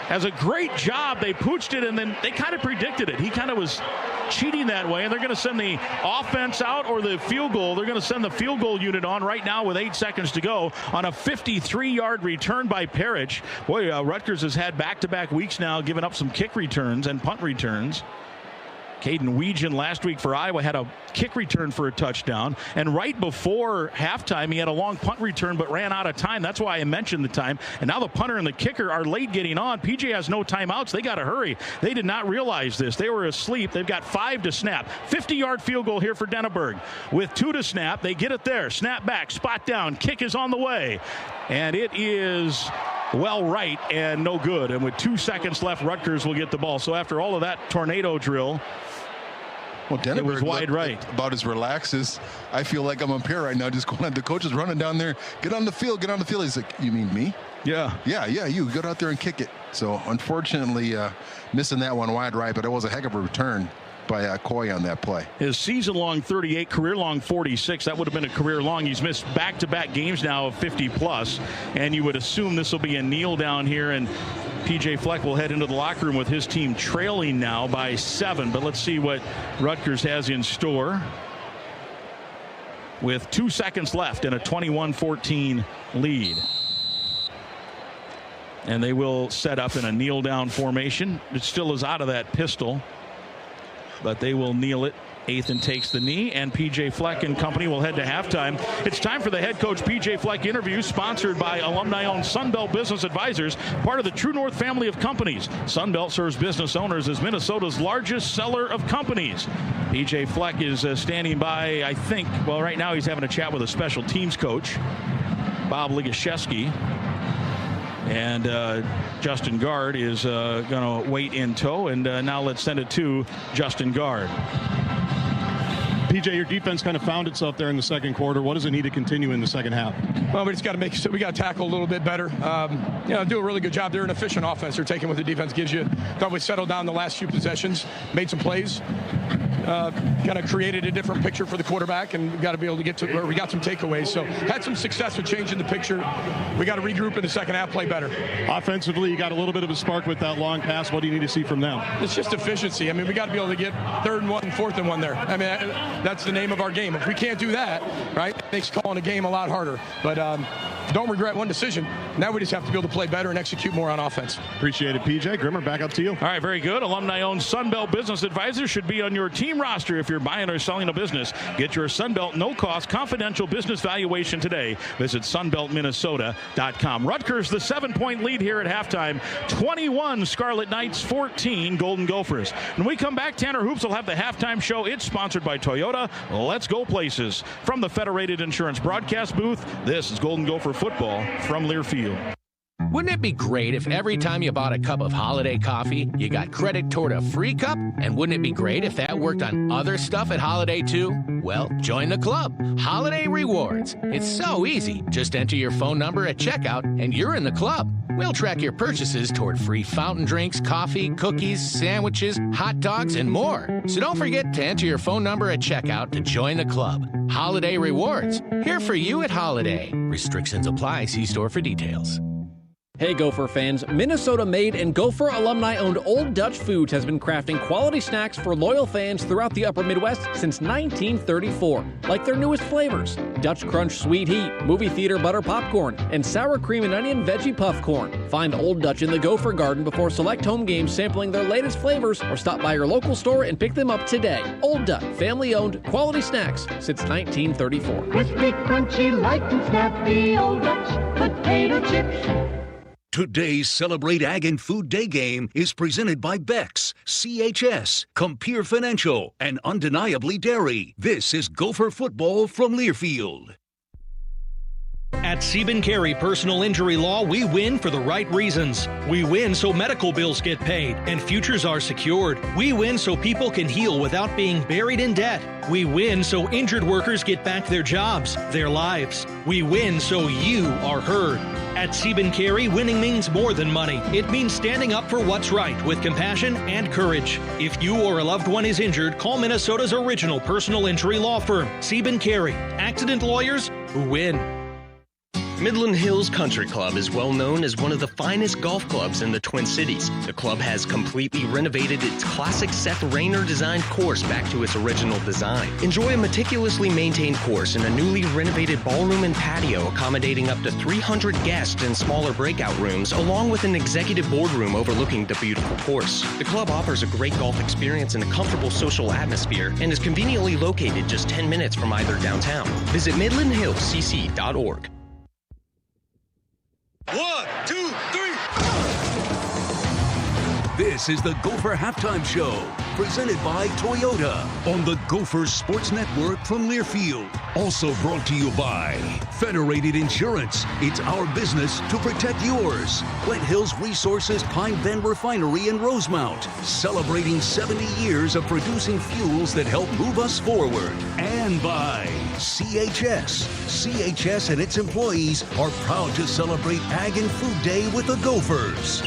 Has a great job. They pooched it, and then they kind of predicted it. He kind of was cheating that way, and they're going to send the offense out or the field goal. They're going to send the field goal unit on right now with 8 seconds to go on a 53-yard return by Parrish. Boy, Rutgers has had back-to-back weeks now giving up some kick returns and punt returns. Caden Weegan last week for Iowa had a kick return for a touchdown, and right before halftime he had a long punt return but ran out of time. That's why I mentioned the time. And now the punter and the kicker are late getting on. PJ has no timeouts. They got to hurry. They did not realize this. They were asleep. They've got 5 to snap. 50-yard field goal here for Denneberg. With 2 to snap, they get it there. Snap back, spot down, kick is on the way, and it is well right and no good. And with 2 seconds left, Rutgers will get the ball. So after all of that tornado drill, well, Denneberg it was wide right. About as relaxed as I feel like I'm up here right now. Just going, the coach is running down there. Get on the field. Get on the field. He's like, you mean me? Yeah. Yeah, you go out there and kick it. So unfortunately, missing that one wide right, but it was a heck of a return by Coy on that play. His season-long 38, career-long 46. That would have been a career-long. He's missed back-to-back games now of 50-plus, and you would assume this will be a kneel down here, and PJ Fleck will head into the locker room with his team trailing now by 7. But let's see what Rutgers has in store with 2 seconds left and a 21-14 lead. And they will set up in a kneel-down formation. It still is out of that pistol, but they will kneel it. Athan takes the knee, and PJ Fleck and company will head to halftime. It's time for the head coach PJ Fleck interview, sponsored by alumni-owned Sunbelt Business Advisors, part of the True North family of companies. Sunbelt serves business owners as Minnesota's largest seller of companies. PJ Fleck is standing by, I think, well, right now he's having a chat with a special teams coach, Bob Ligashevsky. And Justin Guard is going to wait in tow. And now let's send it to Justin Guard. PJ, your defense kind of found itself there in the second quarter. What does it need to continue in the second half? Well, we just got to we got to tackle a little bit better. Do a really good job. They're an efficient offense. They're taking what the defense gives you. Thought we settled down the last few possessions, made some plays, kind of created a different picture for the quarterback, and we got to be able to get to where we got some takeaways. So had some success with changing the picture. We got to regroup in the second half, play better. Offensively, you got a little bit of a spark with that long pass. What do you need to see from them? It's just efficiency. I mean, we got to be able to get 3rd and 1 and 4th and 1 there. I mean, that's the name of our game. If we can't do that, right, it makes calling a game a lot harder. But don't regret one decision. Now we just have to be able to play better and execute more on offense. Appreciate it, PJ. Grimmer, back up to you. All right, very good. Alumni-owned Sunbelt Business Advisors should be on your team roster if you're buying or selling a business. Get your Sunbelt no-cost confidential business valuation today. Visit sunbeltminnesota.com. Rutgers, the 7-point lead here at halftime. 21 Scarlet Knights, 14 Golden Gophers. When we come back, Tanner Hoops will have the halftime show. It's sponsored by Toyota. Let's go places. From the Federated Insurance broadcast booth, this is Golden Gopher football from Learfield. Wouldn't it be great if every time you bought a cup of Holiday coffee, you got credit toward a free cup? And wouldn't it be great if that worked on other stuff at Holiday too? Well, join the club, Holiday Rewards. It's so easy. Just enter your phone number at checkout and you're in the club. We'll track your purchases toward free fountain drinks, coffee, cookies, sandwiches, hot dogs, and more. So don't forget to enter your phone number at checkout to join the club. Holiday Rewards, here for you at Holiday. Restrictions apply. See store for details. Hey Gopher fans, Minnesota-made and Gopher alumni-owned Old Dutch Foods has been crafting quality snacks for loyal fans throughout the upper Midwest since 1934, like their newest flavors, Dutch Crunch Sweet Heat, Movie Theater Butter Popcorn, and Sour Cream and Onion Veggie Puff Corn. Find Old Dutch in the Gopher Garden before select home games sampling their latest flavors, or stop by your local store and pick them up today. Old Dutch, family-owned, quality snacks since 1934. Crispy, crunchy, light and snappy, Old Dutch potato chips. Today's Celebrate Ag and Food Day game is presented by Beck's, CHS, Compeer Financial, and Undeniably Dairy. This is Gopher football from Learfield. At Sieben Carey Personal Injury Law, we win for the right reasons. We win so medical bills get paid and futures are secured. We win so people can heal without being buried in debt. We win so injured workers get back their jobs, their lives. We win so you are heard. At Sieben Carey, winning means more than money. It means standing up for what's right with compassion and courage. If you or a loved one is injured, call Minnesota's original personal injury law firm, Sieben Carey. Accident lawyers who win. Midland Hills Country Club is well known as one of the finest golf clubs in the Twin Cities. The club has completely renovated its classic Seth Rayner designed course back to its original design. Enjoy a meticulously maintained course in a newly renovated ballroom and patio accommodating up to 300 guests in smaller breakout rooms, along with an executive boardroom overlooking the beautiful course. The club offers a great golf experience in a comfortable social atmosphere and is conveniently located just 10 minutes from either downtown. Visit MidlandHillsCC.org. 1, 2, 3. This is the Gopher Halftime Show, presented by Toyota on the Gophers Sports Network from Learfield. Also brought to you by Federated Insurance. It's our business to protect yours. Flint Hills Resources Pine Bend Refinery in Rosemount, celebrating 70 years of producing fuels that help move us forward. And by CHS. CHS and its employees are proud to celebrate Ag and Food Day with the Gophers.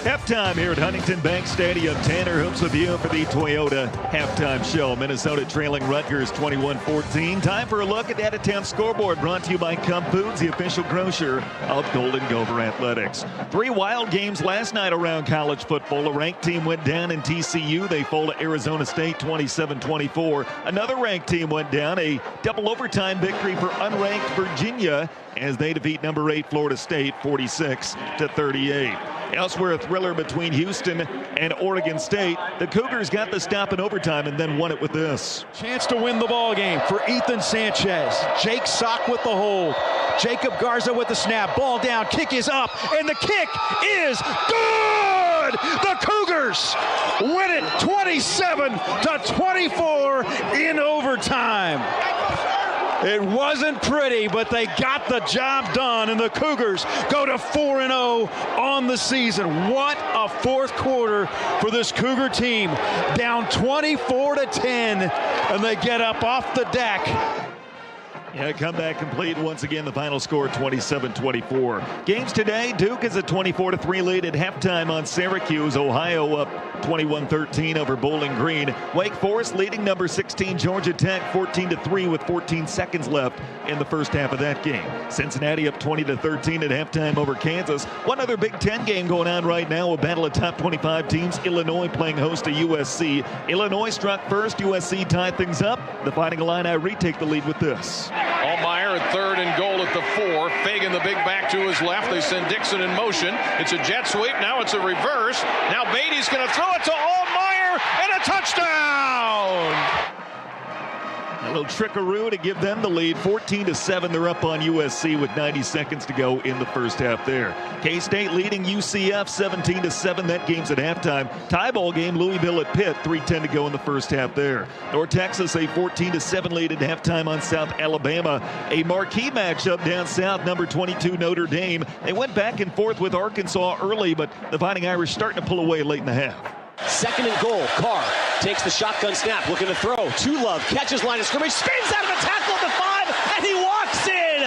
Halftime here at Huntington Bank Stadium. Tanner Hoops with you for the Toyota Halftime Show. Minnesota trailing Rutgers 21-14. Time for a look at that attempt scoreboard, brought to you by Cub Foods, the official grocer of Golden Gopher Athletics. 3 wild games last night around college football. A ranked team went down in TCU. They fall to Arizona State 27-24. Another ranked team went down. A double overtime victory for unranked Virginia as they defeat number 8 Florida State 46-38. Elsewhere, a thriller between Houston and Oregon State. The Cougars got the stop in overtime and then won it with this. Chance to win the ball game for Ethan Sanchez. Jake Sock with the hold. Jacob Garza with the snap. Ball down. Kick is up. And the kick is good! The Cougars win it 27-24 in overtime. It wasn't pretty, but they got the job done, and the Cougars go to 4-0 on the season. What a fourth quarter for this Cougar team. Down 24-10, and they get up off the deck. Yeah, comeback complete. Once again, the final score 27-24. Games today, Duke is a 24-3 lead at halftime on Syracuse. Ohio up 21-13 over Bowling Green. Wake Forest leading number 16 Georgia Tech 14-3 with 14 seconds left in the first half of that game. Cincinnati up 20-13 at halftime over Kansas. One other Big Ten game going on right now, a battle of top 25 teams. Illinois playing host to USC. Illinois struck first. USC tied things up. The Fighting Illini retake the lead with this. Allmeyer at 3rd and goal at the 4. Fagan the big back to his left. They send Dixon in motion. It's a jet sweep. Now it's a reverse. Now Beatty's going to throw it to Allmeyer and a touchdown. A little trickaroo to give them the lead. 14-7. They're up on USC with 90 seconds to go in the first half there. K-State leading UCF 17-7. That game's at halftime. Tie ball game, Louisville at Pitt. 3:10 to go in the first half there. North Texas a 14-7 lead at halftime on South Alabama. A marquee matchup down south, number 22 Notre Dame. They went back and forth with Arkansas early, but the Fighting Irish starting to pull away late in the half. 2nd and goal. Carr takes the shotgun snap, looking to throw. To Love, catches line of scrimmage, spins out of a tackle at the 5, and he walks in.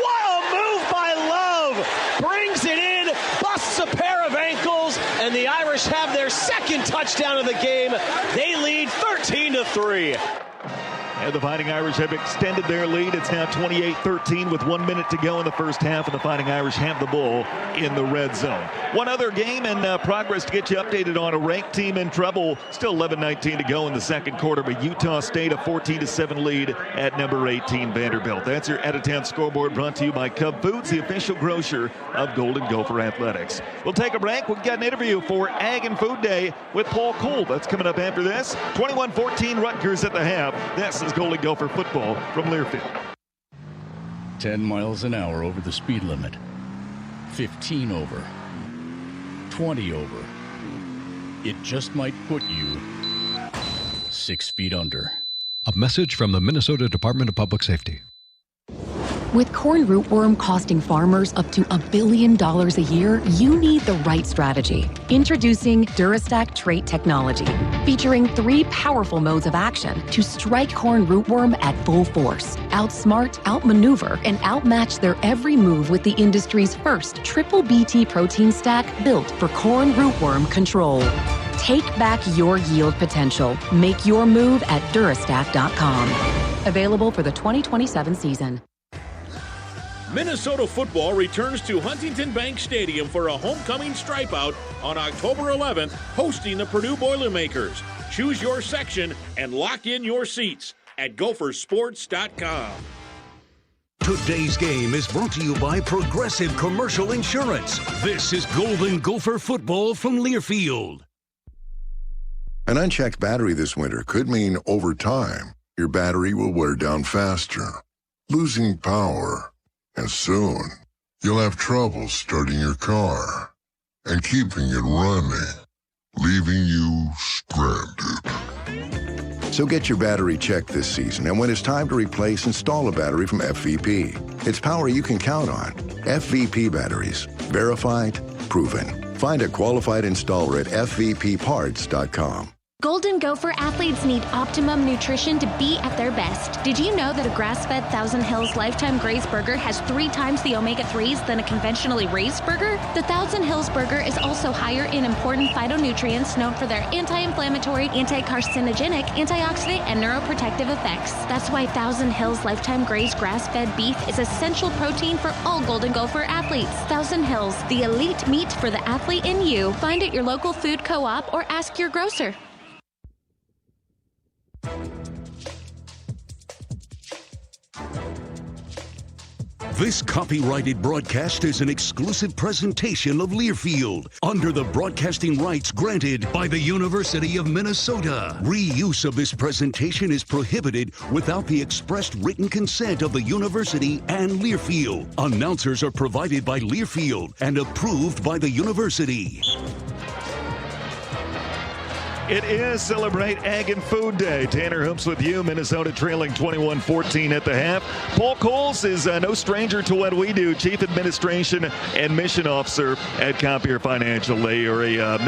What a move by Love. Brings it in, busts a pair of ankles, and the Irish have their second touchdown of the game. They lead 13-3. And the Fighting Irish have extended their lead. It's now 28-13 with 1 minute to go in the first half, and the Fighting Irish have the ball in the red zone. One other game in progress to get you updated on. A ranked team in trouble. Still 11-19 to go in the second quarter, but Utah State a 14-7 lead at number 18 Vanderbilt. That's your out-of-town scoreboard brought to you by Cub Foods, the official grocer of Golden Gopher Athletics. We'll take a break. We've got an interview for Ag and Food Day with Paul Cole. That's coming up after this. 21-14 Rutgers at the half. This is Golden Gopher football from Learfield. 10 miles an hour over the speed limit. 15 over. 20 over. It just might put you 6 feet under. A message from the Minnesota Department of Public Safety. With corn rootworm costing farmers up to $1 billion a year, you need the right strategy. Introducing Durastack trait technology, featuring 3 powerful modes of action to strike corn rootworm at full force, outsmart, outmaneuver, and outmatch their every move with the industry's first triple BT protein stack built for corn rootworm control. Take back your yield potential. Make your move at Durastack.com. Available for the 2027 season. Minnesota football returns to Huntington Bank Stadium for a homecoming stripeout on October 11th, hosting the Purdue Boilermakers. Choose your section and lock in your seats at gophersports.com. Today's game is brought to you by Progressive Commercial Insurance. This is Golden Gopher football from Learfield. An unchecked battery this winter could mean over time, your battery will wear down faster, losing power. And soon, you'll have trouble starting your car and keeping it running, leaving you stranded. So get your battery checked this season, and when it's time to replace, install a battery from FVP. It's power you can count on. FVP batteries. Verified, proven. Find a qualified installer at FVPparts.com. Golden Gopher athletes need optimum nutrition to be at their best. Did you know that a grass-fed Thousand Hills Lifetime Graze burger has 3 times the omega-3s than a conventionally raised burger? The Thousand Hills burger is also higher in important phytonutrients known for their anti-inflammatory, anti-carcinogenic, antioxidant, and neuroprotective effects. That's why Thousand Hills Lifetime Graze grass-fed beef is essential protein for all Golden Gopher athletes. Thousand Hills, the elite meat for the athlete in you. Find at your local food co-op or ask your grocer. This copyrighted broadcast is an exclusive presentation of Learfield under the broadcasting rights granted by the University of Minnesota. Reuse of this presentation is prohibited without the expressed written consent of the university and Learfield. Announcers are provided by Learfield and approved by the university. It is Celebrate Ag and Food Day. Tanner Hoops with you. Minnesota trailing 21-14 at the half. Paul Coles is no stranger to what we do. Chief Administration and Mission Officer at Compeer Financial. They are a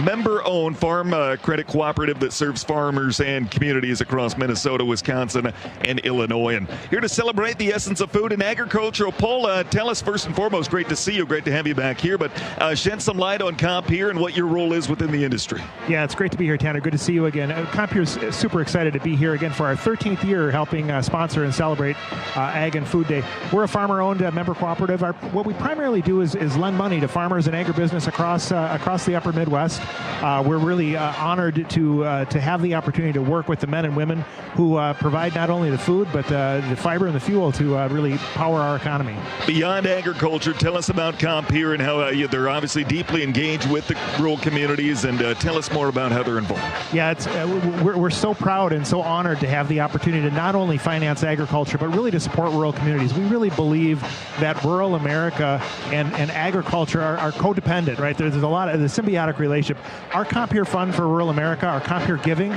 member-owned farm credit cooperative that serves farmers and communities across Minnesota, Wisconsin, and Illinois. And here to celebrate the essence of food and agriculture. Paul, tell us first and foremost, great to see you. Great to have you back here. But shed some light on Compeer and what your role is within the industry. Yeah, it's great to be here, Tanner. Good to see you again. Compeer is super excited to be here again for our 13th year helping sponsor and celebrate Ag and Food Day. We're a farmer-owned member cooperative. What we primarily do is lend money to farmers and agribusiness across the upper Midwest. We're really honored to have the opportunity to work with the men and women who provide not only the food, but the fiber and the fuel to really power our economy. Beyond agriculture, tell us about Compeer and how they're obviously deeply engaged with the rural communities, and tell us more about how they're involved. Yeah, we're so proud and so honored to have the opportunity to not only finance agriculture, but really to support rural communities. We really believe that rural America and agriculture are codependent, right? There's a lot of the symbiotic relationship. Our Compeer Fund for Rural America, our Compeer Giving,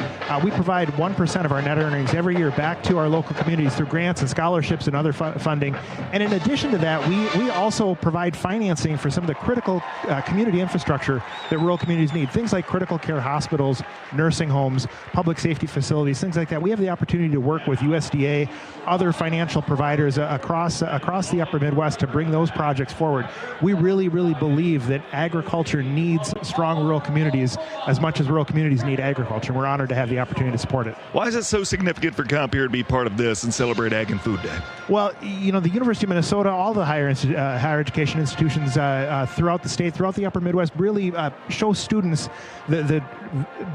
we provide 1% of our net earnings every year back to our local communities through grants and scholarships and other funding. And in addition to that, we also provide financing for some of the critical community infrastructure that rural communities need. Things like critical care hospitals, nursing homes, public safety facilities, things like that. We have the opportunity to work with USDA, other financial providers across the upper Midwest to bring those projects forward. We really, really believe that agriculture needs strong rural communities as much as rural communities need agriculture. We're honored to have the opportunity to support it. Why is it so significant for Compeer to be part of this and celebrate Ag and Food Day? Well, the University of Minnesota, all the higher education institutions throughout the state, throughout the upper Midwest, really show students the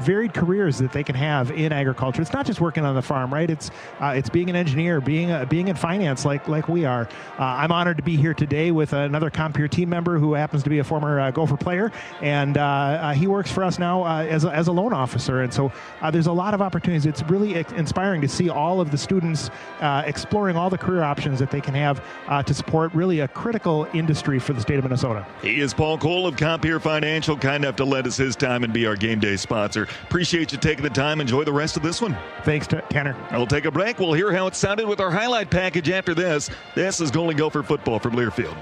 varied careers that they can have in agriculture. It's not just working on the farm, right? It's being an engineer, being in finance like we are. I'm honored to be here today with another Compeer team member who happens to be a former Gopher player, and he works for us now as a loan officer. And so there's a lot of opportunities. It's really inspiring to see all of the students exploring all the career options that they can have to support really a critical industry for the state of Minnesota. He is Paul Cole of Compeer Financial, kind enough to lend us his time and be our game day sponsor. Appreciate you taking the time. Enjoy the rest of this one. Thanks, Tanner. We'll take a break. We'll hear how it sounded with our highlight package after this. This is Golden Gopher football from Learfield.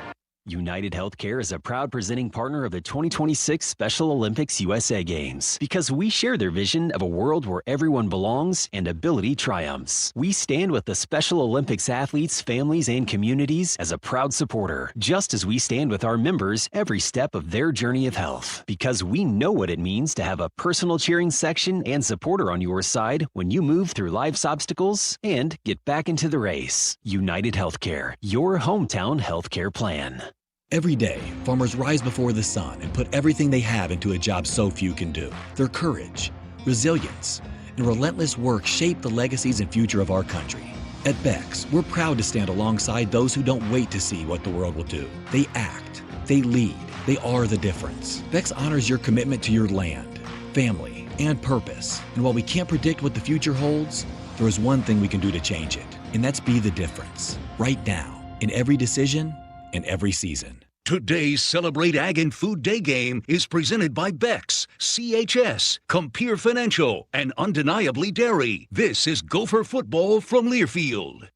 United Healthcare is a proud presenting partner of the 2026 Special Olympics USA Games because we share their vision of a world where everyone belongs and ability triumphs. We stand with the Special Olympics athletes, families, and communities as a proud supporter, just as we stand with our members every step of their journey of health, because we know what it means to have a personal cheering section and supporter on your side when you move through life's obstacles and get back into the race. United Healthcare, your hometown healthcare plan. Every day, farmers rise before the sun and put everything they have into a job so few can do. Their courage, resilience, and relentless work shape the legacies and future of our country. At Beck's, we're proud to stand alongside those who don't wait to see what the world will do. They act, they lead, they are the difference. Beck's honors your commitment to your land, family, and purpose. And while we can't predict what the future holds, there is one thing we can do to change it, and that's be the difference, right now, in every decision, in every season. Today's Celebrate Ag and Food Day game is presented by Beck's, CHS, Compeer Financial, and Undeniably Dairy. This is Gopher football from Learfield.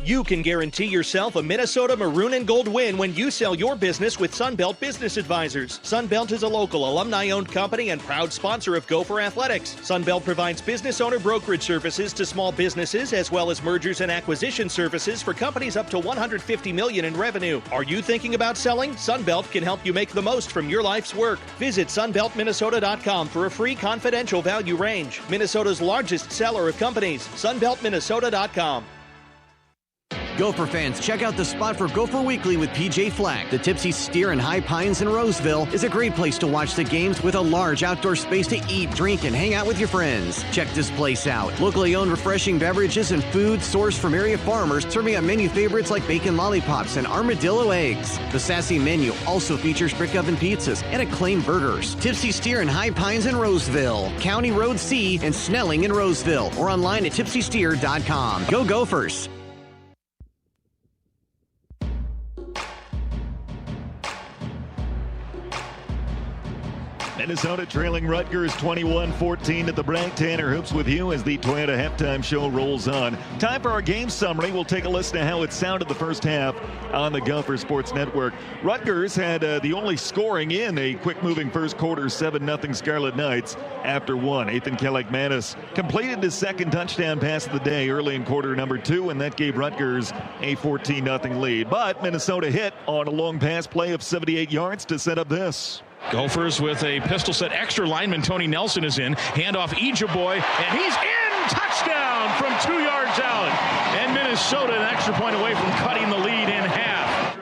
You can guarantee yourself a Minnesota maroon and gold win when you sell your business with Sunbelt Business Advisors. Sunbelt is a local alumni-owned company and proud sponsor of Gopher Athletics. Sunbelt provides business owner brokerage services to small businesses as well as mergers and acquisition services for companies up to $150 million in revenue. Are you thinking about selling? Sunbelt can help you make the most from your life's work. Visit sunbeltminnesota.com for a free confidential value range. Minnesota's largest seller of companies. sunbeltminnesota.com. Gopher fans, check out the spot for Gopher Weekly with PJ Flack. The Tipsy Steer in High Pines in Roseville is a great place to watch the games with a large outdoor space to eat, drink, and hang out with your friends. Check this place out. Locally owned refreshing beverages and food sourced from area farmers, serving up menu favorites like bacon lollipops and armadillo eggs. The sassy menu also features brick oven pizzas and acclaimed burgers. Tipsy Steer in High Pines in Roseville, County Road C and Snelling in Roseville, or online at tipsysteer.com. Go Gophers! Minnesota trailing Rutgers 21-14 at the break. Tanner Hoops with you as the Toyota halftime show rolls on. Time for our game summary. We'll take a listen to how it sounded the first half on the Gopher Sports Network. Rutgers had the only scoring in a quick-moving first quarter, 7-0 Scarlet Knights after one. Athan Kaliakmanis completed his second touchdown pass of the day early in quarter number 2, and that gave Rutgers a 14-0 lead. But Minnesota hit on a long pass play of 78 yards to set up this. Gophers with a pistol set. Extra lineman Tony Nelson is in. Handoff Ejaboy, and he's in. Touchdown from 2 yards out. And Minnesota an extra point away from cutting the lead in half.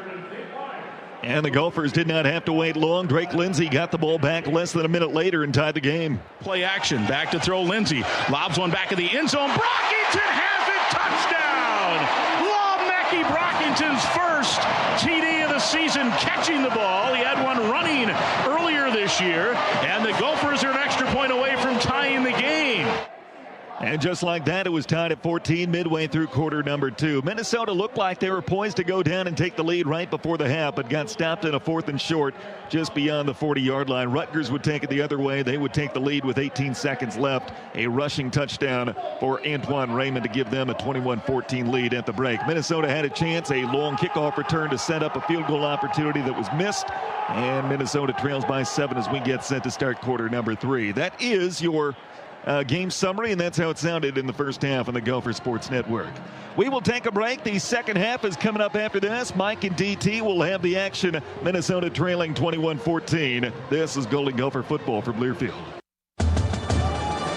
And the Gophers did not have to wait long. Drake Lindsey got the ball back less than a minute later and tied the game. Play action. Back to throw Lindsey. Lobs one back of the end zone. Brockington has it. Touchdown. Law-Mackey Brockington's first TD of the season, catching the ball. He had one running earlier this year, and the Gophers are an extra point away from tying the game. And just like that, it was tied at 14 midway through quarter number 2. Minnesota looked like they were poised to go down and take the lead right before the half, but got stopped in a 4th and short just beyond the 40-yard line. Rutgers would take it the other way. They would take the lead with 18 seconds left. A rushing touchdown for Antoine Raymond to give them a 21-14 lead at the break. Minnesota had a chance, a long kickoff return to set up a field goal opportunity that was missed. And Minnesota trails by 7 as we get set to start quarter number 3. That is your game summary, and that's how it sounded in the first half on the Gopher Sports Network. We will take a break. The second half is coming up after this. Mike and DT will have the action. Minnesota trailing 21-14. This is Golden Gopher football from Learfield.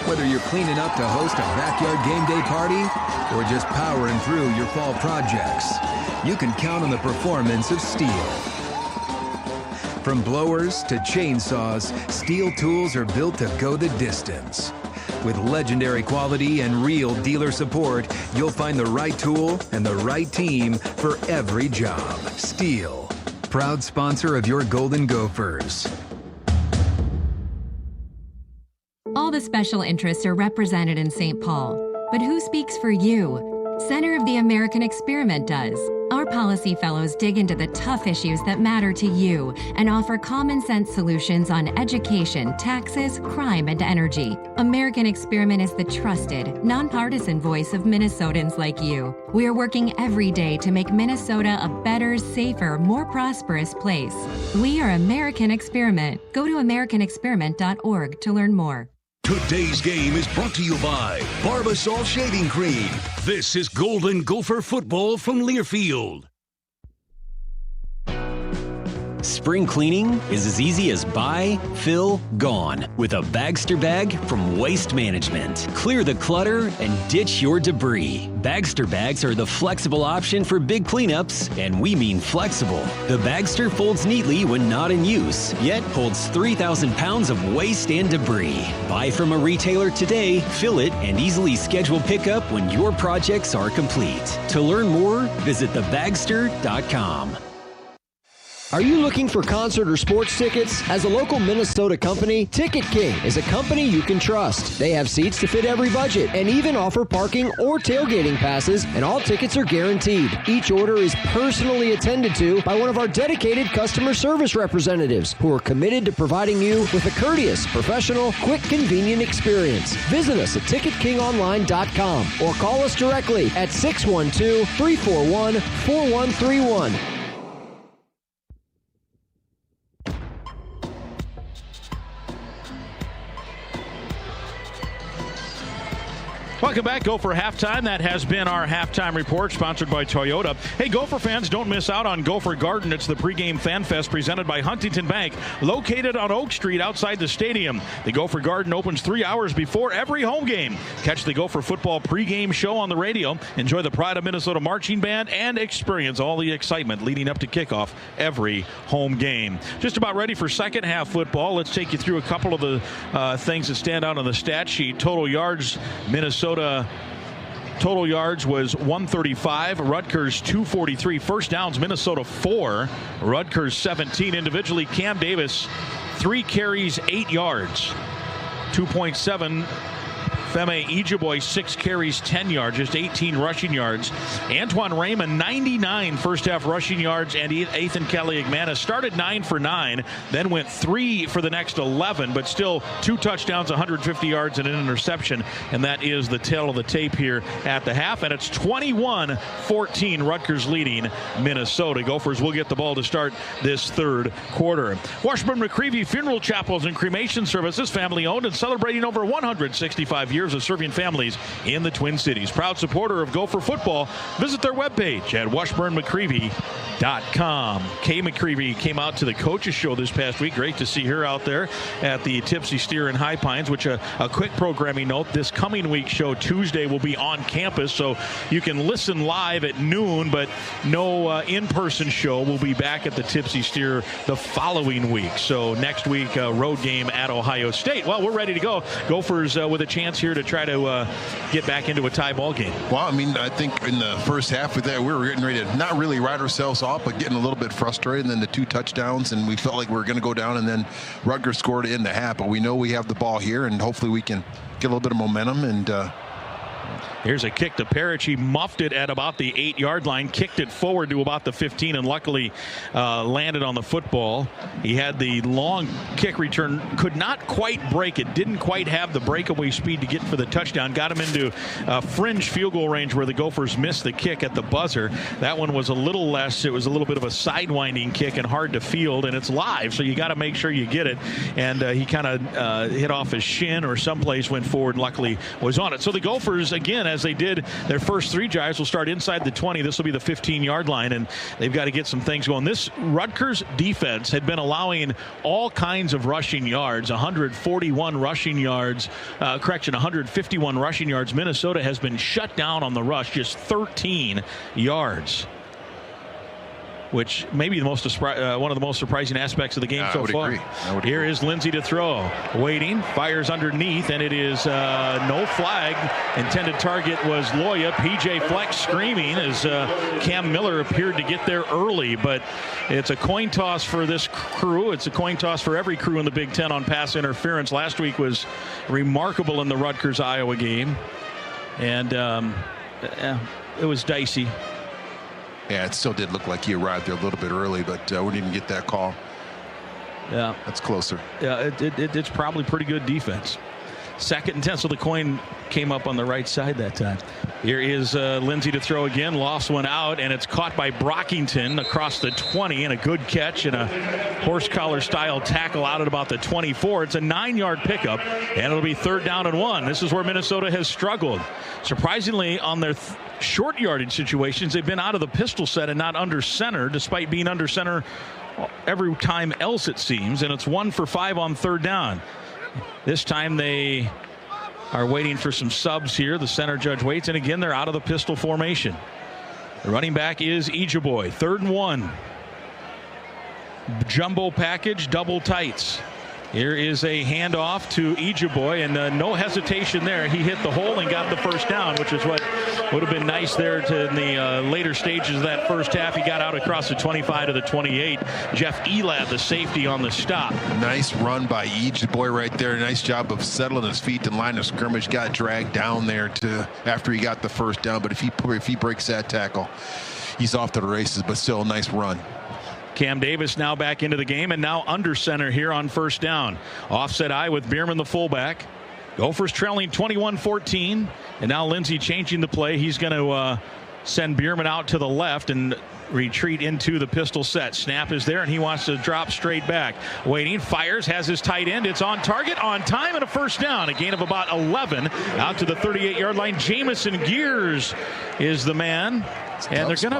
Whether you're cleaning up to host a backyard game day party or just powering through your fall projects, you can count on the performance of Steel. From blowers to chainsaws, Steel tools are built to go the distance. With legendary quality and real dealer support, you'll find the right tool and the right team for every job. Steel, proud sponsor of your Golden Gophers. All the special interests are represented in St. Paul, but who speaks for you? Center of the American Experiment does. Our policy fellows dig into the tough issues that matter to you and offer common sense solutions on education, taxes, crime, and energy. American Experiment is the trusted, nonpartisan voice of Minnesotans like you. We are working every day to make Minnesota a better, safer, more prosperous place. We are American Experiment. Go to americanexperiment.org to learn more. Today's game is brought to you by Barbasol Shaving Cream. This is Golden Gopher football from Learfield. Spring cleaning is as easy as buy, fill, gone with a Bagster bag from Waste Management. Clear the clutter and ditch your debris. Bagster bags are the flexible option for big cleanups, and we mean flexible. The Bagster folds neatly when not in use, yet holds 3,000 pounds of waste and debris. Buy from a retailer today, fill it, and easily schedule pickup when your projects are complete. To learn more, visit thebagster.com. Are you looking for concert or sports tickets? As a local Minnesota company, Ticket King is a company you can trust. They have seats to fit every budget and even offer parking or tailgating passes, and all tickets are guaranteed. Each order is personally attended to by one of our dedicated customer service representatives who are committed to providing you with a courteous, professional, quick, convenient experience. Visit us at ticketkingonline.com or call us directly at 612-341-4131. Welcome back. Gopher Halftime. That has been our halftime report, sponsored by Toyota. Hey, Gopher fans, don't miss out on Gopher Garden. It's the pregame fan fest presented by Huntington Bank, located on Oak Street outside the stadium. The Gopher Garden opens 3 hours before every home game. Catch the Gopher football pregame show on the radio. Enjoy the Pride of Minnesota marching band and experience all the excitement leading up to kickoff every home game. Just about ready for second half football. Let's take you through a couple of the things that stand out on the stat sheet. Total yards, Minnesota total yards was 135. Rutgers 243. First downs, Minnesota 4. Rutgers 17. Individually, Cam Davis 3 carries, 8 yards. 2.7 Femi Ejeboy, 6 carries, 10 yards, just 18 rushing yards. Antoine Raymond, 99 first-half rushing yards, and Athan Kaliakmanis started 9 for 9, then went 3 for the next 11, but still 2 touchdowns, 150 yards, and an interception, and that is the tail of the tape here at the half, and it's 21-14, Rutgers leading Minnesota. Gophers will get the ball to start this third quarter. Washburn-McCreevy Funeral Chapels and Cremation Services, family-owned and celebrating over 165 years of serving families in the Twin Cities. Proud supporter of Gopher football. Visit their webpage at washburnmccreevy.com. Kay McCreevy came out to the coaches show this past week. Great to see her out there at the Tipsy Steer in High Pines, which a quick programming note, this coming week show Tuesday will be on campus, so you can listen live at noon, but no in-person show. Will be back at the Tipsy Steer the following week. So next week, road game at Ohio State. Well, we're ready to go. Gophers with a chance here to try to get back into a tie ball game. Well, I mean, I think in the first half of that, we were getting ready to not really ride ourselves off, but getting a little bit frustrated. And then the 2 touchdowns, and we felt like we were going to go down, and then Rutgers scored in the half. But we know we have the ball here, and hopefully we can get a little bit of momentum. And here's a kick to Parrish. He muffed it at about the 8-yard line, kicked it forward to about the 15, and luckily landed on the football. He had the long kick return, could not quite break it, didn't quite have the breakaway speed to get for the touchdown. Got him into fringe field goal range where the Gophers missed the kick at the buzzer. That one was a little less. It was a little bit of a sidewinding kick and hard to field, and it's live, so you got to make sure you get it. And he kind of hit off his shin or someplace, went forward, and luckily was on it. So the Gophers, again, as they did their first 3 drives, will start inside the 20. This will be the 15-yard line, and they've got to get some things going. This Rutgers defense had been allowing all kinds of rushing yards, 141 rushing yards, 151 rushing yards. Minnesota has been shut down on the rush, just 13 yards, which may be the most one of the most surprising aspects of the game so far. Here is Lindsey to throw. Waiting, fires underneath, and it is no flag. Intended target was Loya. PJ Fleck screaming as Cam Miller appeared to get there early, but it's a coin toss for this crew. It's a coin toss for every crew in the Big Ten on pass interference. Last week was remarkable in the Rutgers-Iowa game, and it was dicey. yeah, it still did look like he arrived there a little bit early, but we didn't even get that call. Yeah, that's closer. Yeah, it's probably pretty good defense. 2nd and 10, so the coin came up on the right side that time. Here is Lindsey to throw again. Lofts one out, and it's caught by Brockington across the 20, and a good catch and a horse collar style tackle out at about the 24. It's a 9-yard pickup, and it'll be 3rd down and 1. This is where Minnesota has struggled. Surprisingly, on their short yardage situations, they've been out of the pistol set and not under center, despite being under center every time else, it seems, and it's 1 for 5 on 3rd down. This time they are waiting for some subs here. The center judge waits, and again they're out of the pistol formation. The running back is Ejeboy. 3rd and 1. Jumbo package, double tights. Here is a handoff to Ejeboy, and no hesitation there. He hit the hole and got the 1st down, which is what would have been nice there in the later stages of that first half. He got out across the 25 to the 28. Jeff Elad, the safety, on the stop. Nice run by Ejeboy right there. Nice job of settling his feet in line of scrimmage. Got dragged down there after he got the 1st down. But if he breaks that tackle, he's off to the races. But still a nice run. Cam Davis now back into the game, and now under center here on 1st down. Offset eye with Bierman, the fullback. Gophers trailing 21-14, and now Lindsey changing the play. He's going to send Bierman out to the left and retreat into the pistol set. Snap is there, and he wants to drop straight back. Waiting, fires, has his tight end. It's on target, on time, and a 1st down. A gain of about 11 out to the 38-yard line. Jamison Gears is the man. And they're going to,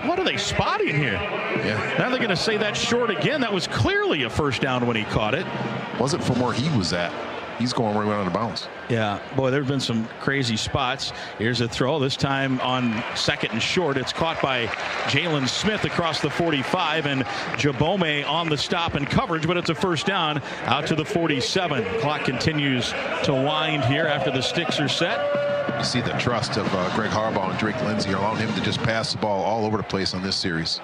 what are they spotting here? Yeah. Now they're going to say that's short again. That was clearly a 1st down when he caught it. Wasn't from where he was at. He's going where he went out of bounds. Yeah, boy, there have been some crazy spots. Here's a throw, this time on 2nd and short. It's caught by Jalen Smith across the 45, and Jabome on the stop and coverage, but it's a 1st down out to the 47. Clock continues to wind here after the sticks are set. You see the trust of Greg Harbaugh and Drake Lindsey allowing him to just pass the ball all over the place on this series.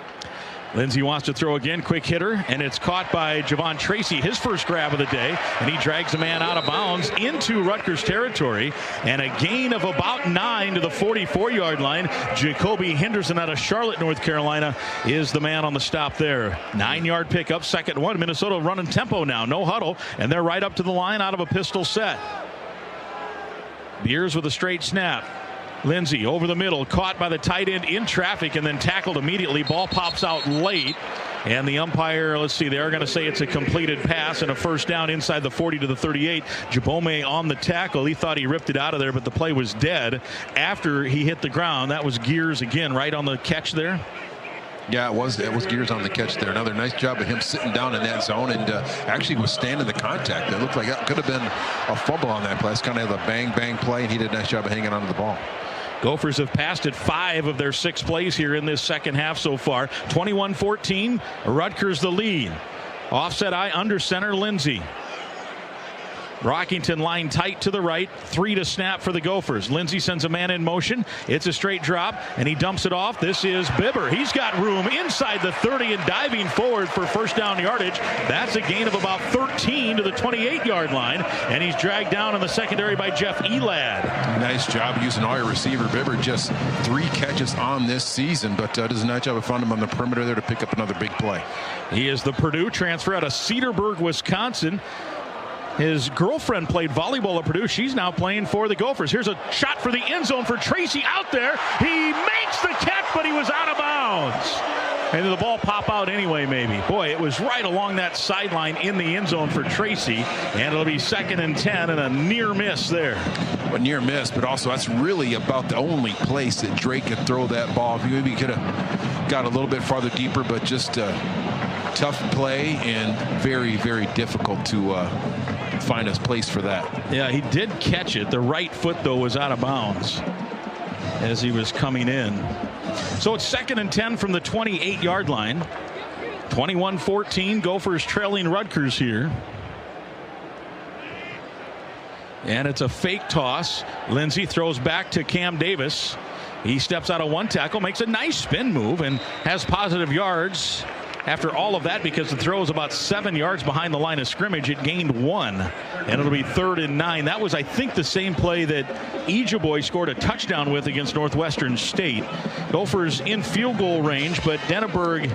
Lindsey wants to throw again, quick hitter, and it's caught by Javon Tracy, his first grab of the day, and he drags a man out of bounds into Rutgers territory, and a gain of about 9 to the 44-yard line. Jacoby Henderson out of Charlotte, North Carolina, is the man on the stop there. 9-yard pickup, 2nd 1. Minnesota running tempo now, no huddle, and they're right up to the line out of a pistol set. Beers with a straight snap. Lindsey over the middle, caught by the tight end in traffic and then tackled immediately. Ball pops out late, and the umpire, let's see, they're going to say it's a completed pass and a first down inside the 40 to the 38. Jabome on the tackle. He thought he ripped it out of there, but the play was dead after he hit the ground. That was Gears again, right on the catch there. Yeah, it was Gears on the catch there. Another nice job of him sitting down in that zone and actually withstanding the contact. It looked like that could have been a fumble on that play. It's kind of a bang play, and he did a nice job of hanging onto the ball. Gophers have passed it 5 of their 6 plays here in this second half so far. 21-14, Rutgers the lead. Offset eye under center, Lindsey. Rockington line tight to the right, 3 to snap for the Gophers. Lindsey sends a man in motion. It's a straight drop, and he dumps it off. This is Bibber. He's got room inside the 30 and diving forward for first down yardage. That's a gain of about 13 to the 28-yard line, and he's dragged down in the secondary by Jeff Elad. Nice job using all your receiver. Bibber just 3 catches on this season, but does a nice job of finding him on the perimeter there to pick up another big play. He is the Purdue transfer out of Cedarburg, Wisconsin. His girlfriend played volleyball at Purdue. She's now playing for the Gophers. Here's a shot for the end zone for Tracy out there. He makes the catch, but he was out of bounds. And the ball pop out anyway, maybe. Boy, it was right along that sideline in the end zone for Tracy. And it'll be 2nd and 10 and a near miss there. A near miss, but also that's really about the only place that Drake could throw that ball. Maybe he could have got a little bit farther deeper, but just tough play and very, very difficult to find his place for that. Yeah, he did catch it. The right foot, though, was out of bounds as he was coming in. So it's 2nd and 10 from the 28-yard line. 21-14, Gophers trailing Rutgers here. And it's a fake toss. Lindsey throws back to Cam Davis. He steps out of one tackle, makes a nice spin move, and has positive yards. After all of that, because the throw is about 7 yards behind the line of scrimmage, it gained 1, and it'll be 3rd and 9. That was, I think, the same play that Ijiboy scored a touchdown with against Northwestern State. Gophers in field goal range, but Denneberg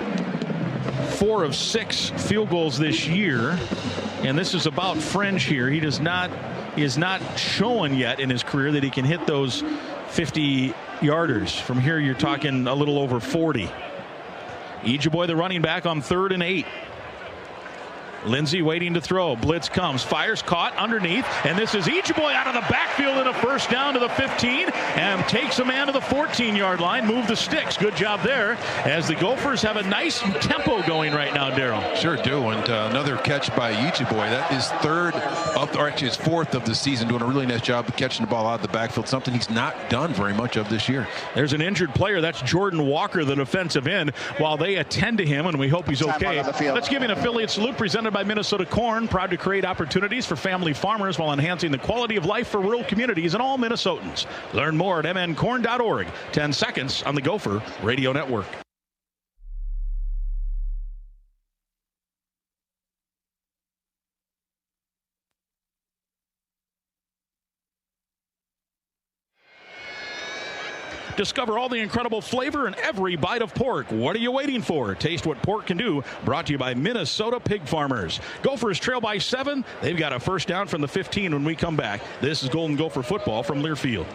4 of 6 field goals this year, and this is about fringe here. He is not showing yet in his career that he can hit those 50-yarders. From here, you're talking a little over 40. Ijiboy, the running back, on 3rd and 8. Lindsey waiting to throw. Blitz comes. Fires, caught underneath. And this is Ijiboy out of the backfield and a first down to the 15. And takes a man to the 14-yard line. Move the sticks. Good job there. As the Gophers have a nice tempo going right now, Darryl. Sure do. And another catch by Ijiboy. That is 4th of the season. Doing a really nice job of catching the ball out of the backfield. Something he's not done very much of this year. There's an injured player. That's Jordan Walker, the defensive end. While they attend to him, and we hope he's okay. Let's give you an affiliate salute presented by Minnesota Corn, proud to create opportunities for family farmers while enhancing the quality of life for rural communities and all Minnesotans. Learn more at mncorn.org. 10 seconds on the Gopher Radio Network. Discover all the incredible flavor in every bite of pork. What are you waiting for? Taste what pork can do. Brought to you by Minnesota Pig Farmers. Gophers trail by 7. They've got a first down from the 15 when we come back. This is Golden Gopher Football from Learfield.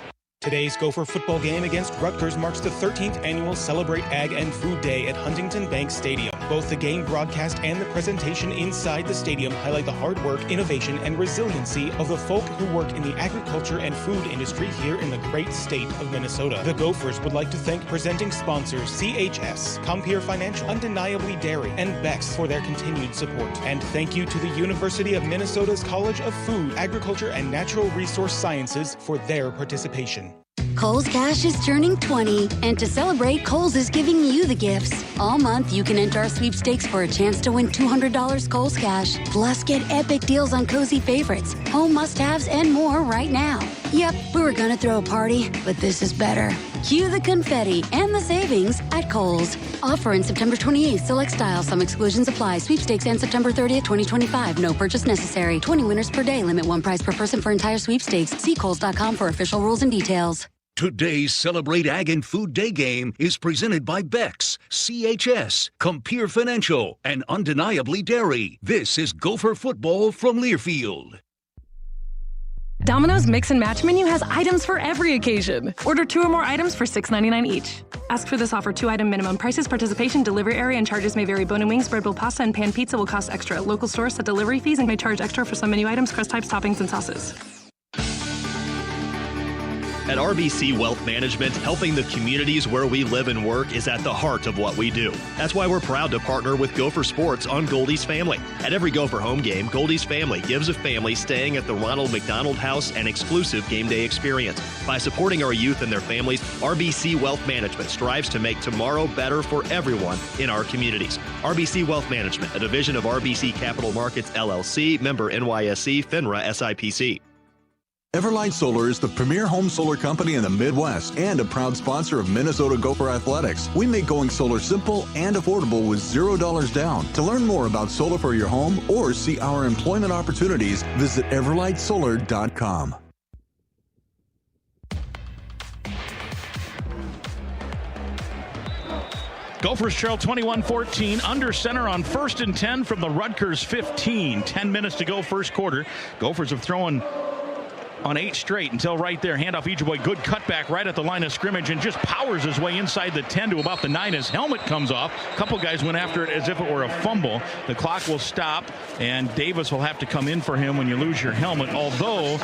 Today's Gopher football game against Rutgers marks the 13th annual Celebrate Ag and Food Day at Huntington Bank Stadium. Both the game broadcast and the presentation inside the stadium highlight the hard work, innovation, and resiliency of the folk who work in the agriculture and food industry here in the great state of Minnesota. The Gophers would like to thank presenting sponsors CHS, Compeer Financial, Undeniably Dairy, and Bex for their continued support. And thank you to the University of Minnesota's College of Food, Agriculture, and Natural Resource Sciences for their participation. Kohl's Cash is turning 20, and to celebrate, Kohl's is giving you the gifts. All month, you can enter our sweepstakes for a chance to win $200 Kohl's Cash. Plus, get epic deals on cozy favorites, home must-haves, and more right now. Yep, we were gonna throw a party, but this is better. Cue the confetti and the savings at Kohl's. Offer in September 28th. Select styles. Some exclusions apply. Sweepstakes ends September 30th, 2025. No purchase necessary. 20 winners per day. Limit one prize per person for entire sweepstakes. See Kohls.com for official rules and details. Today's Celebrate Ag and Food Day game is presented by Beck's, CHS, Compeer Financial, and Undeniably Dairy. This is Gopher Football from Learfield. Domino's Mix and Match menu has items for every occasion. Order 2 or more items for $6.99 each. Ask for this offer 2-item minimum. Prices, participation, delivery area, and charges may vary. Bone and wings, bread bowl pasta, and pan pizza will cost extra. Local stores set delivery fees and may charge extra for some menu items, crust types, toppings, and sauces. At RBC Wealth Management, helping the communities where we live and work is at the heart of what we do. That's why we're proud to partner with Gopher Sports on Goldie's Family. At every Gopher home game, Goldie's Family gives a family staying at the Ronald McDonald House an exclusive game day experience. By supporting our youth and their families, RBC Wealth Management strives to make tomorrow better for everyone in our communities. RBC Wealth Management, a division of RBC Capital Markets, LLC, member NYSE, FINRA, SIPC. Everlight Solar is the premier home solar company in the Midwest and a proud sponsor of Minnesota Gopher Athletics. We make going solar simple and affordable with $0 down. To learn more about solar for your home or see our employment opportunities, visit everlightsolar.com. Gophers trail 21-14 under center on 1st and 10 from the Rutgers 15. 10 minutes to go first quarter. Gophers have thrown on 8 straight until right there. Handoff Ejeboy, good cutback right at the line of scrimmage and just powers his way inside the 10 to about the 9. His helmet comes off. A couple guys went after it as if it were a fumble. The clock will stop, and Davis will have to come in for him when you lose your helmet. Although,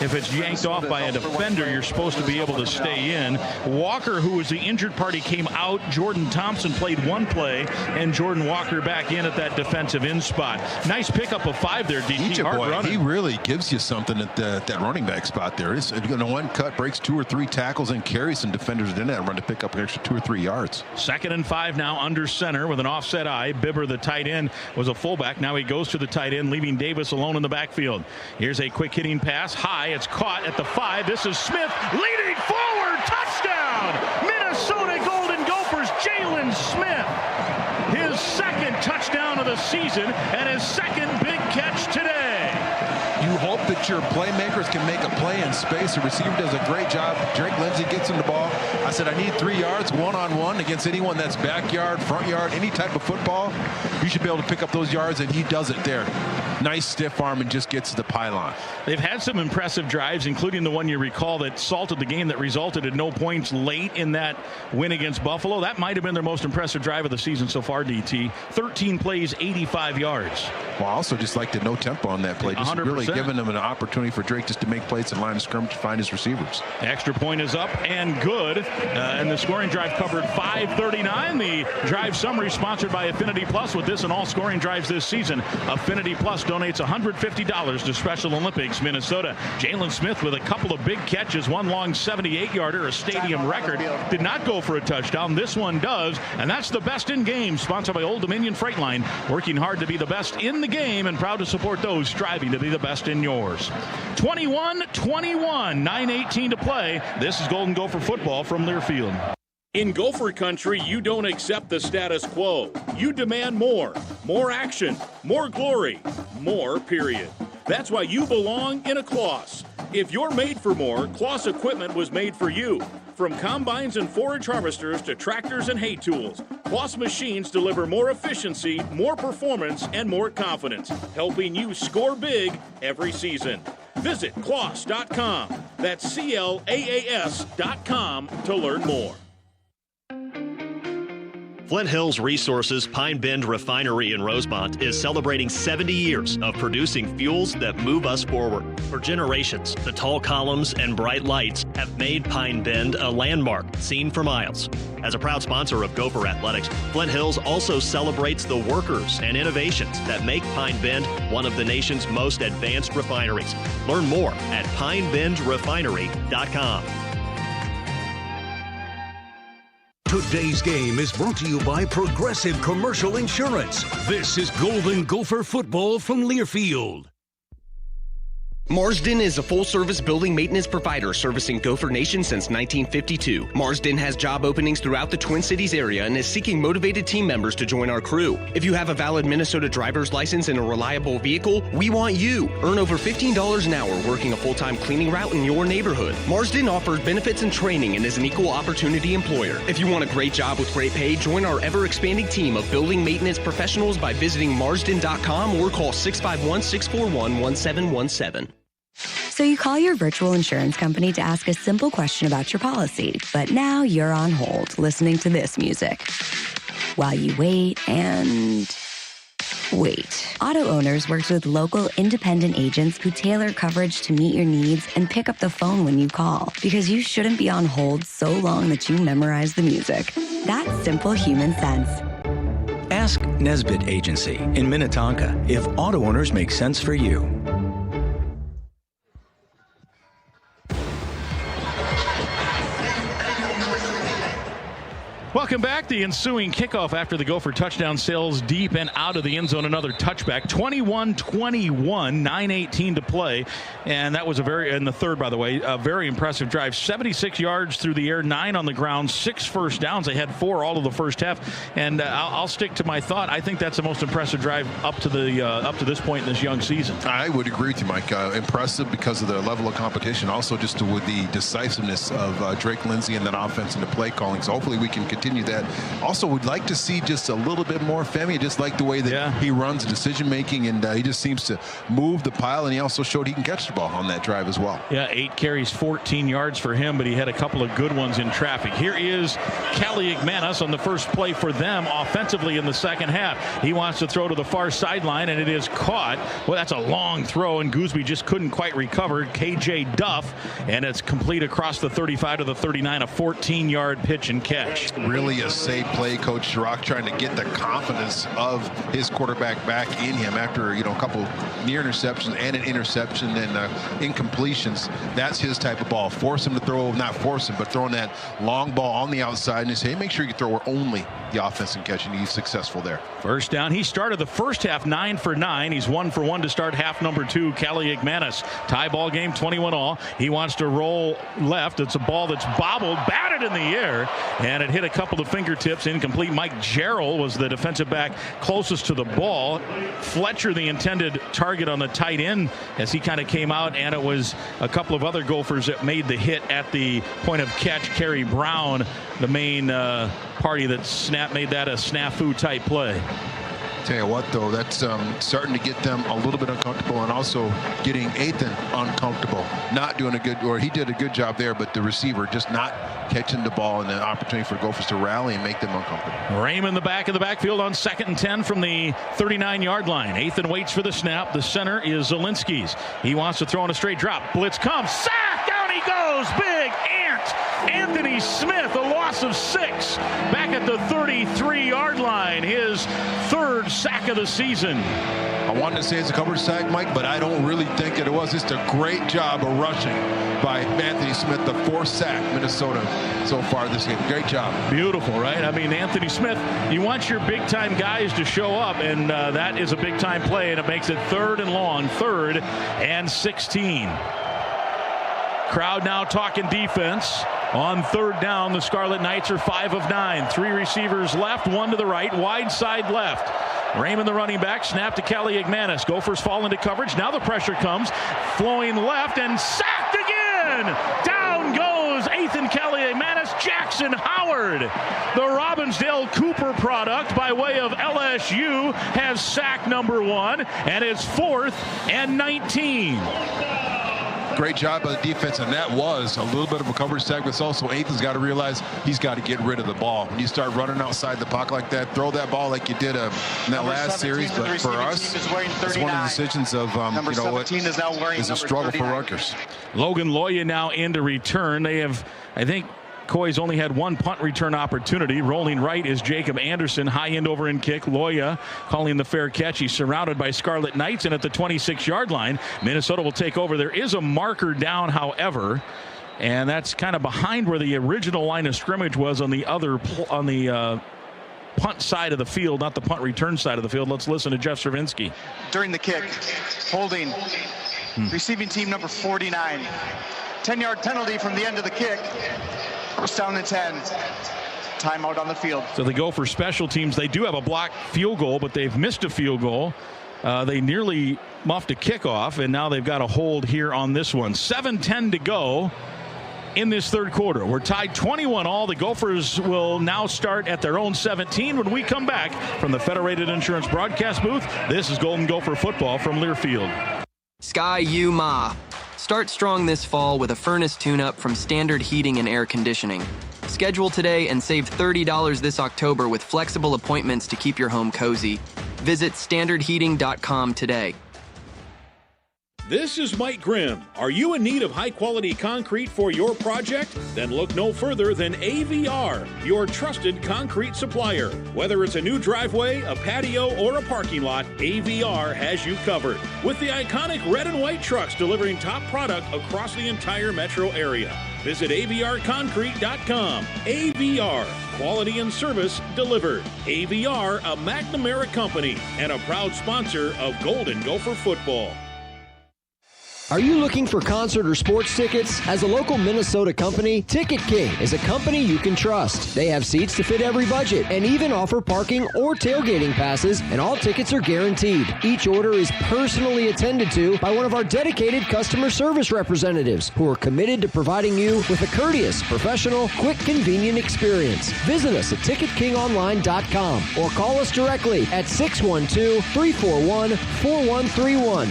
if it's yanked off by a defender, you're supposed to be able to stay in. Walker, who was the injured party, came out. Jordan Thompson played 1 play, and Jordan Walker back in at that defensive end spot. Nice pickup of 5 there, DT. Hard running. He really gives you something at that running back spot there. It's one cut, breaks 2 or 3 tackles, and carries some defenders in that run to pick up an extra 2 or 3 yards. 2nd and 5 now under center with an offset eye. Bibber, the tight end, was a fullback. Now he goes to the tight end, leaving Davis alone in the backfield. Here's a quick hitting pass. High. It's caught at the 5. This is Smith leading forward. Touchdown! Minnesota Golden Gophers, Jalen Smith. His 2nd touchdown of the season and his 2nd big catch today. You hope that your playmakers can make a play in space. The receiver does a great job. Drake Lindsey gets him the ball. I said, I need 3 yards one-on-one against anyone that's backyard, front yard, any type of football. You should be able to pick up those yards, and he does it there. Nice stiff arm and just gets to the pylon. They've had some impressive drives, including the one you recall that salted the game that resulted in no points late in that win against Buffalo. That might have been their most impressive drive of the season so far, DT. 13 plays, 85 yards. Well, I also just like the no tempo on that play. Just 100%. Really giving them an opportunity for Drake just to make plays in line of scrimmage to find his receivers. Extra point is up and good. And the scoring drive covered 5:39. The drive summary sponsored by Affinity Plus. With this and all scoring drives this season, Affinity Plus donates $150 to Special Olympics Minnesota. Jalen Smith with a couple of big catches, one long 78-yarder, a stadium record. Did not go for a touchdown. This one does, and that's the best in game, sponsored by Old Dominion Freight Line, working hard to be the best in the game and proud to support those striving to be the best in yours. 21-21, 9:18 to play. This is Golden Gopher football from Learfield. In Gopher country, you don't accept the status quo. You demand more. More action. More glory. More, period. That's why you belong in a Kloss. If you're made for more, Kloss equipment was made for you. From combines and forage harvesters to tractors and hay tools, Kloss machines deliver more efficiency, more performance, and more confidence, helping you score big every season. Visit Kloss.com. That's CLAAS.com to learn more. Flint Hills Resources Pine Bend Refinery in Rosemont is celebrating 70 years of producing fuels that move us forward. For generations, the tall columns and bright lights have made Pine Bend a landmark seen for miles. As a proud sponsor of Gopher Athletics, Flint Hills also celebrates the workers and innovations that make Pine Bend one of the nation's most advanced refineries. Learn more at pinebendrefinery.com. Today's game is brought to you by Progressive Commercial Insurance. This is Golden Gopher football from Learfield. Marsden is a full-service building maintenance provider servicing Gopher Nation since 1952. Marsden has job openings throughout the Twin Cities area and is seeking motivated team members to join our crew. If you have a valid Minnesota driver's license and a reliable vehicle, we want you. Earn over $15 an hour working a full-time cleaning route in your neighborhood. Marsden offers benefits and training and is an equal opportunity employer. If you want a great job with great pay, join our ever-expanding team of building maintenance professionals by visiting marsden.com or call 651-641-1717. So you call your virtual insurance company to ask a simple question about your policy, but now you're on hold listening to this music. While you wait and wait. Auto Owners works with local independent agents who tailor coverage to meet your needs and pick up the phone when you call, because you shouldn't be on hold so long that you memorize the music. That's simple human sense. Ask Nesbitt Agency in Minnetonka if Auto Owners make sense for you. Welcome back. The ensuing kickoff after the Gopher touchdown sails deep and out of the end zone. Another touchback. 21-21, 9:18 to play. And that was in the third, by the way, a very impressive drive. 76 yards through the air, 9 on the ground, 6 first downs. They had 4 all of the first half. And I'll stick to my thought. I think that's the most impressive drive up to this point in this young season. I would agree with you, Mike. Impressive because of the level of competition. Also just with the decisiveness of Drake Lindsay and that offense and the play calling. So hopefully we can continue that. Also, would like to see just a little bit more Femi. Just like the way that he runs decision making, and he just seems to move the pile. And he also showed he can catch the ball on that drive as well. Yeah, 8 carries, 14 yards for him, but he had a couple of good ones in traffic. Here is Kaliakmanis on the first play for them offensively in the second half. He wants to throw to the far sideline, and it is caught. Well, that's a long throw, and Gooseby just couldn't quite recover. KJ Duff, and it's complete across the 35 to the 39, a 14-yard pitch and catch. Really a safe play, Coach Chirac, trying to get the confidence of his quarterback back in him after a couple near interceptions and an interception and incompletions. That's his type of ball. Force him to throw, not force him, but throwing that long ball on the outside and say, hey, make sure you throw where only the offense can catch, and he's successful there. First down. He started the first half 9 for 9. He's 1 for 1 to start half number 2. Kaliakmanis, tie ball game, 21 all. He wants to roll left. It's a ball that's bobbled, batted in the air, and it hit a couple of fingertips, incomplete. Mike Jarrell was the defensive back closest to the ball. Fletcher, the intended target on the tight end, as he kind of came out, and it was a couple of other Gophers that made the hit at the point of catch. Kerry Brown, the main party that made that a snafu type play. Tell you what, though, that's starting to get them a little bit uncomfortable, and also getting Athan uncomfortable. Not doing he did a good job there, but the receiver just not catching the ball, and the opportunity for Gophers to rally and make them uncomfortable. Raymond the back of the backfield on 2nd and 10 from the 39-yard line. Athan waits for the snap. The center is Zielinski's. He wants to throw on a straight drop. Blitz comes. Sack! Down he goes. Big ant. Anthony Smith, a loss of 6. Back at the 33-yard line. His 3rd sack of the season. I wanted to say it's a coverage sack, Mike, but I don't really think that it was. Just a great job of rushing by Anthony Smith, the 4th sack Minnesota so far this game. Great job. Beautiful, right? I mean, Anthony Smith, you want your big-time guys to show up, and that is a big-time play, and it makes it 3rd and long, 3rd and 16. Crowd now talking defense. On 3rd down, the Scarlet Knights are 5 of 9. 3 receivers left, 1 to the right, wide side left. Raymond, the running back, snap to Kaliakmanis. Gophers fall into coverage. Now the pressure comes, flowing left, and sacked again. Down goes Athan Kaliakmanis. Jackson Howard, the Robbinsdale Cooper product by way of LSU, has sack number 1, and it's 4th and 19. Great job by the defense, and that was a little bit of a coverage sack, but also Athan's got to realize he's got to get rid of the ball. When you start running outside the pocket like that, throw that ball like you did in that last series. But for us, it's one of the decisions of, is a struggle for Rutgers. Logan Loya now in to return. They have, I think, Coy's only had 1 punt return opportunity. Rolling right is Jacob Anderson. High end over and kick. Loya calling the fair catch. He's surrounded by Scarlet Knights, and at the 26-yard line, Minnesota will take over. There is a marker down, however, and that's kind of behind where the original line of scrimmage was on the punt side of the field, not the punt return side of the field. Let's listen to Jeff Stravinsky. During the kick, holding Receiving team number 49. 10-yard penalty from the end of the kick. First down and 10. Timeout on the field. So they go for special teams. They do have a blocked field goal, but they've missed a field goal. They nearly muffed a kickoff, and now they've got a hold here on this one. 7:10 to go in this third quarter. We're tied 21-all. The Gophers will now start at their own 17 when we come back from the Federated Insurance broadcast booth. This is Golden Gopher football from Learfield. Sky U Ma. Start strong this fall with a furnace tune-up from Standard Heating and Air Conditioning. Schedule today and save $30 this October with flexible appointments to keep your home cozy. Visit standardheating.com today. This is Mike Grimm. Are you in need of high-quality concrete for your project? Then look no further than AVR, your trusted concrete supplier. Whether it's a new driveway, a patio, or a parking lot, AVR has you covered. With the iconic red and white trucks delivering top product across the entire metro area. Visit avrconcrete.com. AVR, quality and service delivered. AVR, a McNamara company and a proud sponsor of Golden Gopher football. Are you looking for concert or sports tickets? As a local Minnesota company, Ticket King is a company you can trust. They have seats to fit every budget and even offer parking or tailgating passes, and all tickets are guaranteed. Each order is personally attended to by one of our dedicated customer service representatives who are committed to providing you with a courteous, professional, quick, convenient experience. Visit us at ticketkingonline.com or call us directly at 612-341-4131.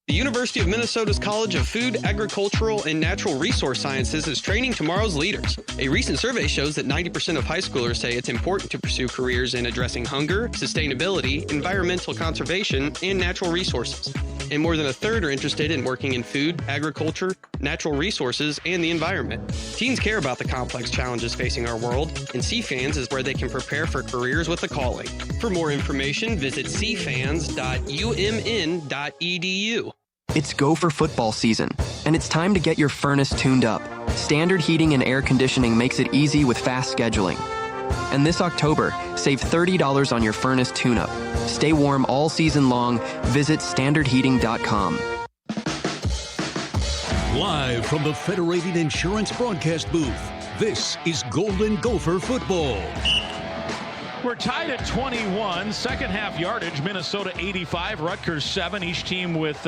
The University of Minnesota's College of Food, Agricultural, and Natural Resource Sciences is training tomorrow's leaders. A recent survey shows that 90% of high schoolers say it's important to pursue careers in addressing hunger, sustainability, environmental conservation, and natural resources. And more than a third are interested in working in food, agriculture, natural resources, and the environment. Teens care about the complex challenges facing our world, and CFANS is where they can prepare for careers with a calling. For more information, visit cfans.umn.edu. It's Gopher football season, and it's time to get your furnace tuned up. Standard Heating and Air Conditioning makes it easy with fast scheduling. And this October, save $30 on your furnace tune-up. Stay warm all season long. Visit standardheating.com. Live from the Federated Insurance broadcast booth, this is Golden Gopher football. We're tied at 21. Second half yardage, Minnesota 85, Rutgers 7. Each team with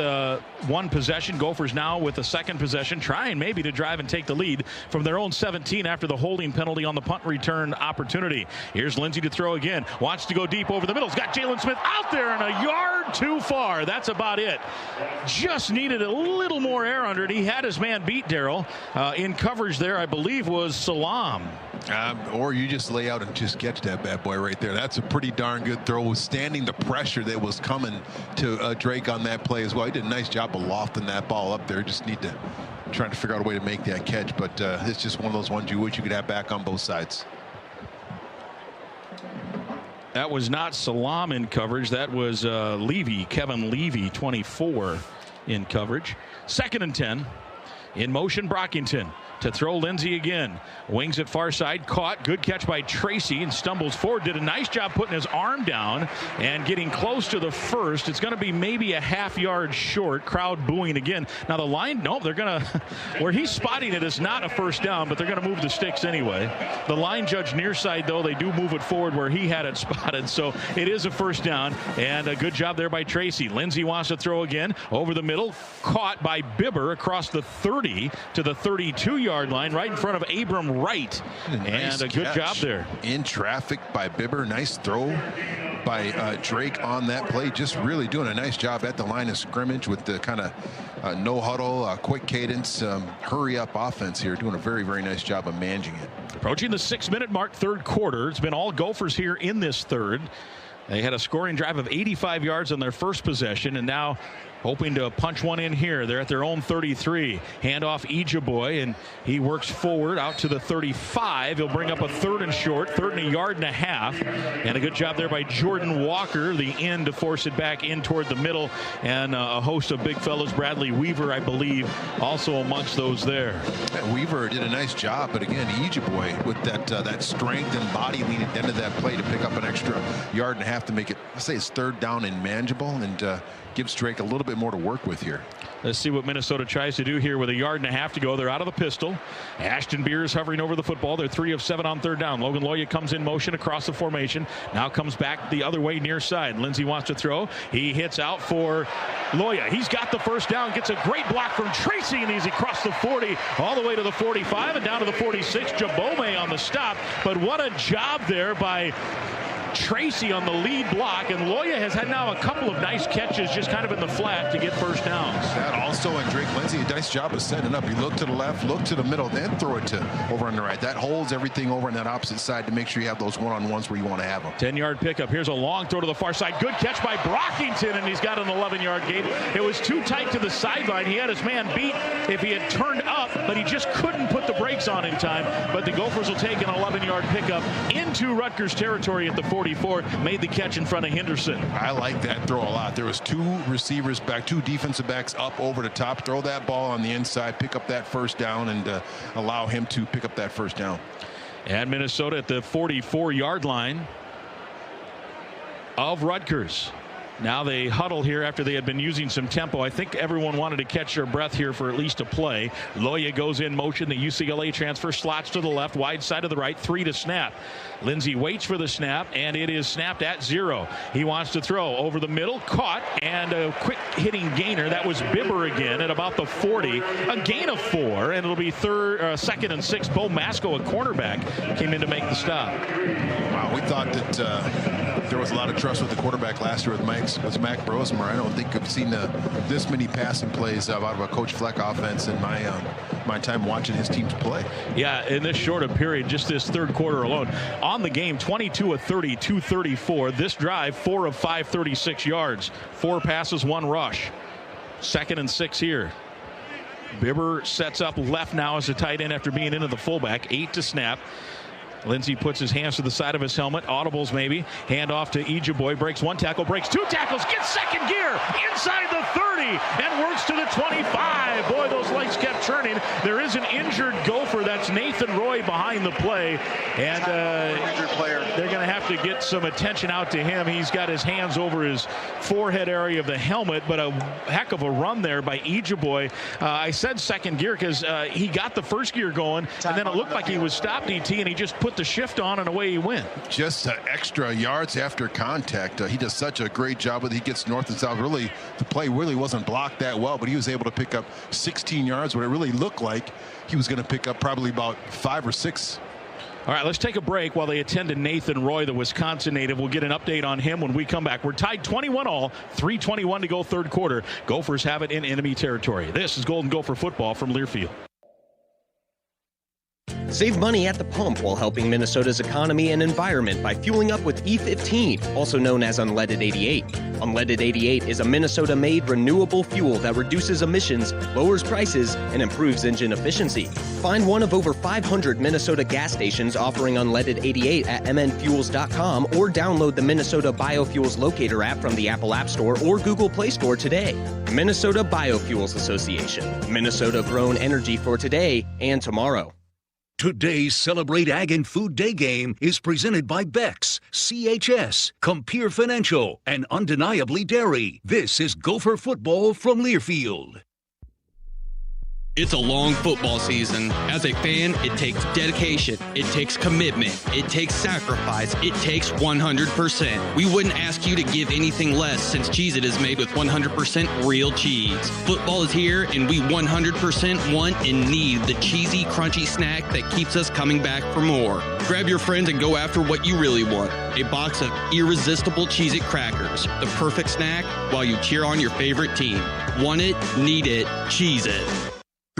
one possession. Gophers now with the second possession, trying maybe to drive and take the lead from their own 17 after the holding penalty on the punt return opportunity. Here's Lindsey to throw again. Wants to go deep over the middle. He's got Jalen Smith out there and a yard too far. That's about it. Just needed a little more air under it. He had his man beat, Darryl. In coverage there, I believe, was Salam. Or you just lay out and just catch that bad boy right there. That's a pretty darn good throw, withstanding the pressure that was coming to Drake on that play as well. He did a nice job of lofting that ball up there. Just need to try to figure out a way to make that catch, but it's just one of those ones you wish you could have back on both sides. That was not Salam in coverage. That was Levy, Kevin Levy, 24 in coverage. 2nd and 10. In motion, Brockington to throw Lindsey again. Wings it far side, caught. Good catch by Tracy and stumbles forward. Did a nice job putting his arm down and getting close to the first. It's going to be maybe a half yard short. Crowd booing again. Now the line, nope, they're going to, where he's spotting it is not a first down, but they're going to move the sticks anyway. The line judge near side, though, they do move it forward where he had it spotted. So it is a first down, and a good job there by Tracy. Lindsey wants to throw again over the middle. Caught by Bibber across the 30 to the 32-yard line, right in front of Abram Wright. And a good job there. In traffic by Bibber. Nice throw by Drake on that play. Just really doing a nice job at the line of scrimmage with the kind of no huddle, quick cadence, hurry up offense here. Doing a very, very nice job of managing it. Approaching the 6-minute mark, third quarter. It's been all Gophers here in this third. They had a scoring drive of 85 yards on their first possession, and now hoping to punch one in here. They're at their own 33. Handoff Ejaboy, and he works forward out to the 35. He'll bring up a 3rd and short, 3rd and a yard and a half. And a good job there by Jordan Walker, the end, to force it back in toward the middle. And a host of big fellows, Bradley Weaver, I believe, also amongst those there. Weaver did a nice job, but again, Ejaboy with that strength and body lean at the end of that play to pick up an extra yard and a half. have to make it, let's say it's 3rd down and manageable, and gives Drake a little bit more to work with here. Let's see what Minnesota tries to do here with 1.5 yards to go. They're out of the pistol. Ashton Beers hovering over the football. They're 3 of 7 on 3rd down. Logan Loya comes in motion across the formation. Now comes back the other way near side. Lindsey wants to throw. He hits out for Loya. He's got the 1st down. Gets a great block from Tracy, and he's across the 40 all the way to the 45 and down to the 46. Jabome on the stop. But what a job there by Tracy on the lead block, and Loya has had now a couple of nice catches just kind of in the flat to get 1st downs. That also, and Drake Lindsey, a nice job of setting up. You look to the left, look to the middle, then throw it to over on the right. That holds everything over on that opposite side to make sure you have those one-on-ones where you want to have them. 10-yard pickup. Here's a long throw to the far side. Good catch by Brockington, and he's got an 11-yard gain. It was too tight to the sideline. He had his man beat if he had turned up, but he just couldn't put the brakes on in time. But the Gophers will take an 11-yard pickup into Rutgers territory at the 44. Made the catch in front of Henderson. I like that throw a lot. There was 2 receivers back, 2 defensive backs up over the top. Throw that ball on the inside, pick up that 1st down, and allow him to pick up that 1st down. And Minnesota at the 44-yard line of Rutgers. Now they huddle here after they had been using some tempo. I think everyone wanted to catch their breath here for at least a play. Loya goes in motion. The UCLA transfer slots to the left, wide side of the right, 3 to snap. Lindsey waits for the snap, and it is snapped at 0. He wants to throw over the middle, caught, and a quick hitting gainer. That was Bibber again at about the 40. A gain of 4, and it'll be 2nd and 6. Bo Masco, a cornerback, came in to make the stop. Wow, we thought that there was a lot of trust with the quarterback last year with Mac Brosmer. I don't think I've seen this many passing plays out of a Coach Fleck offense in my time watching his teams play. Yeah, in this short a period, just this 3rd quarter alone. On the game, 22 of 30, 234. This drive, 4 of 5, 36 yards. 4 passes, 1 rush. 2nd and 6 here. Bibber sets up left now as a tight end after being into the fullback. 8 to snap. Lindsey puts his hands to the side of his helmet. Audibles maybe. Hand off to Ijiboy. Breaks 1 tackle. Breaks 2 tackles. Gets 2nd gear. Inside the 30. And works to the 25. Boy, those legs kept turning. There is an injured Gopher. That's Nathan Roy behind the play. And they're going to have to get some attention out to him. He's got his hands over his forehead area of the helmet. But a heck of a run there by Ijiboy. I said 2nd gear because he got the 1st gear going. And then it looked like he was stopped, DT, and he just put the shift on and away he went. Just extra yards after contact. He does such a great job with it. He gets north and south. Really, the play really wasn't blocked that well, but he was able to pick up 16 yards, what it really looked like he was going to pick up probably about 5 or 6. All right, let's take a break while they attend to Nathan Roy, the Wisconsin native. We'll get an update on him when we come back. We're tied 21-all, 3:21 to go 3rd quarter. Gophers have it in enemy territory. This is Golden Gopher football from Learfield. Save money at the pump while helping Minnesota's economy and environment by fueling up with E15, also known as Unleaded 88. Unleaded 88 is a Minnesota-made renewable fuel that reduces emissions, lowers prices, and improves engine efficiency. Find one of over 500 Minnesota gas stations offering Unleaded 88 at mnfuels.com or download the Minnesota Biofuels Locator app from the Apple App Store or Google Play Store today. Minnesota Biofuels Association. Minnesota-grown energy for today and tomorrow. Today's Celebrate Ag and Food Day game is presented by Beck's, CHS, Compeer Financial, and Undeniably Dairy. This is Gopher Football from Learfield. It's a long football season. As a fan, it takes dedication, it takes commitment, it takes sacrifice, it takes 100%. We wouldn't ask you to give anything less since Cheez-It is made with 100% real cheese. Football is here and we 100% want and need the cheesy, crunchy snack that keeps us coming back for more. Grab your friends and go after what you really want. A box of irresistible Cheez-It crackers. The perfect snack while you cheer on your favorite team. Want it, need it, Cheez-It.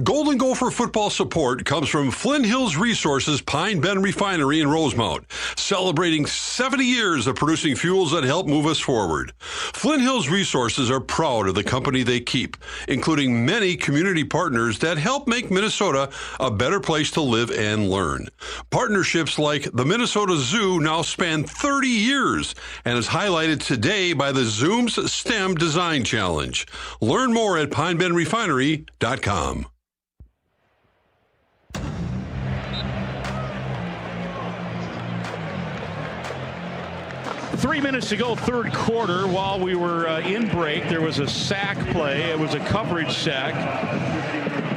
Golden Gopher football support comes from Flint Hills Resources Pine Bend Refinery in Rosemount, celebrating 70 years of producing fuels that help move us forward. Flint Hills Resources are proud of the company they keep, including many community partners that help make Minnesota a better place to live and learn. Partnerships like the Minnesota Zoo now span 30 years and is highlighted today by the Zoom's STEM Design Challenge. Learn more at pinebendrefinery.com. 3 minutes to go, third quarter. While we were in break, there was a sack play. It was a coverage sack.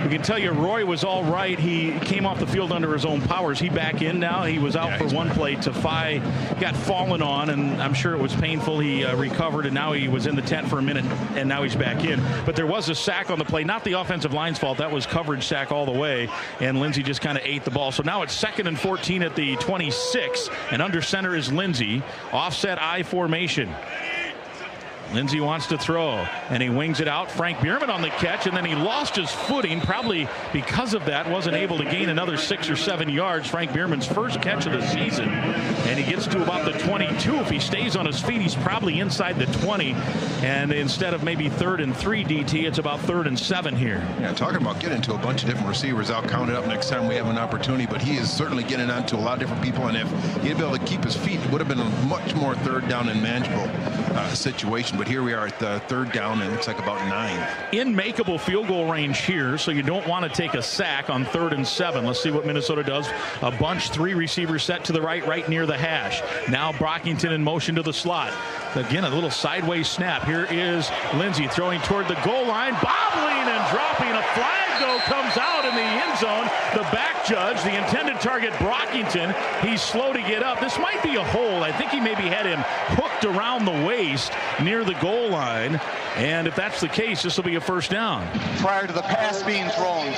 We can tell you Roy was all right. He came off the field under his own powers. He back in now. He was out for one play. Tafai got fallen on, and I'm sure it was painful. He recovered, and now he was in the tent for a minute, and now he's back in. But there was a sack on the play. Not the offensive line's fault. That was coverage sack all the way, and Lindsey just kind of ate the ball. So now it's 2nd and 14 at the 26, and under center is Lindsey. Offset I formation. Lindsey wants to throw, and he wings it out. Frank Bierman on the catch, and then he lost his footing. Probably because of that, wasn't able to gain another 6 or 7 yards. Frank Bierman's first catch of the season, and he gets to about the 22. If he stays on his feet, he's probably inside the 20. And instead of maybe 3rd and 3 DT, it's about 3rd and 7 here. Yeah, talking about getting to a bunch of different receivers. I'll count it up next time we have an opportunity, but he is certainly getting on to a lot of different people. And if he'd be able to keep his feet, it would have been a much more third down and manageable situation. But here we are at the 3rd down, and it looks like about 9. In makeable field goal range here, so you don't want to take a sack on 3rd and 7. Let's see what Minnesota does. A bunch, 3 receivers set to the right near the hash. Now Brockington in motion to the slot. Again, a little sideways snap. Here is Lindsey throwing toward the goal line, bobbling and dropping. A flag, though, comes out in the end zone. The back judge, the intended target, Brockington, he's slow to get up. This might be a hold. I think he maybe had him hooked around the waist near the goal line. And if that's the case, this will be a first down. Prior to the pass being thrown,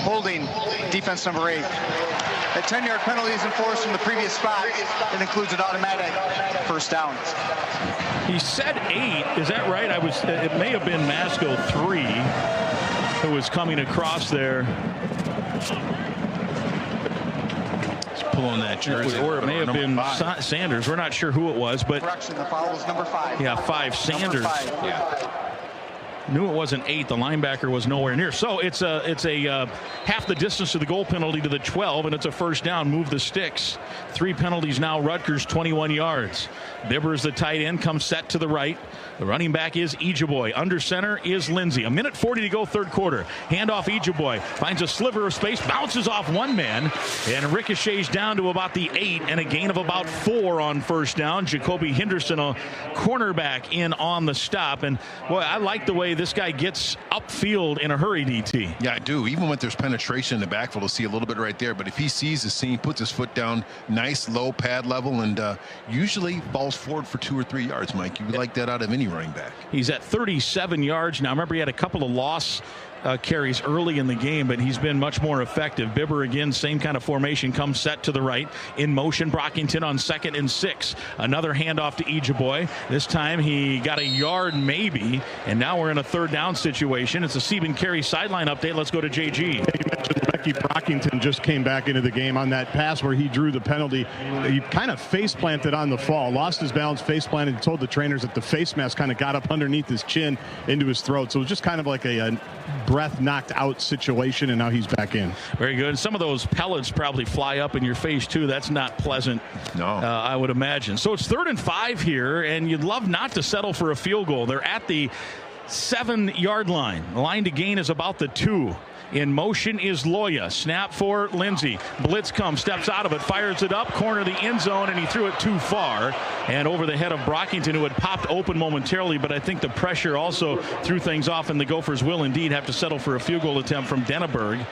holding defense number 8. A 10-yard penalty is enforced from the previous spot. It includes an automatic first down. He said 8. Is that right? It may have been Masco 3 who was coming across there. Pulling that jersey. Or it may have been Sanders. We're not sure who it was, but correction, the foul was number 5. Yeah, 5 Sanders. Number 5. Yeah. Knew it wasn't 8. The linebacker was nowhere near. So it's a half the distance to the goal penalty to the 12, and it's a first down. Move the sticks. 3 penalties now. Rutgers 21 yards. Bibbers, the tight end, comes set to the right. The running back is Ejeboy. Under center is Lindsey. 1:40 to go, third quarter. Handoff Ejeboy. Finds a sliver of space. Bounces off one man. And ricochets down to about the 8. And a gain of about 4 on first down. Jacoby Henderson, a cornerback, in on the stop. And, boy, I like the way this guy gets upfield in a hurry, DT. Yeah, I do. Even when there's penetration in the backfield, we'll see a little bit right there. But if he sees the seam, puts his foot down, nice low pad level, and usually falls forward for 2 or 3 yards, Mike. You would like that out of any running back. He's at 37 yards now. Remember, he had a couple of loss carries early in the game, but he's been much more effective. Bibber again, same kind of formation, comes set to the right. In motion, Brockington on 2nd and 6. Another handoff to Ejeboy. This time he got a yard maybe, and now we're in a 3rd down situation. It's a Stephen Carey sideline update. Let's go to JG. You mentioned Becky Brockington just came back into the game on that pass where he drew the penalty. He kind of face planted on the fall, lost his balance, face planted, and told the trainers that the face mask kind of got up underneath his chin into his throat. So it was just kind of like a breath knocked out situation, and now he's back in. Very good. Some of those pellets probably fly up in your face too. That's not pleasant. No, I would imagine. So it's 3rd and 5 here, and you'd love not to settle for a field goal. They're at the 7-yard line. The line to gain is about the 2. In motion is Loya. Snap for Lindsey. Blitz comes, steps out of it, fires it up, corner of the end zone, and he threw it too far and over the head of Brockington, who had popped open momentarily. But I think the pressure also threw things off, and the Gophers will indeed have to settle for a field goal attempt from Denneberg,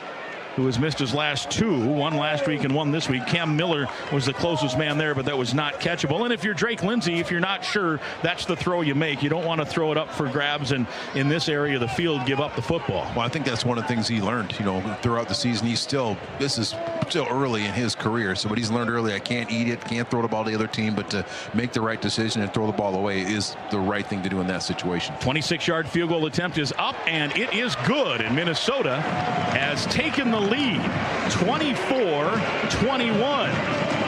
who has missed his last 2, one last week and one this week. Cam Miller was the closest man there, but that was not catchable. And if you're Drake Lindsey, if you're not sure, that's the throw you make. You don't want to throw it up for grabs and in this area of the field give up the football. Well, I think that's one of the things he learned, throughout the season. This is still early in his career. So what he's learned early, I can't eat it, can't throw the ball to the other team, but to make the right decision and throw the ball away is the right thing to do in that situation. 26-yard field goal attempt is up, and it is good. And Minnesota has taken the lead, 24-21.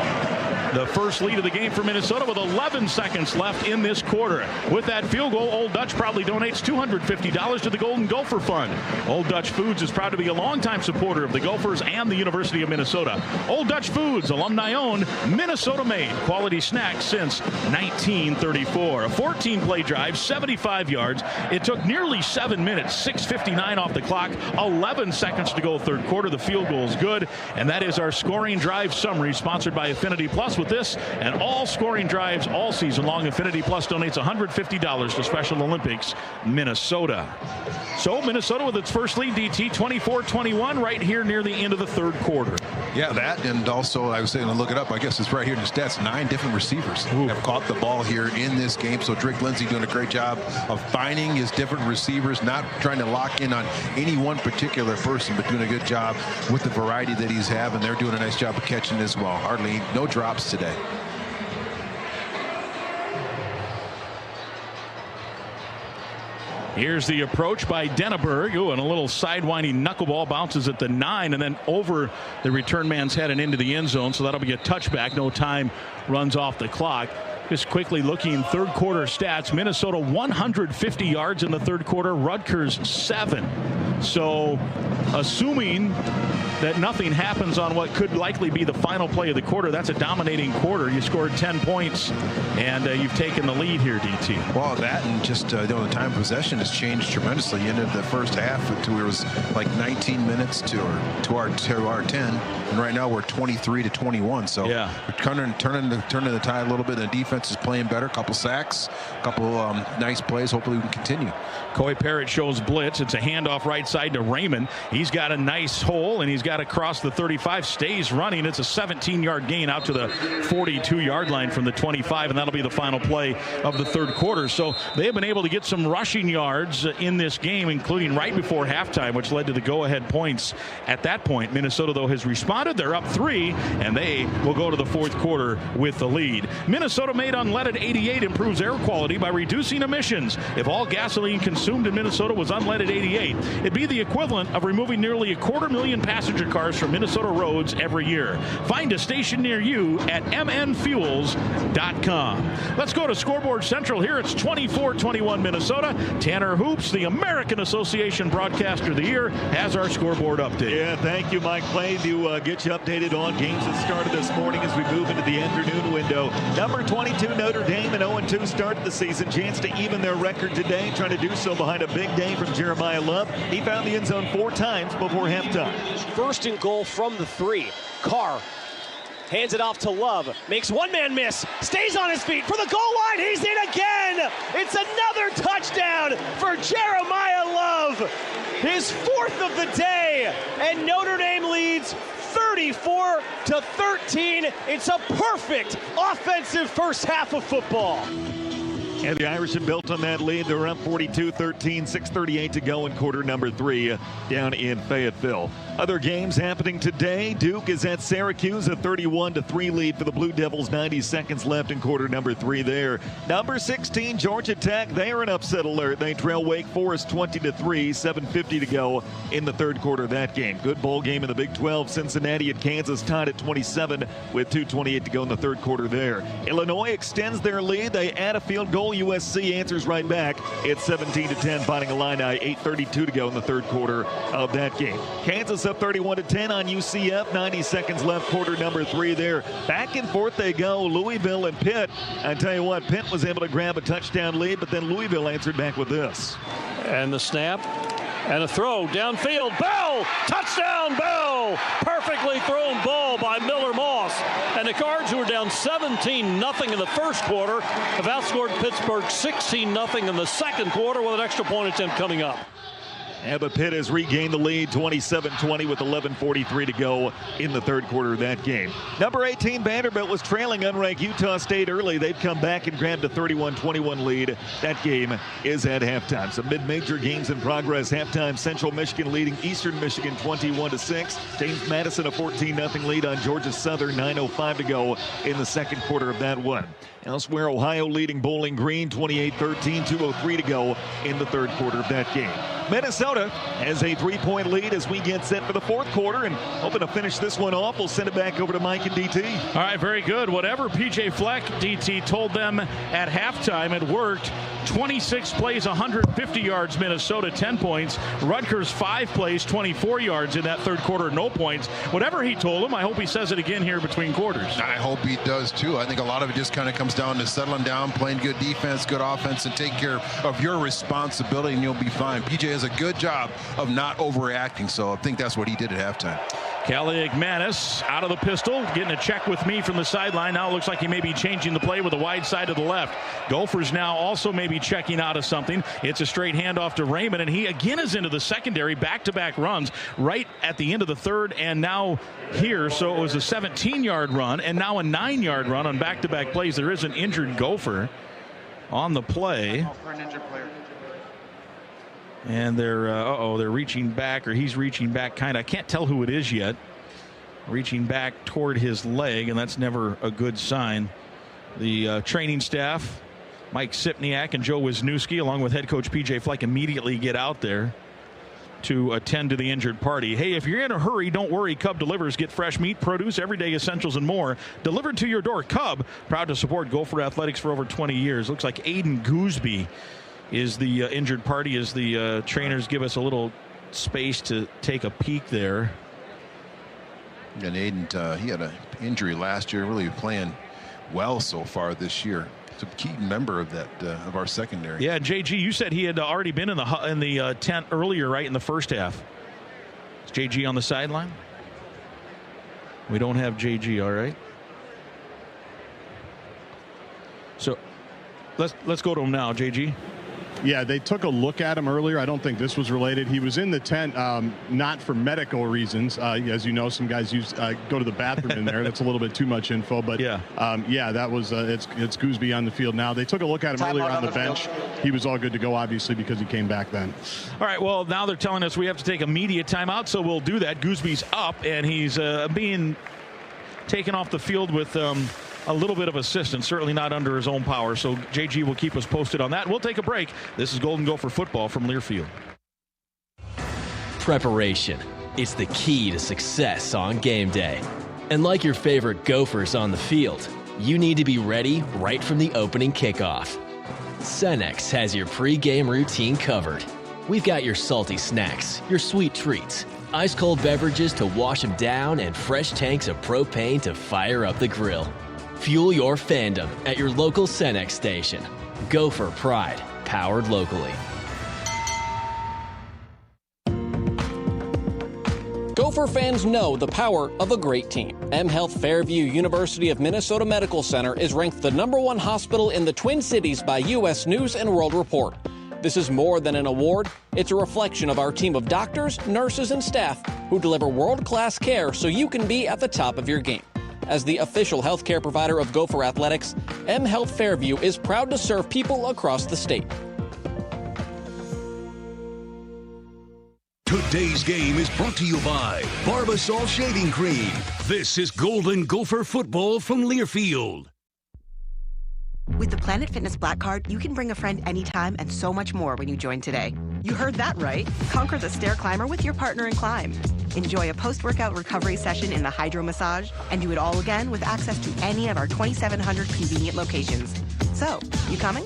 The first lead of the game for Minnesota with 11 seconds left in this quarter. With that field goal, Old Dutch probably donates $250 to the Golden Gopher Fund. Old Dutch Foods is proud to be a longtime supporter of the Gophers and the University of Minnesota. Old Dutch Foods, alumni-owned, Minnesota-made, quality snacks since 1934. A 14-play drive, 75 yards. It took nearly 7 minutes, 6:59 off the clock, 11 seconds to go third quarter. The field goal is good, and that is our scoring drive summary, sponsored by Affinity Plus with with this and all scoring drives all season long. Infinity Plus donates $150 to Special Olympics Minnesota. So Minnesota with its first lead, DT, 24-21, right here near the end of the third quarter. Yeah, that, and also I was saying to look it up. I guess it's right here in the stats. 9 different receivers have caught the ball here in this game. So Drake Lindsey doing a great job of finding his different receivers, not trying to lock in on any one particular person, but doing a good job with the variety that he's having. They're doing a nice job of catching as well. Hardly no drops today. Here's the approach by Denneberg. Ooh, and a little sidewinding knuckleball bounces at the 9 and then over the return man's head and into the end zone. So that'll be a touchback. No time runs off the clock. Just quickly looking third quarter stats. Minnesota 150 yards in the third quarter. Rutgers 7. So assuming that nothing happens on what could likely be the final play of the quarter, that's a dominating quarter. You scored 10 points and you've taken the lead here, DT. Well, that and just the time of possession has changed tremendously. You ended the first half until it was like 19 minutes to our 10, and right now we're 23-21. So yeah, we're turning the tide a little bit. The defense is playing better. Couple sacks, couple nice plays. Hopefully we can continue. Coy Parrott shows blitz. It's a handoff right side to Raymond. He's got a nice hole and he's got across the 35, stays running. It's a 17-yard gain out to the 42-yard line from the 25, and that'll be the final play of the third quarter. So they have been able to get some rushing yards in this game, including right before halftime, which led to the go-ahead points at that point. Minnesota, though, has responded. They're up 3, and they will go to the fourth quarter with the lead. Minnesota made unleaded 88 improves air quality by reducing emissions. If all gasoline consumed in Minnesota was unleaded 88, it'd be the equivalent of removing nearly 250,000 passenger cars from Minnesota roads every year. Find a station near you at mnfuels.com. Let's go to Scoreboard Central here. It's 24-21 Minnesota. Tanner Hoops, the American Association Broadcaster of the Year, has our scoreboard update. Yeah, thank you, Mike Clay, to get you updated on games that started this morning as we move into the afternoon window. Number 22, Notre Dame, an 0-2 start to the season. Chance to even their record today, trying to do so behind a big day from Jeremiah Love. He found the end zone 4 times before halftime. First and goal from the 3. Carr hands it off to Love. Makes one man miss. Stays on his feet for the goal line. He's in again. It's another touchdown for Jeremiah Love. His 4th of the day. And Notre Dame leads 34-13. It's a perfect offensive first half of football. And the Irish have built on that lead. They're up 42-13, 6:38 to go in quarter number 3 down in Fayetteville. Other games happening today. Duke is at Syracuse, a 31-3 lead for the Blue Devils. 90 seconds left in quarter number 3 there. Number 16, Georgia Tech. They are an upset alert. They trail Wake Forest 20-3, 7:50 to go in the third quarter of that game. Good bowl game in the Big 12. Cincinnati at Kansas tied at 27 with 2:28 to go in the third quarter there. Illinois extends their lead. They add a field goal. USC answers right back. It's 17-10, Fighting Illini. 8:32 to go in the third quarter of that game. Kansas up 31-10 on UCF. 90 seconds left, quarter number 3 there. Back and forth they go, Louisville and Pitt. I tell you what, Pitt was able to grab a touchdown lead, but then Louisville answered back with this. And the snap. And a throw downfield. Bell! Touchdown, Bell! Perfectly thrown ball by Miller Moss. And the Cards, who were down 17-0 in the first quarter, have outscored Pittsburgh 16-0 in the second quarter with an extra point attempt coming up. Yeah, but Pitt has regained the lead 27-20 with 11:43 to go in the third quarter of that game. Number 18, Vanderbilt was trailing unranked Utah State early. They've come back and grabbed a 31-21 lead. That game is at halftime. Some mid-major games in progress. Halftime, Central Michigan leading Eastern Michigan 21-6. James Madison a 14-0 lead on Georgia Southern. 9:05 to go in the second quarter of that one. Elsewhere, Ohio leading Bowling Green 28-13, 2:03 to go in the third quarter of that game. Minnesota has a 3-point lead as we get set for the fourth quarter, and hoping to finish this one off. We'll send it back over to Mike and DT. All right, very good. Whatever PJ Fleck, DT, told them at halftime, it worked. 26 plays, 150 yards, Minnesota, 10 points. Rutgers, 5 plays, 24 yards in that third quarter, no points. Whatever he told them, I hope he says it again here between quarters. I hope he does, too. I think a lot of it just kind of comes down to settling down, playing good defense, good offense, and take care of your responsibility, and you'll be fine. PJ has a good job of not overreacting, so I think that's what he did at halftime. Kaliakmanis out of the pistol, getting a check with me from the sideline. Now it looks like he may be changing the play with a wide side to the left. Gophers now also maybe checking out of something. It's a straight handoff to Raymond, and he again is into the secondary. Back-to-back runs right at the end of the third, and now here. So it was a 17-yard run, and now a 9-yard run on back-to-back plays. There is an injured Gopher on the play. And they're reaching back, or he's reaching back kind of. I can't tell who it is yet. Reaching back toward his leg, and that's never a good sign. The training staff, Mike Sipniak and Joe Wisniewski, along with head coach P.J. Fleck, immediately get out there to attend to the injured party. Hey, if you're in a hurry, don't worry. Cub delivers. Get fresh meat, produce, everyday essentials, and more delivered to your door. Cub, proud to support Gopher athletics for over 20 years. Looks like Aiden Gooseby is the injured party as the trainers give us a little space to take a peek there. And Aiden, he had an injury last year, really playing well so far this year. It's a key member of that of our secondary. Yeah, JG, you said he had already been in the tent earlier, right, in the first half. Is JG on the sideline? We don't have JG, all right. So let's go to him now, JG. Yeah, they took a look at him earlier. I don't think this was related. He was in the tent, not for medical reasons. As you know, some guys go to the bathroom in there. That's a little bit too much info. But yeah, that was it's Gooseby on the field now. They took a look at him earlier on the bench. He was all good to go, obviously, because he came back then. All right, well, now they're telling us we have to take immediate timeout, so we'll do that. Gooseby's up, and he's being taken off the field with a little bit of assistance, certainly not under his own power. So JG will keep us posted on that. We'll take a break. This is Golden Gopher football from Learfield. Preparation is the key to success on game day. And like your favorite Gophers on the field, you need to be ready right from the opening kickoff. Cenex has your pre-game routine covered. We've got your salty snacks, your sweet treats, ice-cold beverages to wash them down, and fresh tanks of propane to fire up the grill. Fuel your fandom at your local Cenex station. Gopher Pride, powered locally. Gopher fans know the power of a great team. M Health Fairview University of Minnesota Medical Center is ranked the #1 hospital in the Twin Cities by U.S. News and World Report. This is more than an award. It's a reflection of our team of doctors, nurses, and staff who deliver world-class care so you can be at the top of your game. As the official healthcare provider of Gopher Athletics, M Health Fairview is proud to serve people across the state. Today's game is brought to you by Barbasol Shaving Cream. This is Golden Gopher football from Learfield. With the Planet Fitness Black Card, you can bring a friend anytime and so much more when you join today. You heard that right. Conquer the stair climber with your partner in climb. Enjoy a post-workout recovery session in the hydro massage, and do it all again with access to any of our 2,700 convenient locations. So, you coming?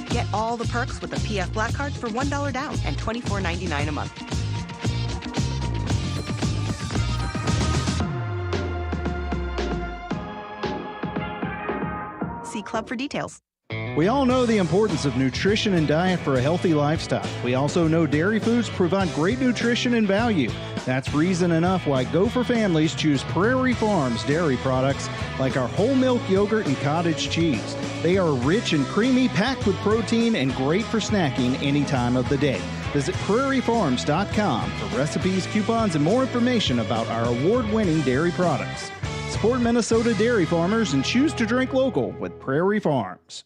Get all the perks with the PF Black Card for $1 down and $24.99 a month. See Club for details. We all know the importance of nutrition and diet for a healthy lifestyle. We also know dairy foods provide great nutrition and value. That's reason enough why Gopher families choose Prairie Farms dairy products like our whole milk yogurt and cottage cheese. They are rich and creamy, packed with protein, and great for snacking any time of the day. Visit prairiefarms.com for recipes, coupons, and more information about our award-winning dairy products. Support Minnesota dairy farmers and choose to drink local with Prairie Farms.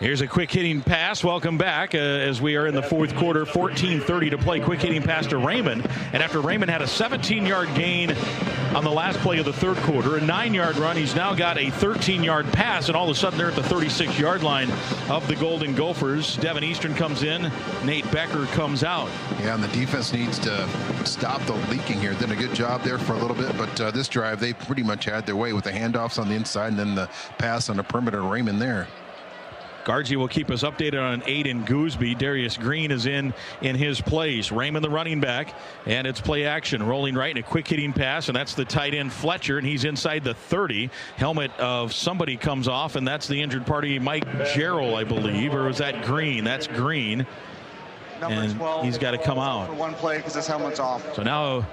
Here's a quick hitting pass. Welcome back as we are in the fourth quarter. 14:30 to play. Quick hitting pass to Raymond. And after Raymond had a 17-yard gain on the last play of the third quarter, a 9-yard run, he's now got a 13-yard pass. And all of a sudden they're at the 36-yard line of the Golden Gophers. Devin Eastern comes in. Nate Becker comes out. Yeah, and the defense needs to stop the leaking here. Did a good job there for a little bit. But this drive, they pretty much had their way with the handoffs on the inside and then the pass on the perimeter. Raymond there. Guardsy will keep us updated on Aiden Gooseby. Darius Green is in his place. Raymond the running back, and it's play action. Rolling right and a quick hitting pass, and that's the tight end Fletcher, and he's inside the 30. Helmet of somebody comes off, and that's the injured party, Mike Jarrell, I believe, or was that Green? That's Green. and he's got to come out. For one play because his helmet's off. So now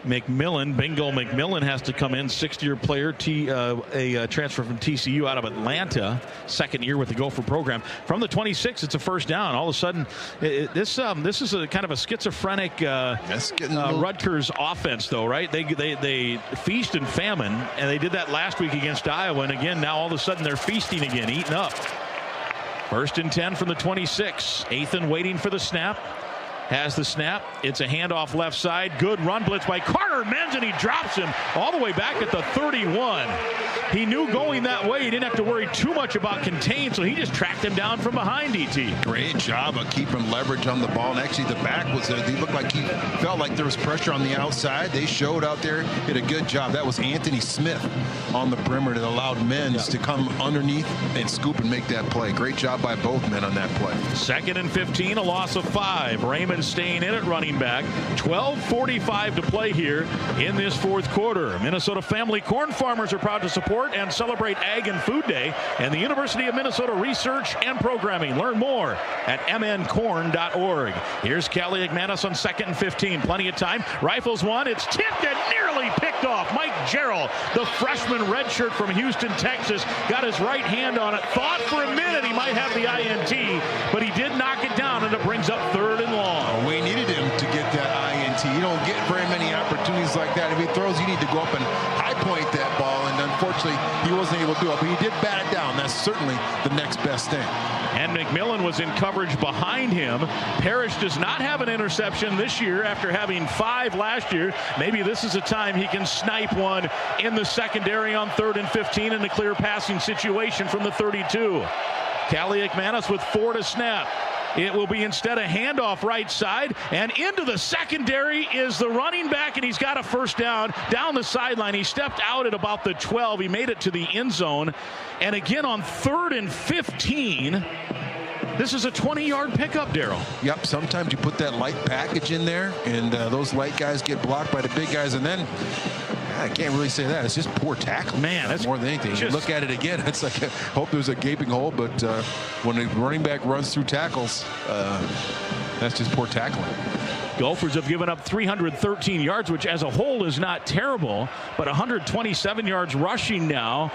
Bingo McMillan has to come in, 6th-year player, a transfer from TCU out of Atlanta, 2nd year with the Gopher program. From the 26, it's a first down. All of a sudden, this is a kind of a schizophrenic Rutgers offense, though, right? They feast and famine, and they did that last week against Iowa, and again, now all of a sudden they're feasting again, eating up. 1st and 10 from the 26. Athan waiting for the snap. Has the snap. It's a handoff left side. Good run blitz by Carter Menz, and he drops him all the way back at the 31. He knew going that way he didn't have to worry too much about contain, so he just tracked him down from behind, E.T. Great job of keeping leverage on the ball. And actually, the back was he looked like he felt like there was pressure on the outside. They showed out there, did a good job. That was Anthony Smith on the perimeter that allowed Menz to come underneath and scoop and make that play. Great job by both men on that play. 2nd and 15, a loss of 5. Raymond staying in at running back. 12:45 to play here in this 4th quarter. Minnesota family corn farmers are proud to support and celebrate Ag and Food Day and the University of Minnesota Research and Programming. Learn more at mncorn.org. Here's Kaliakmanis on 2nd and 15. Plenty of time. Rifles one. It's tipped and nearly picked off. Mike Gerald, the freshman redshirt from Houston, Texas, got his right hand on it. Thought for a minute he might have the INT, but he did knock it down, and it brings up 3rd and long. We needed him to get that INT. You don't get very many opportunities like that. If he throws, you need to go up and high point that ball, and unfortunately, he wasn't able to do it, but he did bat it down. That's certainly the next best thing. And McMillan was in coverage behind him. Parrish does not have an interception this year after having 5 last year. Maybe this is a time he can snipe one in the secondary on 3rd and 15 in a clear passing situation from the 32. Kaliakmanis with 4 to snap. It will be instead a handoff right side, and into the secondary is the running back, and he's got a first down the sideline. He stepped out at about the 12. He made it to the end zone. And again on 3rd and 15, this is a 20-yard pickup, Darryl. Yep, sometimes you put that light package in there, and those light guys get blocked by the big guys, and then I can't really say that. It's just poor tackling. Man, that's more than anything. You look at it again, it's like, I hope there's a gaping hole, but when a running back runs through tackles, that's just poor tackling. Gophers have given up 313 yards, which as a whole is not terrible, but 127 yards rushing now.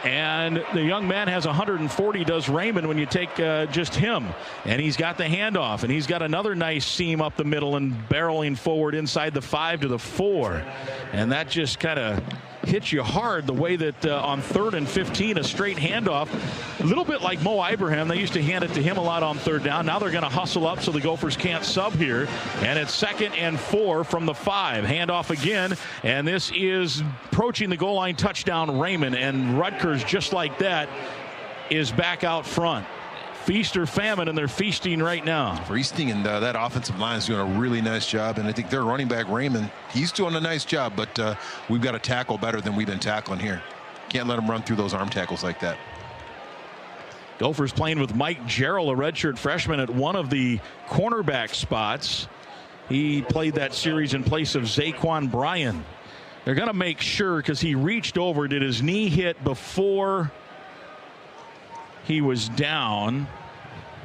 And the young man has 140, does Raymond, when you take just him. And he's got the handoff, and he's got another nice seam up the middle and barreling forward inside the 5 to the 4. And that just kind of hits you hard the way that on 3rd and 15, a straight handoff, a little bit like Mo Ibrahim. They used to hand it to him a lot on 3rd down. Now they're going to hustle up so the Gophers can't sub here. And it's 2nd and 4 from the 5. Handoff again, and this is approaching the goal line touchdown Raymond, and Rutgers, just like that, is back out front. Feast or famine, and they're feasting right now. Feasting, and that offensive line is doing a really nice job. And I think their running back, Raymond, he's doing a nice job, but we've got to tackle better than we've been tackling here. Can't let them run through those arm tackles like that. Gophers playing with Mike Gerald, a redshirt freshman, at one of the cornerback spots. He played that series in place of Zaquan Bryan. They're going to make sure, because he reached over, did his knee hit before he was down?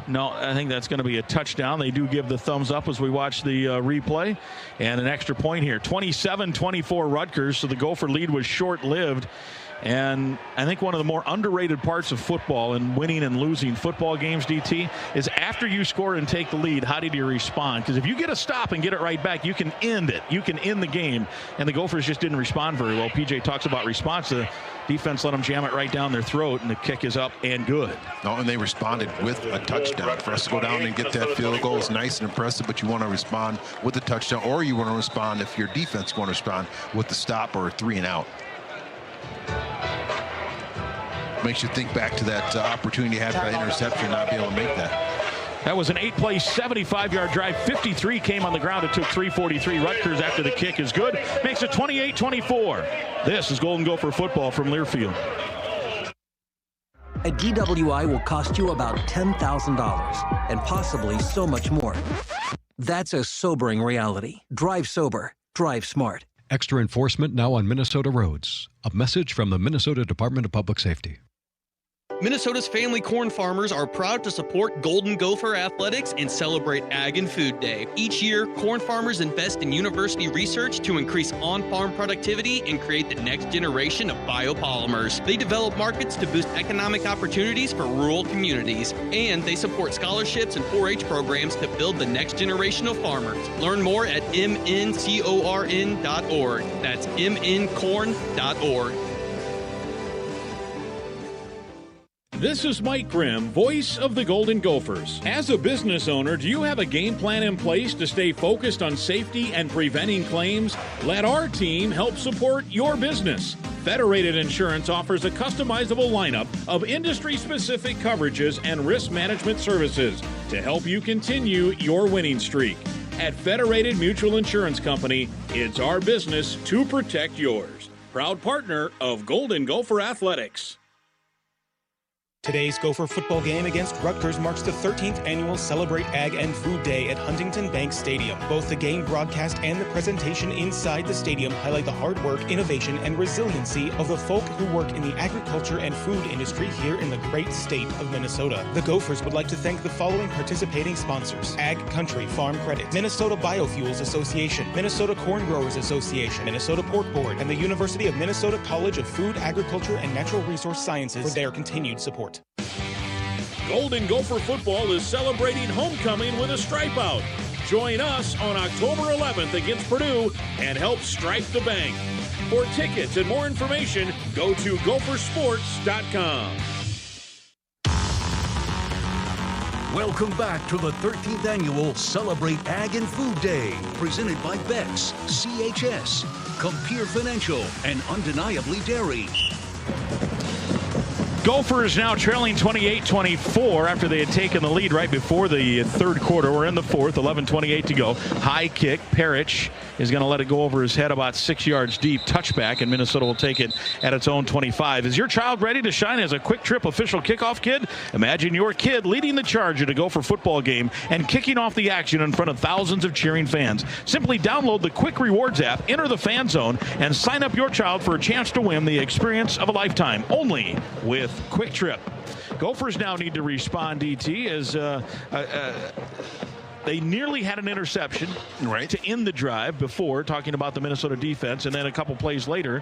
No, I think that's going to be a touchdown. They do give the thumbs up as we watch the replay. And an extra point here. 27-24 Rutgers, so the Gopher lead was short-lived. And I think one of the more underrated parts of football and winning and losing football games, DT, is after you score and take the lead, how did you respond? Because if you get a stop and get it right back, you can end it. You can end the game. And the Gophers just didn't respond very well. PJ talks about response. The defense let them jam it right down their throat, and the kick is up and good. No, and they responded with a touchdown. For us to go down and get that field goal is nice and impressive, but you want to respond with a touchdown, or you want to respond, if your defense want to respond, with the stop or a 3 and out. Makes you think back to that opportunity you had for that interception, not be able to make that. That was an 8-play, 75-yard drive. 53 came on the ground. It took 3:43. Rutgers, after the kick, is good. Makes it 28-24. This is Golden Gopher football from Learfield. A DWI will cost you about $10,000 and possibly so much more. That's a sobering reality. Drive sober. Drive smart. Extra enforcement now on Minnesota roads. A message from the Minnesota Department of Public Safety. Minnesota's family corn farmers are proud to support Golden Gopher athletics and celebrate Ag and Food Day. Each year, corn farmers invest in university research to increase on-farm productivity and create the next generation of biopolymers. They develop markets to boost economic opportunities for rural communities, and they support scholarships and 4-H programs to build the next generation of farmers. Learn more at mncorn.org. That's mncorn.org. This is Mike Grimm, voice of the Golden Gophers. As a business owner, do you have a game plan in place to stay focused on safety and preventing claims? Let our team help support your business. Federated Insurance offers a customizable lineup of industry-specific coverages and risk management services to help you continue your winning streak. At Federated Mutual Insurance Company, it's our business to protect yours. Proud partner of Golden Gopher Athletics. Today's Gopher football game against Rutgers marks the 13th annual Celebrate Ag and Food Day at Huntington Bank Stadium. Both the game broadcast and the presentation inside the stadium highlight the hard work, innovation, and resiliency of the folk who work in the agriculture and food industry here in the great state of Minnesota. The Gophers would like to thank the following participating sponsors: Ag Country Farm Credit, Minnesota Biofuels Association, Minnesota Corn Growers Association, Minnesota Pork Board, and the University of Minnesota College of Food, Agriculture, and Natural Resource Sciences for their continued support. Golden Gopher football is celebrating homecoming with a stripe out. Join us on October 11th against Purdue and help stripe the bank. For tickets and more information, go to gophersports.com. Welcome back to the 13th annual Celebrate Ag and Food Day, presented by Bex, CHS, Compeer Financial, and Undeniably Dairy. Gophers now trailing 28-24 after they had taken the lead right before the third quarter. We're in the fourth, 11:28 to go. High kick. Parrish is going to let it go over his head about 6 yards deep. Touchback, and Minnesota will take it at its own 25. Is your child ready to shine as a Quick Trip official kickoff kid? Imagine your kid leading the charge at a Gopher football game and kicking off the action in front of thousands of cheering fans. Simply download the Quick Rewards app, enter the fan zone, and sign up your child for a chance to win the experience of a lifetime, only with Quick Trip. Gophers now need to respond, DT, as they nearly had an interception to end the drive before, talking about the Minnesota defense, and then a couple plays later,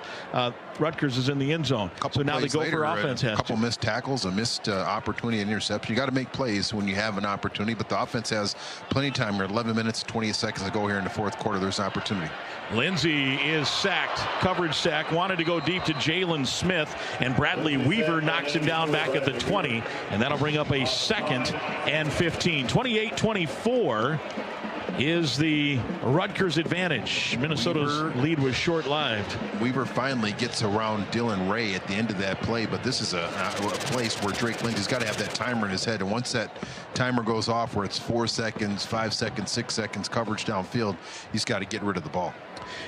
Rutgers is in the end zone. So now the Gopher offense has a couple missed tackles, a missed opportunity, and interception. You got to make plays when you have an opportunity, but the offense has plenty of time. We're 11 minutes, 20 seconds to go here in the fourth quarter. There's an opportunity. Lindsey is sacked, coverage sack, wanted to go deep to Jalen Smith, and Bradley Weaver knocks him down back at the 20, and that'll bring up a 2nd and 15. 28-24 is the Rutgers advantage. Minnesota's lead was short-lived. Weaver finally gets around Dylan Ray at the end of that play, but this is a place where Drake Lindsey's got to have that timer in his head, and once that timer goes off where it's 4 seconds, 5 seconds, 6 seconds coverage downfield, he's got to get rid of the ball.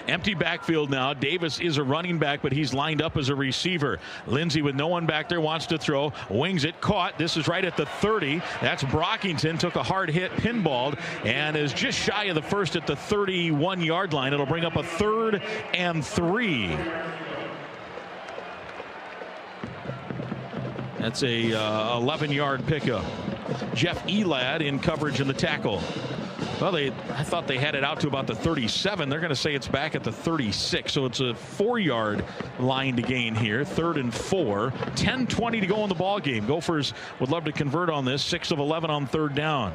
Empty backfield now. Davis is a running back, but he's lined up as a receiver. Lindsey, with no one back there, wants to throw, wings it, caught. This is right at the 30. That's Brockington, took a hard hit, pinballed, and is just shy of the first at the 31-yard line. It'll bring up a 3rd and 3. That's a 11-yard pickup. Jeff Elad in coverage in the tackle. Well, I thought they had it out to about the 37. They're going to say it's back at the 36. So it's a 4-yard line to gain here. 3rd and 4. 10:20 to go in the ball game. Gophers would love to convert on this. 6 of 11 on 3rd down.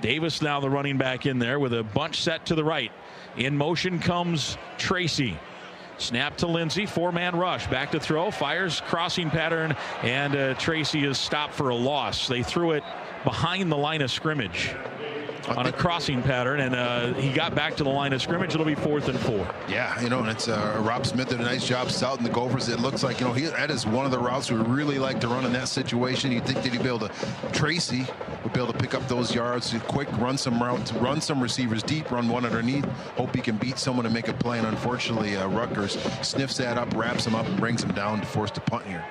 Davis now the running back in there with a bunch set to the right. In motion comes Tracy. Snap to Lindsey, 4-man rush, back to throw, fires crossing pattern, and Tracy is stopped for a loss. They threw it behind the line of scrimmage on a crossing pattern, and he got back to the line of scrimmage. It'll be 4th and 4. Yeah, and it's Rob Smith did a nice job scouting the Gophers. It looks like, that is one of the routes we really like to run in that situation. You'd think that he'd be able to, Tracy would be able to pick up those yards, quick, run some routes, run some receivers deep, run one underneath, hope he can beat someone and make a play. And unfortunately, Rutgers sniffs that up, wraps him up, and brings him down to force the punt here.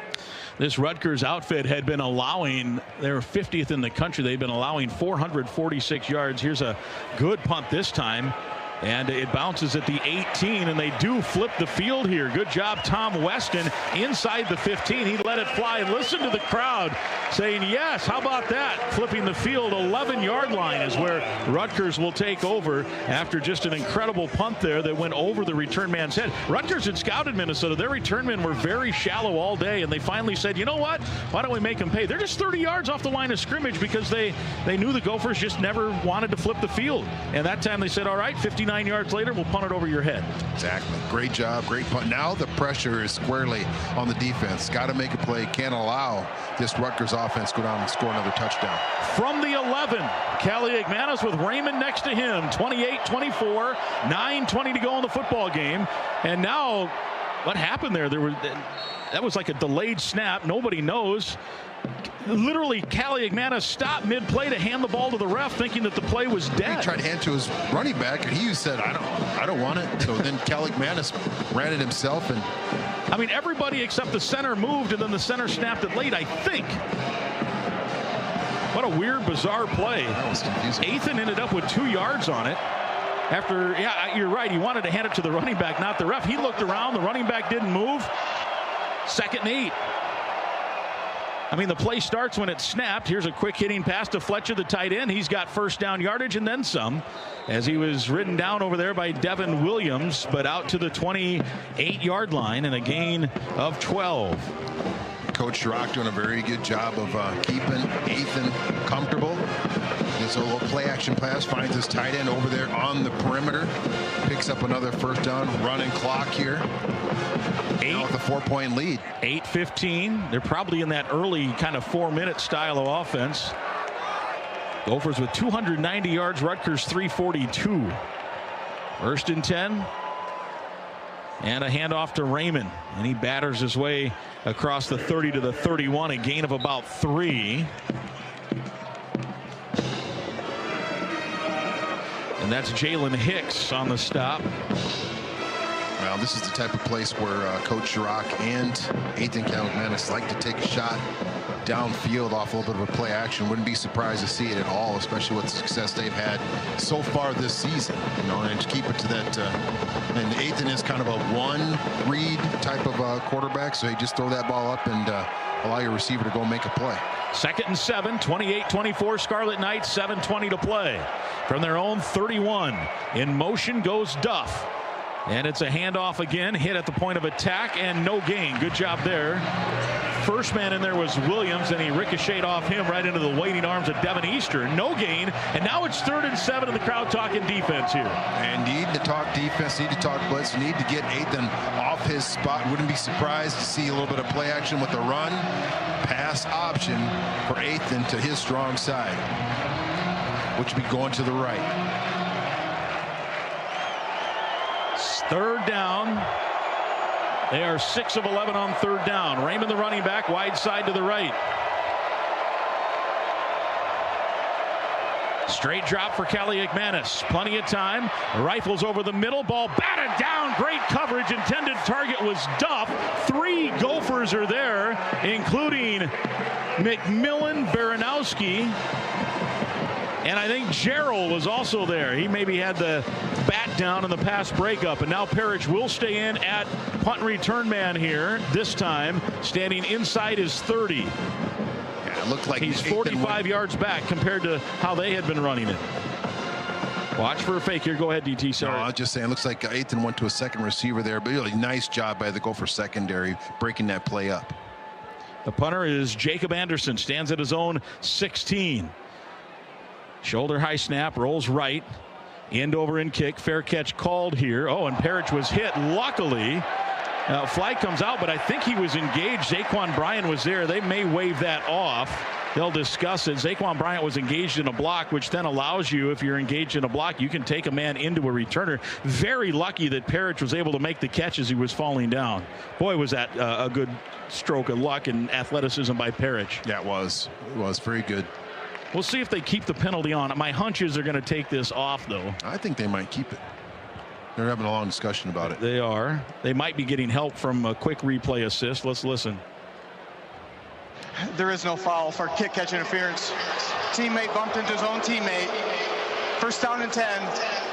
This Rutgers outfit had been allowing, they're 50th in the country. They've been allowing 446 yards. Here's a good punt this time. And it bounces at the 18, and they do flip the field here. Good job, Tom Weston, inside the 15. He let it fly. Listen to the crowd saying, yes, how about that? Flipping the field, 11-yard line is where Rutgers will take over after just an incredible punt there that went over the return man's head. Rutgers had scouted Minnesota. Their return men were very shallow all day, and they finally said, you know what? Why don't we make them pay? They're just 30 yards off the line of scrimmage because they knew the Gophers just never wanted to flip the field. And that time they said, all right, 59 yards later, we'll punt it over your head. Exactly. Great job. Great punt. Now the pressure is squarely on the defense. Got to make a play. Can't allow this Rutgers offense go down and score another touchdown. From the 11, Kaliakmanis with Raymond next to him. 28-24, 9:20 to go in the football game. And now, what happened there? That was like a delayed snap. Nobody knows. Literally, Kaliakmanis stopped mid-play to hand the ball to the ref, thinking that the play was dead. He tried to hand to his running back, and he said, I don't want it. So then Kaliakmanis ran it himself. And I mean, everybody except the center moved, and then the center snapped it late, I think. What a weird, bizarre play. That was confusing. Athan ended up with 2 yards on it. After, yeah, you're right. He wanted to hand it to the running back, not the ref. He looked around. The running back didn't move. 2nd and 8. I mean, the play starts when it's snapped. Here's a quick hitting pass to Fletcher, the tight end. He's got first down yardage and then some, as he was ridden down over there by Devin Williams, but out to the 28-yard line and a gain of 12. Coach Schrock doing a very good job of keeping Athan comfortable. This little play action pass, finds his tight end over there on the perimeter, picks up another first down, running clock here. Now with a 4-point lead. 8:15. They're probably in that early kind of 4-minute style of offense. Gophers with 290 yards, Rutgers 342. 1st and 10. And a handoff to Raymond, and he batters his way across the 30 to the 31, a gain of about 3. And that's Jalen Hicks on the stop. Well, this is the type of place where Coach Schrock and Athan Kaliakmanis like to take a shot downfield off a little bit of a play action. Wouldn't be surprised to see it at all, especially with the success they've had so far this season. You know, and to keep it to that. And Athan is kind of a one-read type of quarterback, so you just throw that ball up and allow your receiver to go make a play. 2nd and 7, 28-24, Scarlet Knights, 7:20 to play. From their own 31, in motion goes Duff. And it's a handoff again, hit at the point of attack, and no gain. Good job there. First man in there was Williams, and he ricocheted off him right into the waiting arms of Devin Easter. No gain, and now it's 3rd and 7, and the crowd talking defense here. And need to talk defense, need to talk blitz, need to get Athan off his spot. Wouldn't be surprised to see a little bit of play action with the run pass option for Athan to his strong side, which would be going to the right. 3rd down. They are 6 of 11 on 3rd down. Raymond, the running back, wide side to the right. Straight drop for Kaliakmanis. Plenty of time. Rifles over the middle. Ball batted down. Great coverage. Intended target was Duff. 3 Gophers are there, including McMillan, Baranowski, and I think Gerald was also there. He maybe had the bat down in the pass breakup. And now Parrish will stay in at punt and return man here. This time standing inside his 30. Yeah, it looked like he's 45 yards back compared to how they had been running it. Watch for a fake here. Go ahead, DT. Sorry. No, I was just saying, it looks like Athan went to a second receiver there, but really nice job by the Gopher secondary breaking that play up. The punter is Jacob Anderson, stands at his own 16. Shoulder high snap, rolls right, end over end kick, fair catch called here. Oh, and Parrish was hit. Luckily, flag comes out, but I think he was engaged. Zaquan Bryant was there. They may waive that off. They'll discuss it. Zaquan Bryant was engaged in a block, which then allows you, if you're engaged in a block, you can take a man into a returner. Very lucky that Parrish was able to make the catch as he was falling down. Boy, was that a good stroke of luck and athleticism by Parrish. Yeah, it was. It was very good. We'll see if they keep the penalty on. My hunch is they're going to take this off, though. I think they might keep it. They're having a long discussion about it. They are. They might be getting help from a quick replay assist. Let's listen. There is no foul for kick catch interference. Teammate bumped into his own teammate. 1st down and 10.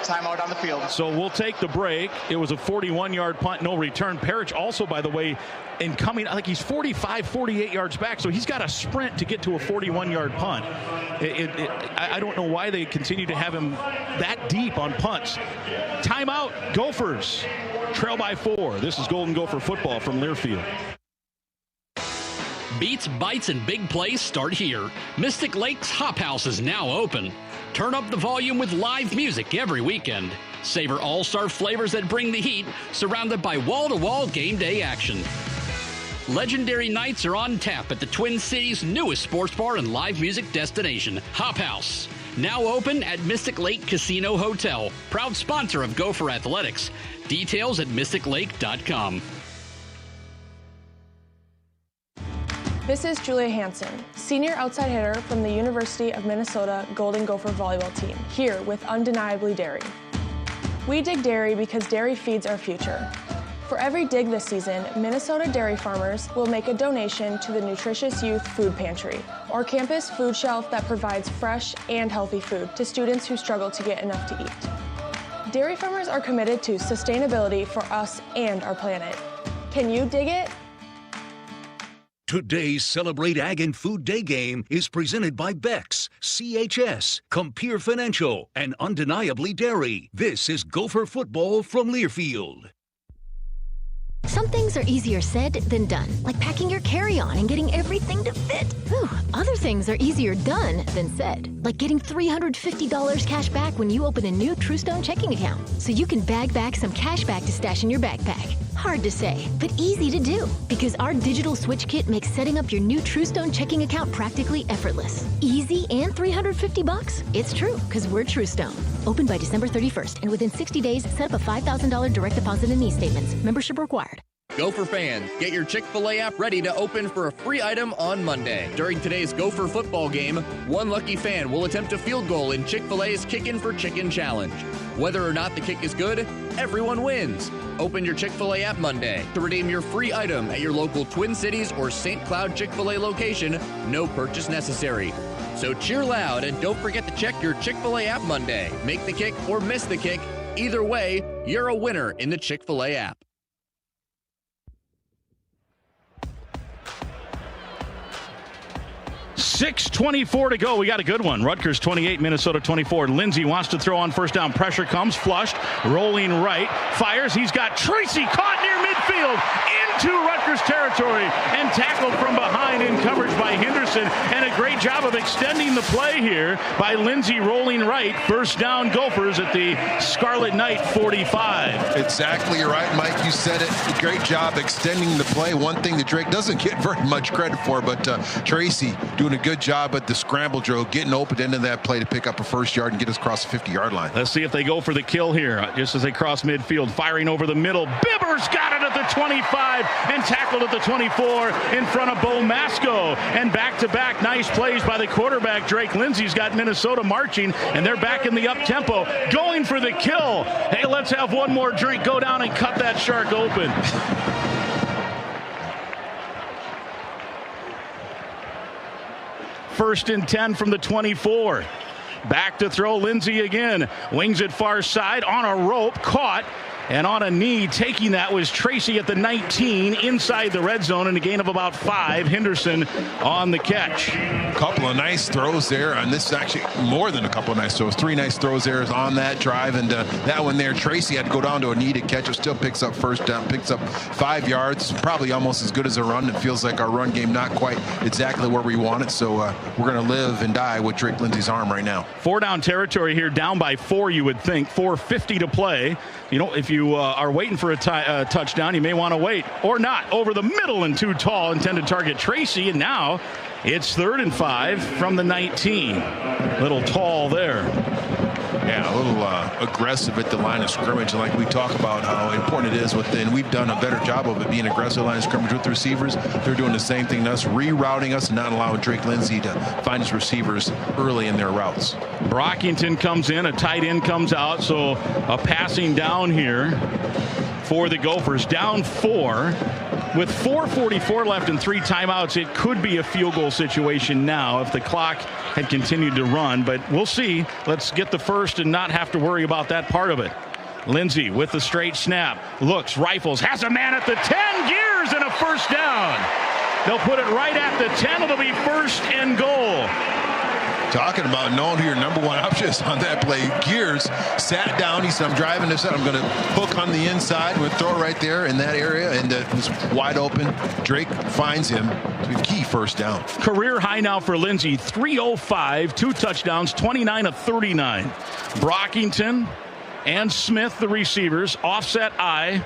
Timeout on the field. So we'll take the break. It was a 41-yard punt, no return. Parrish also, by the way, in coming, I think he's 45, 48 yards back, so he's got a sprint to get to a 41-yard punt. I don't know why they continue to have him that deep on punts. Timeout, Gophers. Trail by 4. This is Golden Gopher football from Learfield. Beats, bites, and big plays start here. Mystic Lake's Hop House is now open. Turn up the volume with live music every weekend. Savor all-star flavors that bring the heat, surrounded by wall-to-wall game day action. Legendary nights are on tap at the Twin Cities' newest sports bar and live music destination, Hop House. Now open at Mystic Lake Casino Hotel, proud sponsor of Gopher Athletics. Details at mysticlake.com. This is Julia Hansen, senior outside hitter from the University of Minnesota Golden Gopher volleyball team, here with Undeniably Dairy. We dig dairy because dairy feeds our future. For every dig this season, Minnesota dairy farmers will make a donation to the Nutritious Youth Food Pantry, our campus food shelf that provides fresh and healthy food to students who struggle to get enough to eat. Dairy farmers are committed to sustainability for us and our planet. Can you dig it? Today's Celebrate Ag and Food Day game is presented by Beck's, CHS, Compeer Financial, and Undeniably Dairy. This is Gopher football from Learfield. Some things are easier said than done, like packing your carry-on and getting everything to fit. Whew. Other things are easier done than said, like getting $350 cash back when you open a new TrueStone checking account, so you can bag back some cash back to stash in your backpack. Hard to say, but easy to do, because our digital switch kit makes setting up your new TrueStone checking account practically effortless. Easy and $350? It's true, because we're TrueStone. Open by December 31st, and within 60 days, set up a $5,000 direct deposit and e-statements. Membership required. Gopher fans, get your Chick-fil-A app ready to open for a free item on Monday. During today's Gopher football game, one lucky fan will attempt a field goal in Chick-fil-A's Kickin' for Chicken Challenge. Whether or not the kick is good, everyone wins. Open your Chick-fil-A app Monday to redeem your free item at your local Twin Cities or St. Cloud Chick-fil-A location, no purchase necessary. So cheer loud and don't forget to check your Chick-fil-A app Monday. Make the kick or miss the kick. Either way, you're a winner in the Chick-fil-A app. .6:24 to go. We got a good one. Rutgers 28, Minnesota 24. Lindsey wants to throw on first down. Pressure comes, flushed, rolling right, fires. He's got Tracy caught near midfield into Rutgers territory and tackled from behind in coverage by Henderson. And a great job of extending the play here by Lindsey rolling right. First down Gophers at the Scarlet Knight 45. Exactly right, Mike. You said it. Great job extending the play. One thing that Drake doesn't get very much credit for, but Tracy doing a good job at the scramble drill, getting open into that play to pick up a first yard and get us across the 50-yard line. Let's see if they go for the kill here. Just as they cross midfield, firing over the middle. Bibbers got it at the 25 and tackled at the 24 in front of Bo Masco. And back-to-back nice plays by the quarterback. Drake Lindsey's got Minnesota marching, and they're back in the up-tempo, going for the kill. Hey, let's have one more drink. Go down and cut that shark open. First and 10 from the 24. Back to throw, Lindsey again. Wings it far side, on a rope, caught. And on a knee, taking that was Tracy at the 19, inside the red zone, and a gain of about 5. Henderson on the catch. A couple of nice throws there, and this is actually more than a couple of nice throws. 3 nice throws there on that drive, and that one there, Tracy had to go down to a knee to catch it. Still picks up first down, picks up 5 yards. Probably almost as good as a run. It feels like our run game not quite exactly where we want it, so we're going to live and die with Drake Lindsey's arm right now. 4 down territory here, down by 4, you would think. 4:50 to play. You know, if you are waiting for a touchdown, you may want to wait. Or not. Over the middle and too tall. Intended target Tracy. And now it's 3rd and 5 from the 19. Little tall there. Yeah, a little aggressive at the line of scrimmage. And like we talk about how important it is and we've done a better job of it being aggressive line of scrimmage with the receivers. They're doing the same thing to us, rerouting us and not allowing Drake Lindsey to find his receivers early in their routes. Brockington comes in, a tight end comes out, so a passing down here for the Gophers. Down 4. With 4:44 left and 3 timeouts, it could be a field goal situation now if the clock had continued to run, but we'll see. Let's get the first and not have to worry about that part of it. Lindsey with the straight snap, looks, rifles, has a man at the 10, gears, and a first down. They'll put it right at the 10. It'll be first and goal. Talking about knowing who your number one option is on that play. Gears sat down. He said, I'm driving this out. I'm going to hook on the inside. We'll throw it right there in that area. And it was wide open. Drake finds him. Key first down. Career high now for Lindsey. 305, 2 touchdowns, 29 of 39. Brockington and Smith, the receivers. Offset I.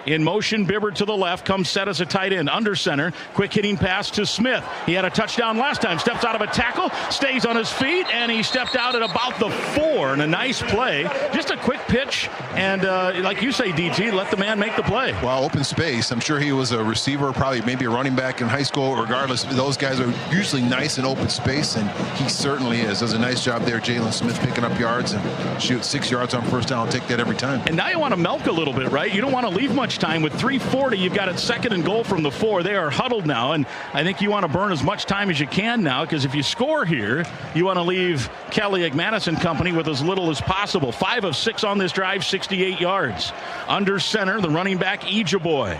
In motion, Bibber to the left, comes set as a tight end, under center, quick hitting pass to Smith. He had a touchdown last time, steps out of a tackle, stays on his feet, and he stepped out at about the 4, and a nice play. Just a quick pitch, and like you say, DT, let the man make the play. Well, open space. I'm sure he was a receiver, probably maybe a running back in high school. Regardless, those guys are usually nice in open space, and he certainly is. Does a nice job there, Jalen Smith, picking up yards and shoot 6 yards on first down. I'll take that every time. And now you want to milk a little bit, right? You don't want to leave much time. With 3:40, you've got it 2nd and goal from the 4. They are huddled now, and I think you want to burn as much time as you can now, because if you score here, you want to leave Kaliakmanis and company with as little as possible. 5 of 6 on this drive, 68 yards. Under center, the running back, Ejaboy.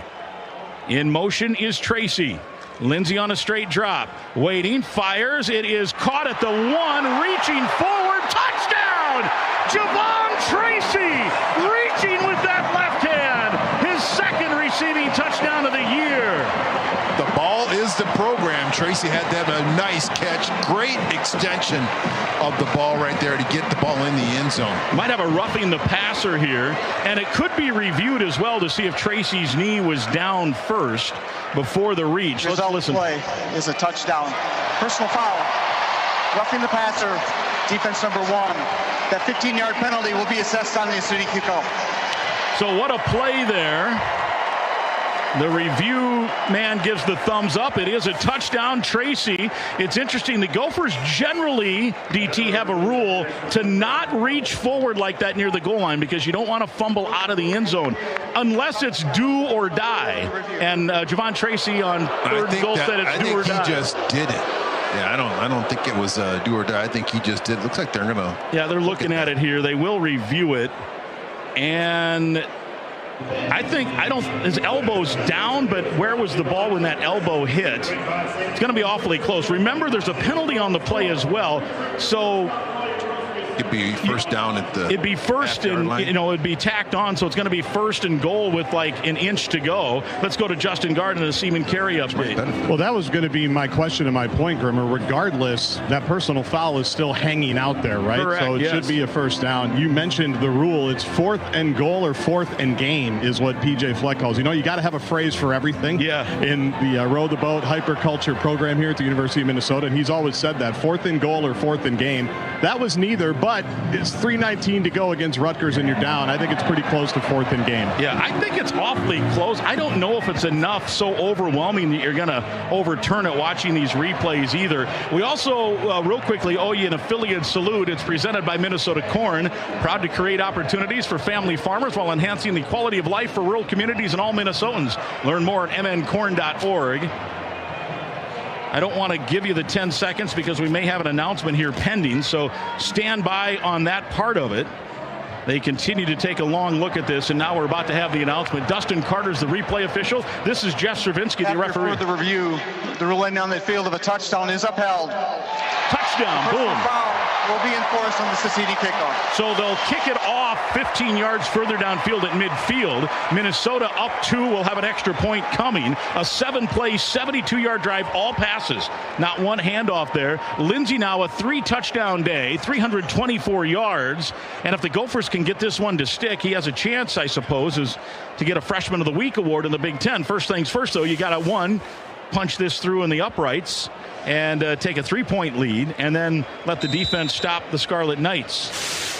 In motion is Tracy. Lindsey on a straight drop. Waiting, fires. It is caught at the 1, reaching forward. Touchdown! Javon Tracy reaching with that left hand. His 2nd receiving touchdown of the year. The ball is the program. Tracy had that a nice catch. Great extension of the ball right there to get the ball in the end zone. Might have a roughing the passer here, and it could be reviewed as well to see if Tracy's knee was down first before the reach. Let's listen. Play is a touchdown. Personal foul. Roughing the passer. Defense number 1. That 15-yard penalty will be assessed on the city kickoff. So what a play there. The review man gives the thumbs up. It is a touchdown. Tracy, it's interesting. The Gophers generally, DT, have a rule to not reach forward like that near the goal line, because you don't want to fumble out of the end zone unless it's do or die. And Javon Tracy on 3rd goal said it's do or die. I think he just did it. Yeah, I don't think it was do or die. I think he just did it. Looks like they're gonna. Yeah, they're looking at it here. They will review it, and his elbow's down, but where was the ball when that elbow hit? It's going to be awfully close. Remember, there's a penalty on the play as well, so it'd be first down at the. It'd be first and it'd be tacked on, so it's going to be 1st and goal with like an inch to go. Let's go to Justin Garden and a Seaman Carey update. Well, that was going to be my question and my point, Grimmer. Regardless, that personal foul is still hanging out there, right? Correct, so it should be a first down. You mentioned the rule. It's 4th and goal or 4th and game is what PJ Fleck calls. You got to have a phrase for everything. Yeah. In the Row the Boat hyperculture program here at the University of Minnesota, and he's always said that 4th and goal or 4th and game. That was neither, but it's 3:19 to go against Rutgers and you're down. I think it's pretty close to 4th and game. Yeah, I think it's awfully close. I don't know if it's enough so overwhelming that you're going to overturn it watching these replays either. We also, real quickly, owe you an affiliate salute. It's presented by Minnesota Corn, proud to create opportunities for family farmers while enhancing the quality of life for rural communities and all Minnesotans. Learn more at mncorn.org. I don't want to give you the 10 seconds because we may have an announcement here pending, so stand by on that part of it. They continue to take a long look at this, and now we're about to have the announcement. Dustin Carter's the replay official. This is Jeff Stravinsky, the referee. For the review, the ruling on the field of a touchdown is upheld. Touchdown, boom. Foul will be enforced on the Seceded kickoff. So they'll kick it off 15 yards further downfield at midfield. Minnesota up 2 will have an extra point coming. A 7-play, 72-yard drive, all passes. Not one handoff there. Lindsey now a 3-touchdown day, 324 yards. And if the Gophers can get this one to stick, he has a chance, I suppose, is to get a Freshman of the Week award in the Big Ten. First things first, though, you got to punch this through in the uprights and take a 3-point lead, and then let the defense stop the Scarlet Knights.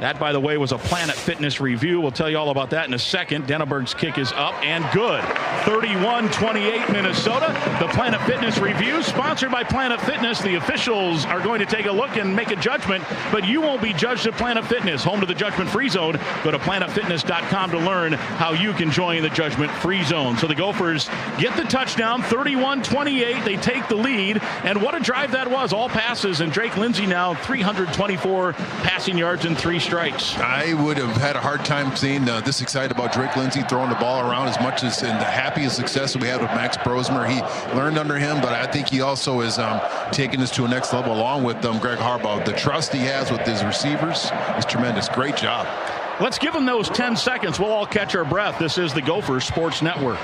That, by the way, was a Planet Fitness review. We'll tell you all about that in a second. Denneberg's kick is up and good. 31-28 Minnesota. The Planet Fitness review, sponsored by Planet Fitness. The officials are going to take a look and make a judgment, but you won't be judged at Planet Fitness. Home to the judgment-free zone. Go to planetfitness.com to learn how you can join the judgment-free zone. So the Gophers get the touchdown, 31-28. They take the lead, and what a drive that was. All passes, and Drake Lindsey now 324 passing yards and 3 strikes. I would have had a hard time seeing this excited about Drake Lindsey throwing the ball around as much as in the happiest success that we had with Max Brosmer. He learned under him, but I think he also is taking this to a next level along with Greg Harbaugh. The trust he has with his receivers is tremendous. Great job. Let's give him those 10 seconds. We'll all catch our breath. This is the Gophers Sports Network.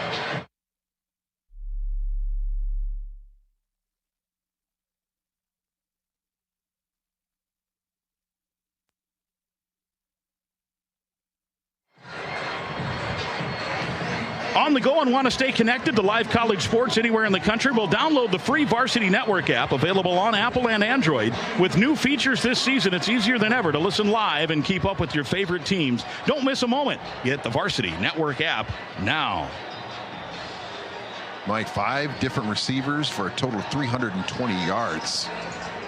On the go and want to stay connected to live college sports anywhere in the country? Well, download the free Varsity Network app, available on Apple and Android. With new features this season, it's easier than ever to listen live and keep up with your favorite teams. Don't miss a moment. Get the Varsity Network app now. Mike, 5 different receivers for a total of 320 yards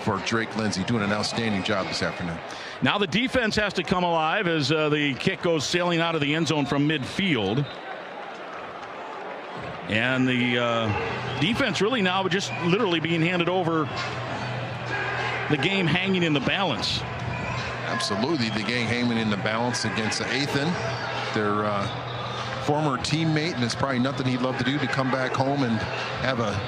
for Drake Lindsey, doing an outstanding job this afternoon. Now the defense has to come alive as the kick goes sailing out of the end zone from midfield. And the defense really now just literally being handed over, the game hanging in the balance. Absolutely, the game hanging in the balance against athan, their former teammate, and it's probably nothing he'd love to do to come back home and have a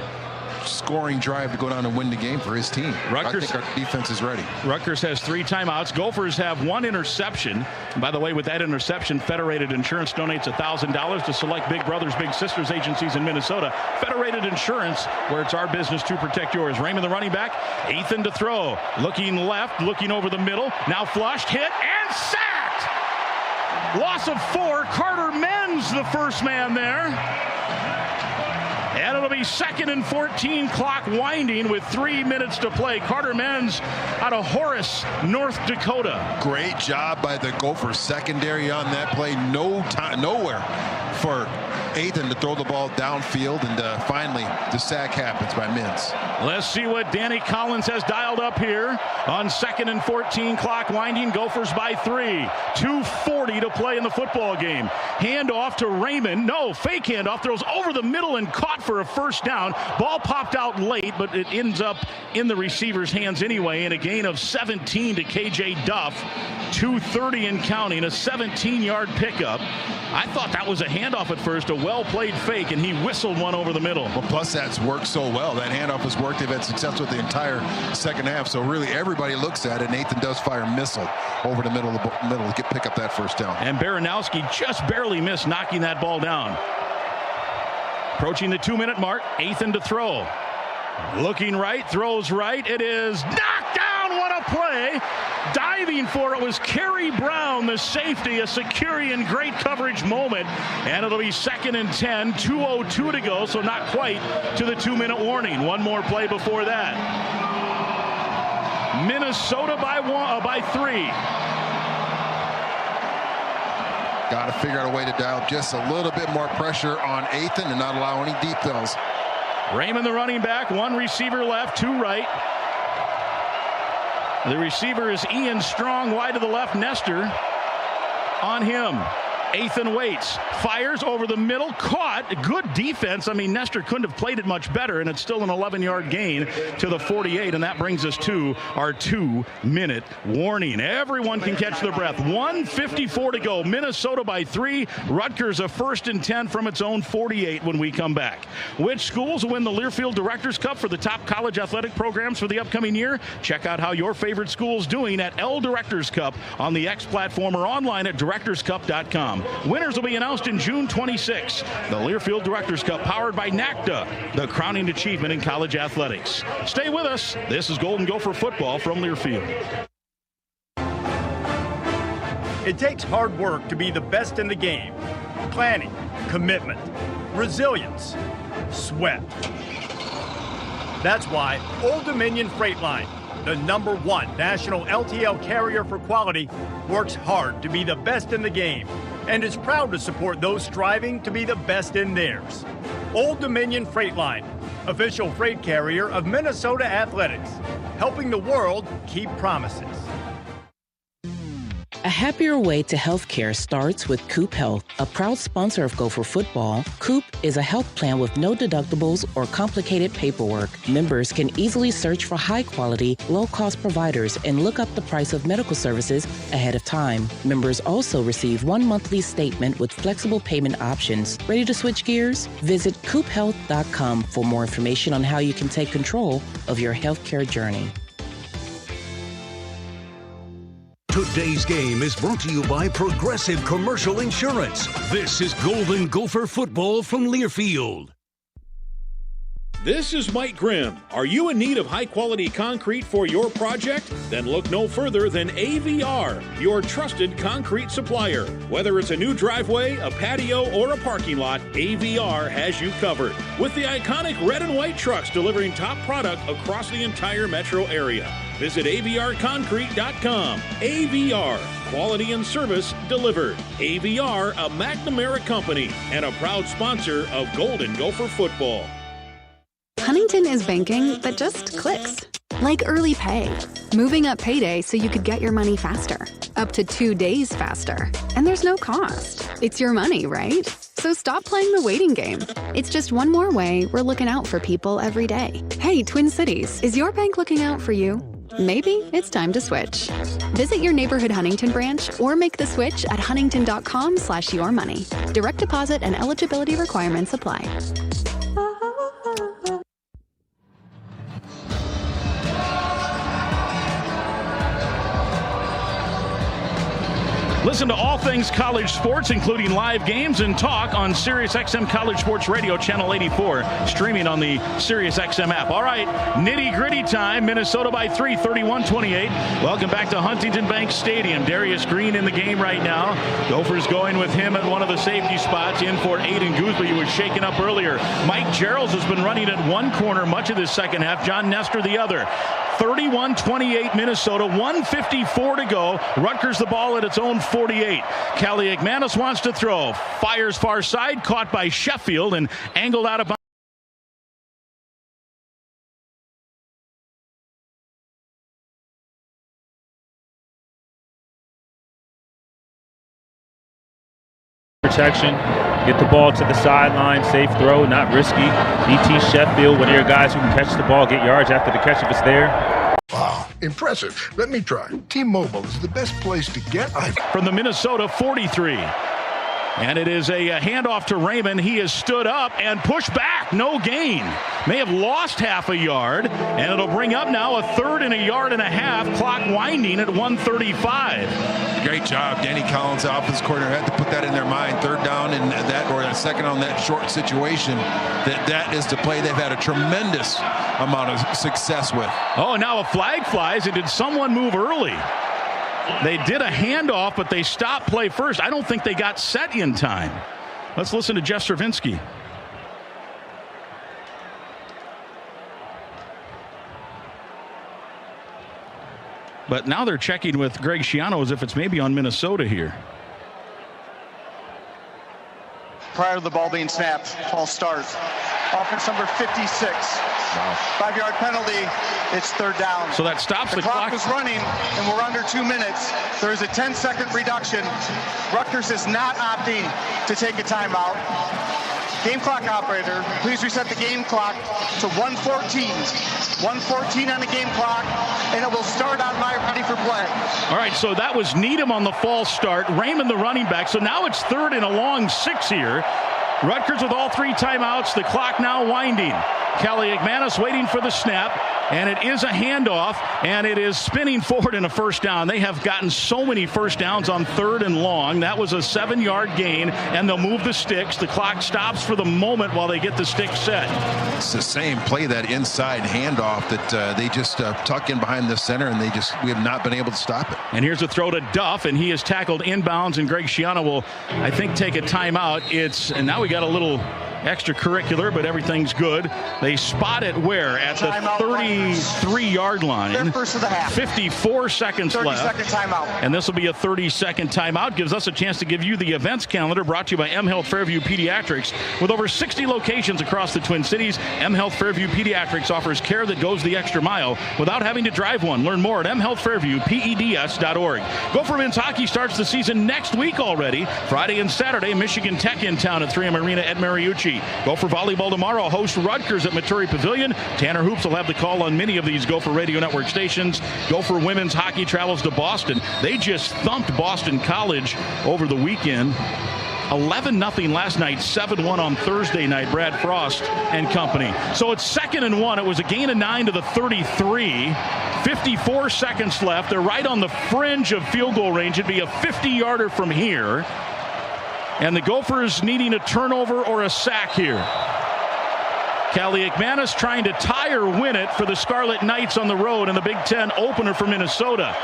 scoring drive to go down and win the game for his team. I think our defense is ready. Rutgers has 3 timeouts. Gophers have 1 interception. And by the way, with that interception, Federated Insurance donates $1,000 to select Big Brothers Big Sisters agencies in Minnesota. Federated Insurance, where it's our business to protect yours. Raymond, the running back, Athan to throw. Looking left, looking over the middle. Now flushed, hit, and sacked! Loss of 4. Carter Menz, the first man there. And it'll be 2nd and 14, clock winding with 3 minutes to play. Carter Menz out of Horace, North Dakota. Great job by the Gophers secondary on that play. No time, nowhere for Athan to throw the ball downfield, and finally the sack happens by Menz. Let's see what Danny Collins has dialed up here on 2nd and 14, clock winding. Gophers by 3. 2:40 to play in the football game. Handoff to Raymond. No, fake handoff. Throws over the middle and caught for a first down. Ball popped out late, but it ends up in the receiver's hands anyway, and a gain of 17 to KJ Duff. 2:30 and counting, a 17-yard pickup. I thought that was a handoff at first, a well-played fake, and he whistled one over the middle. Well, plus that's worked so well. That handoff has worked. They've had success with the entire second half, so really everybody looks at it, and Athan does fire a missile over the middle to pick up that first down. And Baranowski just barely missed knocking that ball down. Approaching the 2-minute mark, Athan to throw. Looking right, throws right. It is knocked down. What a play. Diving for it was Kerry Brown, the safety, a Securian great coverage moment. And it'll be 2nd and 10, 2:02 to go, so not quite to the 2-minute warning. One more play before that. Minnesota by 3. Got to figure out a way to dial just a little bit more pressure on Athan and not allow any deep throws. Raymond, the running back, 1 receiver left, 2 right. The receiver is Ian Strong, wide to the left. Nestor on him. Athan waits, fires over the middle, caught. Good defense. I mean, Nestor couldn't have played it much better, and it's still an 11-yard gain to the 48, and that brings us to our 2-minute warning. Everyone can catch their breath. 1:54 to go. Minnesota by 3. Rutgers a 1st and 10 from its own 48 when we come back. Which schools will win the Learfield Directors Cup for the top college athletic programs for the upcoming year? Check out how your favorite school's doing at L Directors Cup on the X platform or online at directorscup.com. Winners will be announced in June 26. The Learfield Directors Cup, powered by NACDA, the crowning achievement in college athletics. Stay with us. This is Golden Gopher football from Learfield. It takes hard work to be the best in the game. Planning, commitment, resilience, sweat. That's why Old Dominion Freight Line, the #1 national LTL carrier for quality, works hard to be the best in the game and is proud to support those striving to be the best in theirs. Old Dominion Freight Line, official freight carrier of Minnesota Athletics, helping the world keep promises. A happier way to healthcare starts with Coop Health, a proud sponsor of Gopher Football. Coop is a health plan with no deductibles or complicated paperwork. Members can easily search for high-quality, low-cost providers and look up the price of medical services ahead of time. Members also receive one monthly statement with flexible payment options. Ready to switch gears? Visit coophealth.com for more information on how you can take control of your healthcare journey. Today's game is brought to you by Progressive Commercial Insurance. This is Golden Gopher Football from Learfield. This is Mike Grimm. Are you in need of high-quality concrete for your project? Then look no further than AVR, your trusted concrete supplier. Whether it's a new driveway, a patio, or a parking lot, AVR has you covered. With the iconic red and white trucks delivering top product across the entire metro area. Visit avrconcrete.com. AVR, quality and service delivered. AVR, a McNamara company and a proud sponsor of Golden Gopher Football. Huntington is banking that just clicks. Like early pay. Moving up payday so you could get your money faster. Up to 2 days faster. And there's no cost. It's your money, right? So stop playing the waiting game. It's just one more way we're looking out for people every day. Hey, Twin Cities, is your bank looking out for you? Maybe it's time to switch. Visit your neighborhood Huntington branch or make the switch at huntington.com/yourmoney. Direct deposit and eligibility requirements apply. Listen to all things college sports, including live games and talk on SiriusXM College Sports Radio, Channel 84, streaming on the SiriusXM app. All right, nitty-gritty time. Minnesota by 3, 31-28. Welcome back to Huntington Bank Stadium. Darius Green in the game right now. Gophers going with him at one of the safety spots in for Aiden Gooseby, who was shaken up earlier. Mike Gerald's has been running at one corner much of this second half. John Nestor the other. 31-28 Minnesota, 1:54 to go. Rutgers the ball at its own 48. Kaliakmanis wants to throw. Fires far side, caught by Sheffield and angled out of bounds. Protection, get the ball to the sideline, safe throw, not risky. DT Sheffield, one of your guys who can catch the ball, get yards after the catch if it's there. Wow, impressive. Let me try. T-Mobile is the best place to get from the Minnesota 43. And it is a handoff to Raymond. He has stood up and pushed back. No gain. May have lost half a yard. And it'll bring up now a 3rd and a yard and a half. Clock winding at 1:35. Great job. Danny Collins, the offensive coordinator, had to put that in their mind. 3rd down and that, or a second on that short situation. That is the play they've had a tremendous amount of success with. Oh, now a flag flies. And did someone move early? They did a handoff, but they stopped play first. I don't think they got set in time. Let's listen to Jeff Stravinsky. But now they're checking with Greg Schiano as if it's maybe on Minnesota here. Prior to the ball being snapped, false start. Offense number 56. Wow. 5-yard penalty. It's 3rd down. So that stops the clock. The clock is running, and we're under 2 minutes. There is a 10-second reduction. Rutgers is not opting to take a timeout. Game clock operator, please reset the game clock to 1:14. 1:14 on the game clock, and it will start on my ready for play. All right, so that was Needham on the false start. Raymond the running back. So now it's 3rd and a long 6 here. Rutgers with all 3 timeouts. The clock now winding. Kaliakmanis waiting for the snap, and it is a handoff, and it is spinning forward in a 1st down. They have gotten so many 1st downs on 3rd and long. That was a 7-yard gain, and they'll move the sticks. The clock stops for the moment while they get the sticks set. It's the same play, that inside handoff that they just tuck in behind the center, and we have not been able to stop it. And here's a throw to Duff, and he is tackled inbounds, and Greg Schiano will, I think, take a timeout. And now we got a little extracurricular, but everything's good. They spot it where? At the 33-yard line. They're first of the half. 54 seconds left. 30-second timeout. And this will be a 30-second timeout. Gives us a chance to give you the events calendar brought to you by M Health Fairview Pediatrics. With over 60 locations across the Twin Cities, M Health Fairview Pediatrics offers care that goes the extra mile without having to drive one. Learn more at mhealthfairviewpeds.org. Gopher men's hockey starts the season next week already. Friday and Saturday, Michigan Tech in town at 3M Arena at Mariucci. Gopher volleyball tomorrow hosts Rutgers at Maturi Pavilion. Tanner Hoops will have the call on many of these Gopher Radio Network stations. Gopher women's hockey travels to Boston. They just thumped Boston College over the weekend. 11-0 last night, 7-1 on Thursday night, Brad Frost and company. So it's 2nd and 1. It was a gain of 9 to the 33. 54 seconds left. They're right on the fringe of field goal range. It'd be a 50-yarder from here. And the Gophers needing a turnover or a sack here. Kaliakmanis trying to tie or win it for the Scarlet Knights on the road in the Big Ten opener for Minnesota.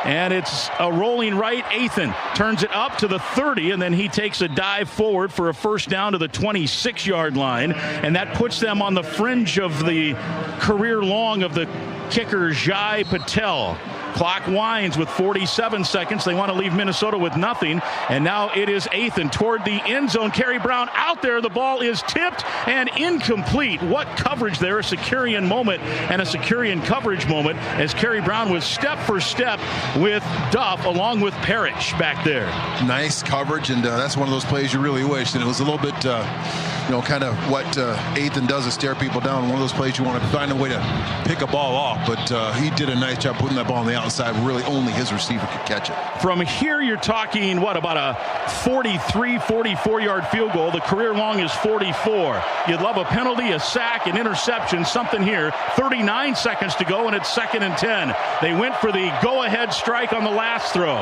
And it's a rolling right. Athan turns it up to the 30, and then he takes a dive forward for a first down to the 26-yard line. And that puts them on the fringe of the career long of the kicker, Jai Patel. Clock winds with 47 seconds. They want to leave Minnesota with nothing. And now it is Athan toward the end zone. Kerry Brown out there. The ball is tipped and incomplete. What coverage there. A Securian moment and a Securian coverage moment as Kerry Brown was step for step with Duff along with Parrish back there. Nice coverage, and that's one of those plays you really wish. And it was a little bit, kind of what Athan does is stare people down. One of those plays you want to find a way to pick a ball off, but he did a nice job putting that ball on the outside. Really only his receiver could catch it. From here you're talking about a 44-yard field goal. The career long is 44. You'd love a penalty, a sack, an interception, something here. 39 seconds to go, and it's 2nd and 10. They went for the go-ahead strike on the last throw.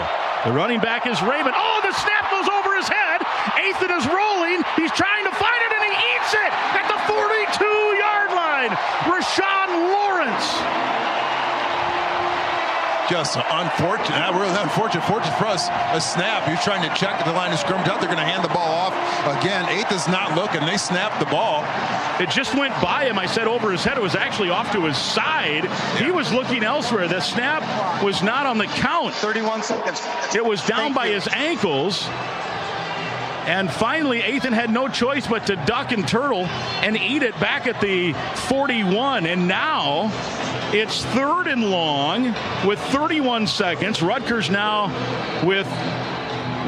The running back is Raymond. Oh, the snap goes over his head. Athan is rolling. He's trying to find it, and he eats it at the 42-yard line. Rashawn Lawrence. Just unfortunate, really unfortunate. Fortunate for us, a snap. You're trying to check the line of scrimmage out. They're going to hand the ball off. Again, Athan's not looking. They snapped the ball. It just went by him. I said over his head. It was actually off to his side. Yeah. He was looking elsewhere. The snap was not on the count. 31 seconds. It was down by his ankles. And finally, Athan had no choice but to duck and turtle and eat it back at the 41. And now it's 3rd and long with 31 seconds. Rutgers now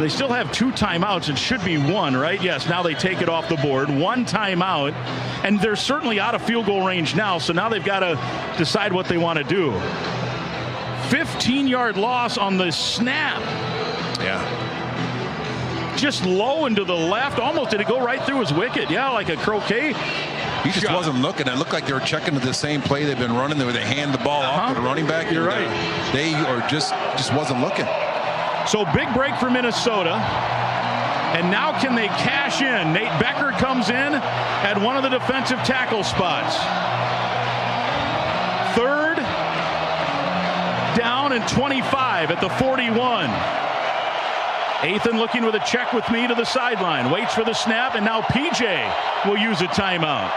they still have 2 timeouts. It should be 1, right? Yes, now they take it off the board. 1 timeout. And they're certainly out of field goal range now. So now they've got to decide what they want to do. 15-yard loss on the snap. Yeah. Just low and to the left. Almost did it go right through his wicket? Yeah, like a croquet. He just wasn't looking. It looked like they were checking to the same play they've been running. They hand the ball off to the running back. You're right. They just wasn't looking. So big break for Minnesota. And now can they cash in? Nate Becker comes in at one of the defensive tackle spots. 3rd down and 25 at the 41. Athan looking with a check with me to the sideline. Waits for the snap, and now PJ will use a timeout.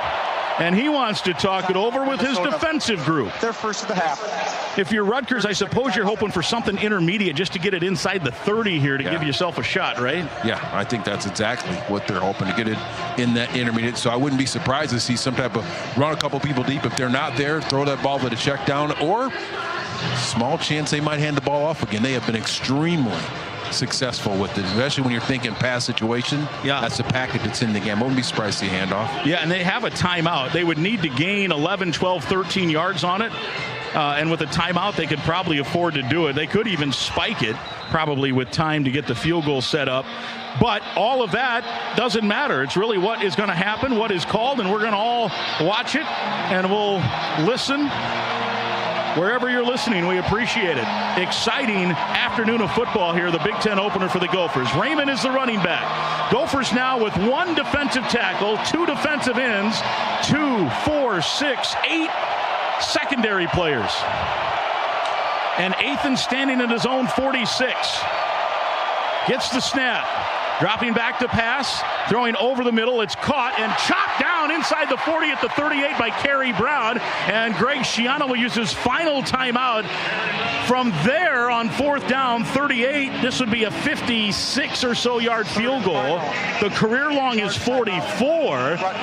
And he wants to talk it over with his defensive group. They're first of the half. If you're Rutgers, I suppose you're hoping for something intermediate just to get it inside the 30 here to give yourself a shot, right? Yeah, I think that's exactly what they're hoping to get it in that intermediate. So I wouldn't be surprised to see some type of run a couple people deep. If they're not there, throw that ball to the check down, or small chance they might hand the ball off again. They have been extremely successful with it, especially when you're thinking pass situation. Yeah, that's the package that's in the game. I wouldn't be surprised to see a handoff. Yeah, and they have a timeout. They would need to gain 11, 12, 13 yards on it. And with a timeout, they could probably afford to do it. They could even spike it, probably with time to get the field goal set up. But all of that doesn't matter. It's really what is going to happen, what is called, and we're going to all watch it, and we'll listen. Wherever you're listening, we appreciate it. Exciting afternoon of football here, the Big Ten opener for the Gophers. Raymond is the running back. Gophers now with 1 defensive tackle, 2 defensive ends, 2, 4, 6, 8 secondary players. And Athan standing at his own 46. Gets the snap. Dropping back to pass, throwing over the middle. It's caught and chopped down inside the 40 at the 38 by Kerry Brown. And Greg Schiano will use his final timeout. From there on 4th down, 38, this would be a 56 or so yard field goal. The career long is 44.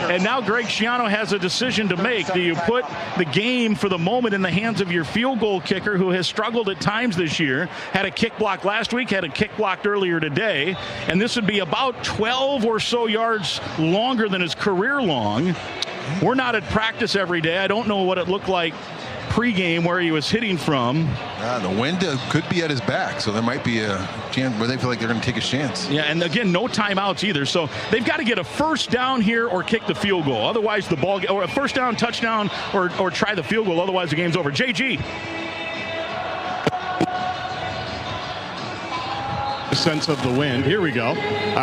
And now Greg Schiano has a decision to make. Do you put the game for the moment in the hands of your field goal kicker, who has struggled at times this year, had a kick block last week, had a kick blocked earlier today, and this would be about 12 or so yards longer than his career long. We're not at practice every day. I don't know what it looked like pregame where he was hitting from. The wind could be at his back, so there might be a chance where they feel like they're going to take a chance. Yeah, and again, no timeouts either, so they've got to get a first down here or kick the field goal. Otherwise, the ball, or a first down, touchdown, or try the field goal. Otherwise, the game's over. JG. Sense of the wind. Here we go.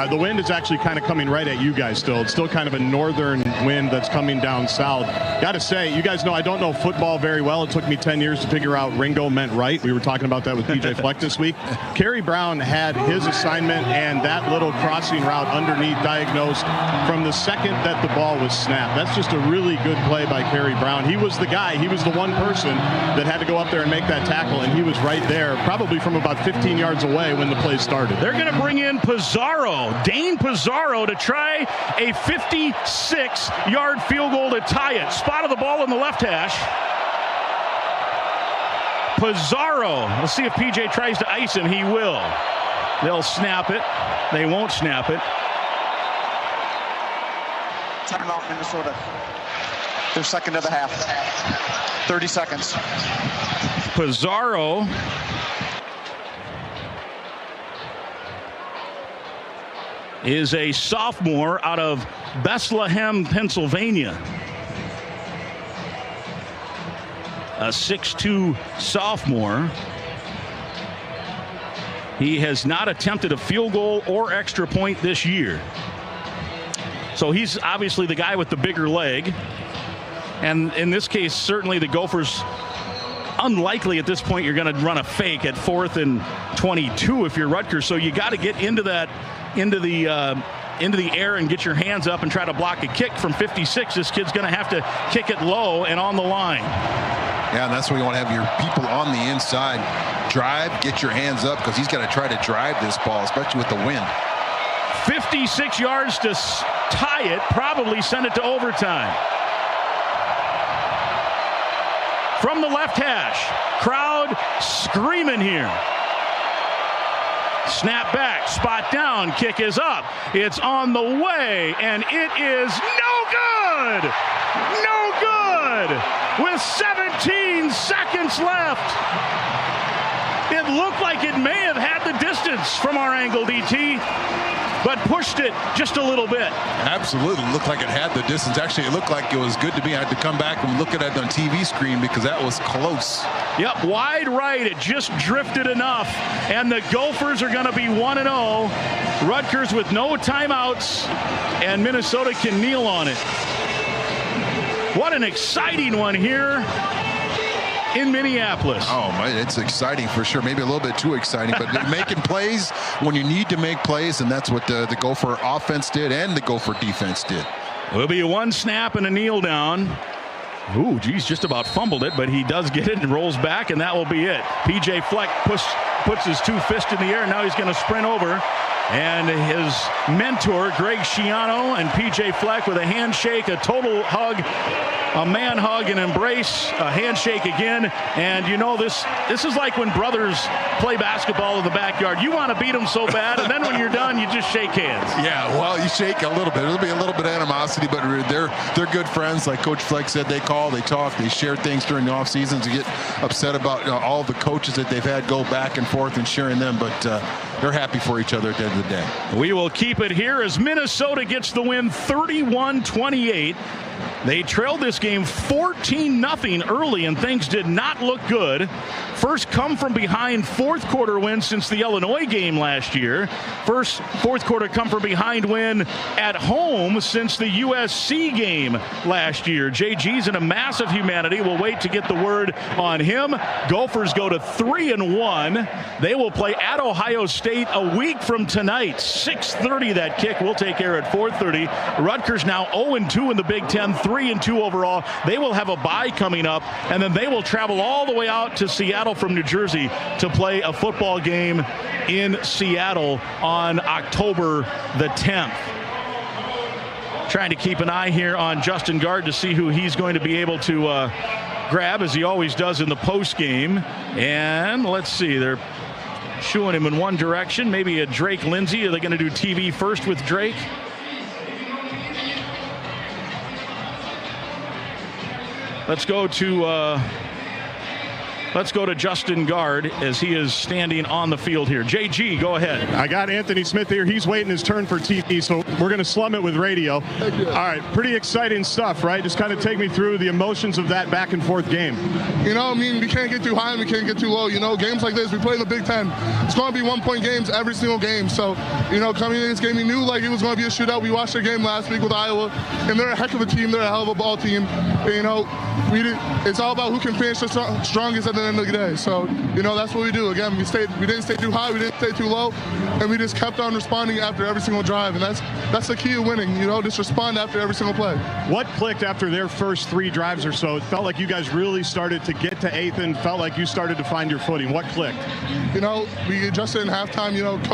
The wind is actually kind of coming right at you guys still. It's still kind of a northern wind that's coming down south. Got to say, you guys know I don't know football very well. It took me 10 years to figure out Ringo meant right. We were talking about that with PJ Fleck this week. Kerry Brown had his assignment and that little crossing route underneath diagnosed from the second that the ball was snapped. That's just a really good play by Kerry Brown. He was the guy. He was the one person that had to go up there and make that tackle, and he was right there, probably from about 15 yards away when the play started. They're going to bring in Pizarro, Dane Pizarro, to try a 56-yard field goal to tie it. Spotted the ball in the left hash. Pizarro, let's see if PJ tries to ice him. He will. They'll snap it. They won't snap it. Timeout, Minnesota. They're second of the half. 30 seconds. Pizarro is a sophomore out of Bethlehem, Pennsylvania. A 6'2" sophomore. He has not attempted a field goal or extra point this year. So he's obviously the guy with the bigger leg. And in this case, certainly the Gophers, unlikely at this point you're going to run a fake at 4th and 22 if you're Rutgers. So you got to get into the air and get your hands up and try to block a kick from 56. This kid's going to have to kick it low and on the line. Yeah, and that's where you want to have your people on the inside. Drive, get your hands up, because he's got to try to drive this ball, especially with the wind. 56 yards to tie it, probably send it to overtime. From the left hash, crowd screaming here. Snap back, spot down, kick is up. It's on the way, and it is no good! No good! With 17 seconds left. It looked like it may have had the distance from our angle, DT, but pushed it just a little bit. Absolutely. Looked like it had the distance. Actually, it looked like it was good to me. I had to come back and look at it on TV screen because that was close. Yep, wide right. It just drifted enough. And the Gophers are going to be 1-0. Rutgers with no timeouts, and Minnesota can kneel on it. What an exciting one here in Minneapolis. Oh, man, it's exciting for sure. Maybe a little bit too exciting, but making plays when you need to make plays, and that's what the Gopher offense did and the Gopher defense did. Will be a one snap and a kneel down. Ooh, geez, just about fumbled it, but he does get it and rolls back, and that will be it. PJ Fleck puts his two fists in the air, and now he's going to sprint over. And his mentor, Greg Schiano, and PJ Fleck with a handshake, a total hug, a man hug, an embrace, a handshake again. And you know, this is like when brothers play basketball in the backyard. You want to beat them so bad, and then when you're done, you just shake hands. Yeah, well, you shake a little bit. There'll be a little bit of animosity, but they're good friends. Like Coach Fleck said, they call, they talk, they share things during the off seasons. To get upset about all the coaches that they've had go back and forth and sharing them, but they're happy for each other at the end of the day. We will keep it here as Minnesota gets the win 31-28. They trailed this game 14-0 early, and things did not look good. First come-from-behind fourth-quarter win since the Illinois game last year. First fourth-quarter come-from-behind win at home since the USC game last year. JG's in a massive humanity. We'll wait to get the word on him. Gophers go to 3-1. They will play at Ohio State a week from tonight. 6:30 that kick. We'll take air at 4:30. Rutgers now 0-2 in the Big Ten, 3-2 overall. They will have a bye coming up, and then they will travel all the way out to Seattle from New Jersey to play a football game in Seattle on October the 10th. Trying to keep an eye here on Justin Gard to see who he's going to be able to grab, as he always does in the post game. And let's see, they're shooing him in one direction, maybe a Drake Lindsay. Are they going to do TV first with Drake? Let's go to Justin Gard as he is standing on the field here. JG, go ahead. I got Anthony Smith here. He's waiting his turn for TV, so we're going to slum it with radio. All right, pretty exciting stuff, right? Just kind of take me through the emotions of that back and forth game. You know, I mean, we can't get too high and we can't get too low. You know, games like this, we play in the Big Ten. It's going to be 1-point games every single game. So, you know, coming in this game, we knew like it was going to be a shootout. We watched their game last week with Iowa, and they're a heck of a team. They're a hell of a ball team. And, you know, it's all about who can finish the strongest at the end of the day. So, you know, that's what we do. Again, we didn't stay too high, we didn't stay too low, and we just kept on responding after every single drive. And that's the key of winning, you know, just respond after every single play. What clicked after their first 3 drives or so? It felt like you guys really started to get to Athan, felt like you started to find your footing. What clicked? You know, we adjusted in halftime, you know,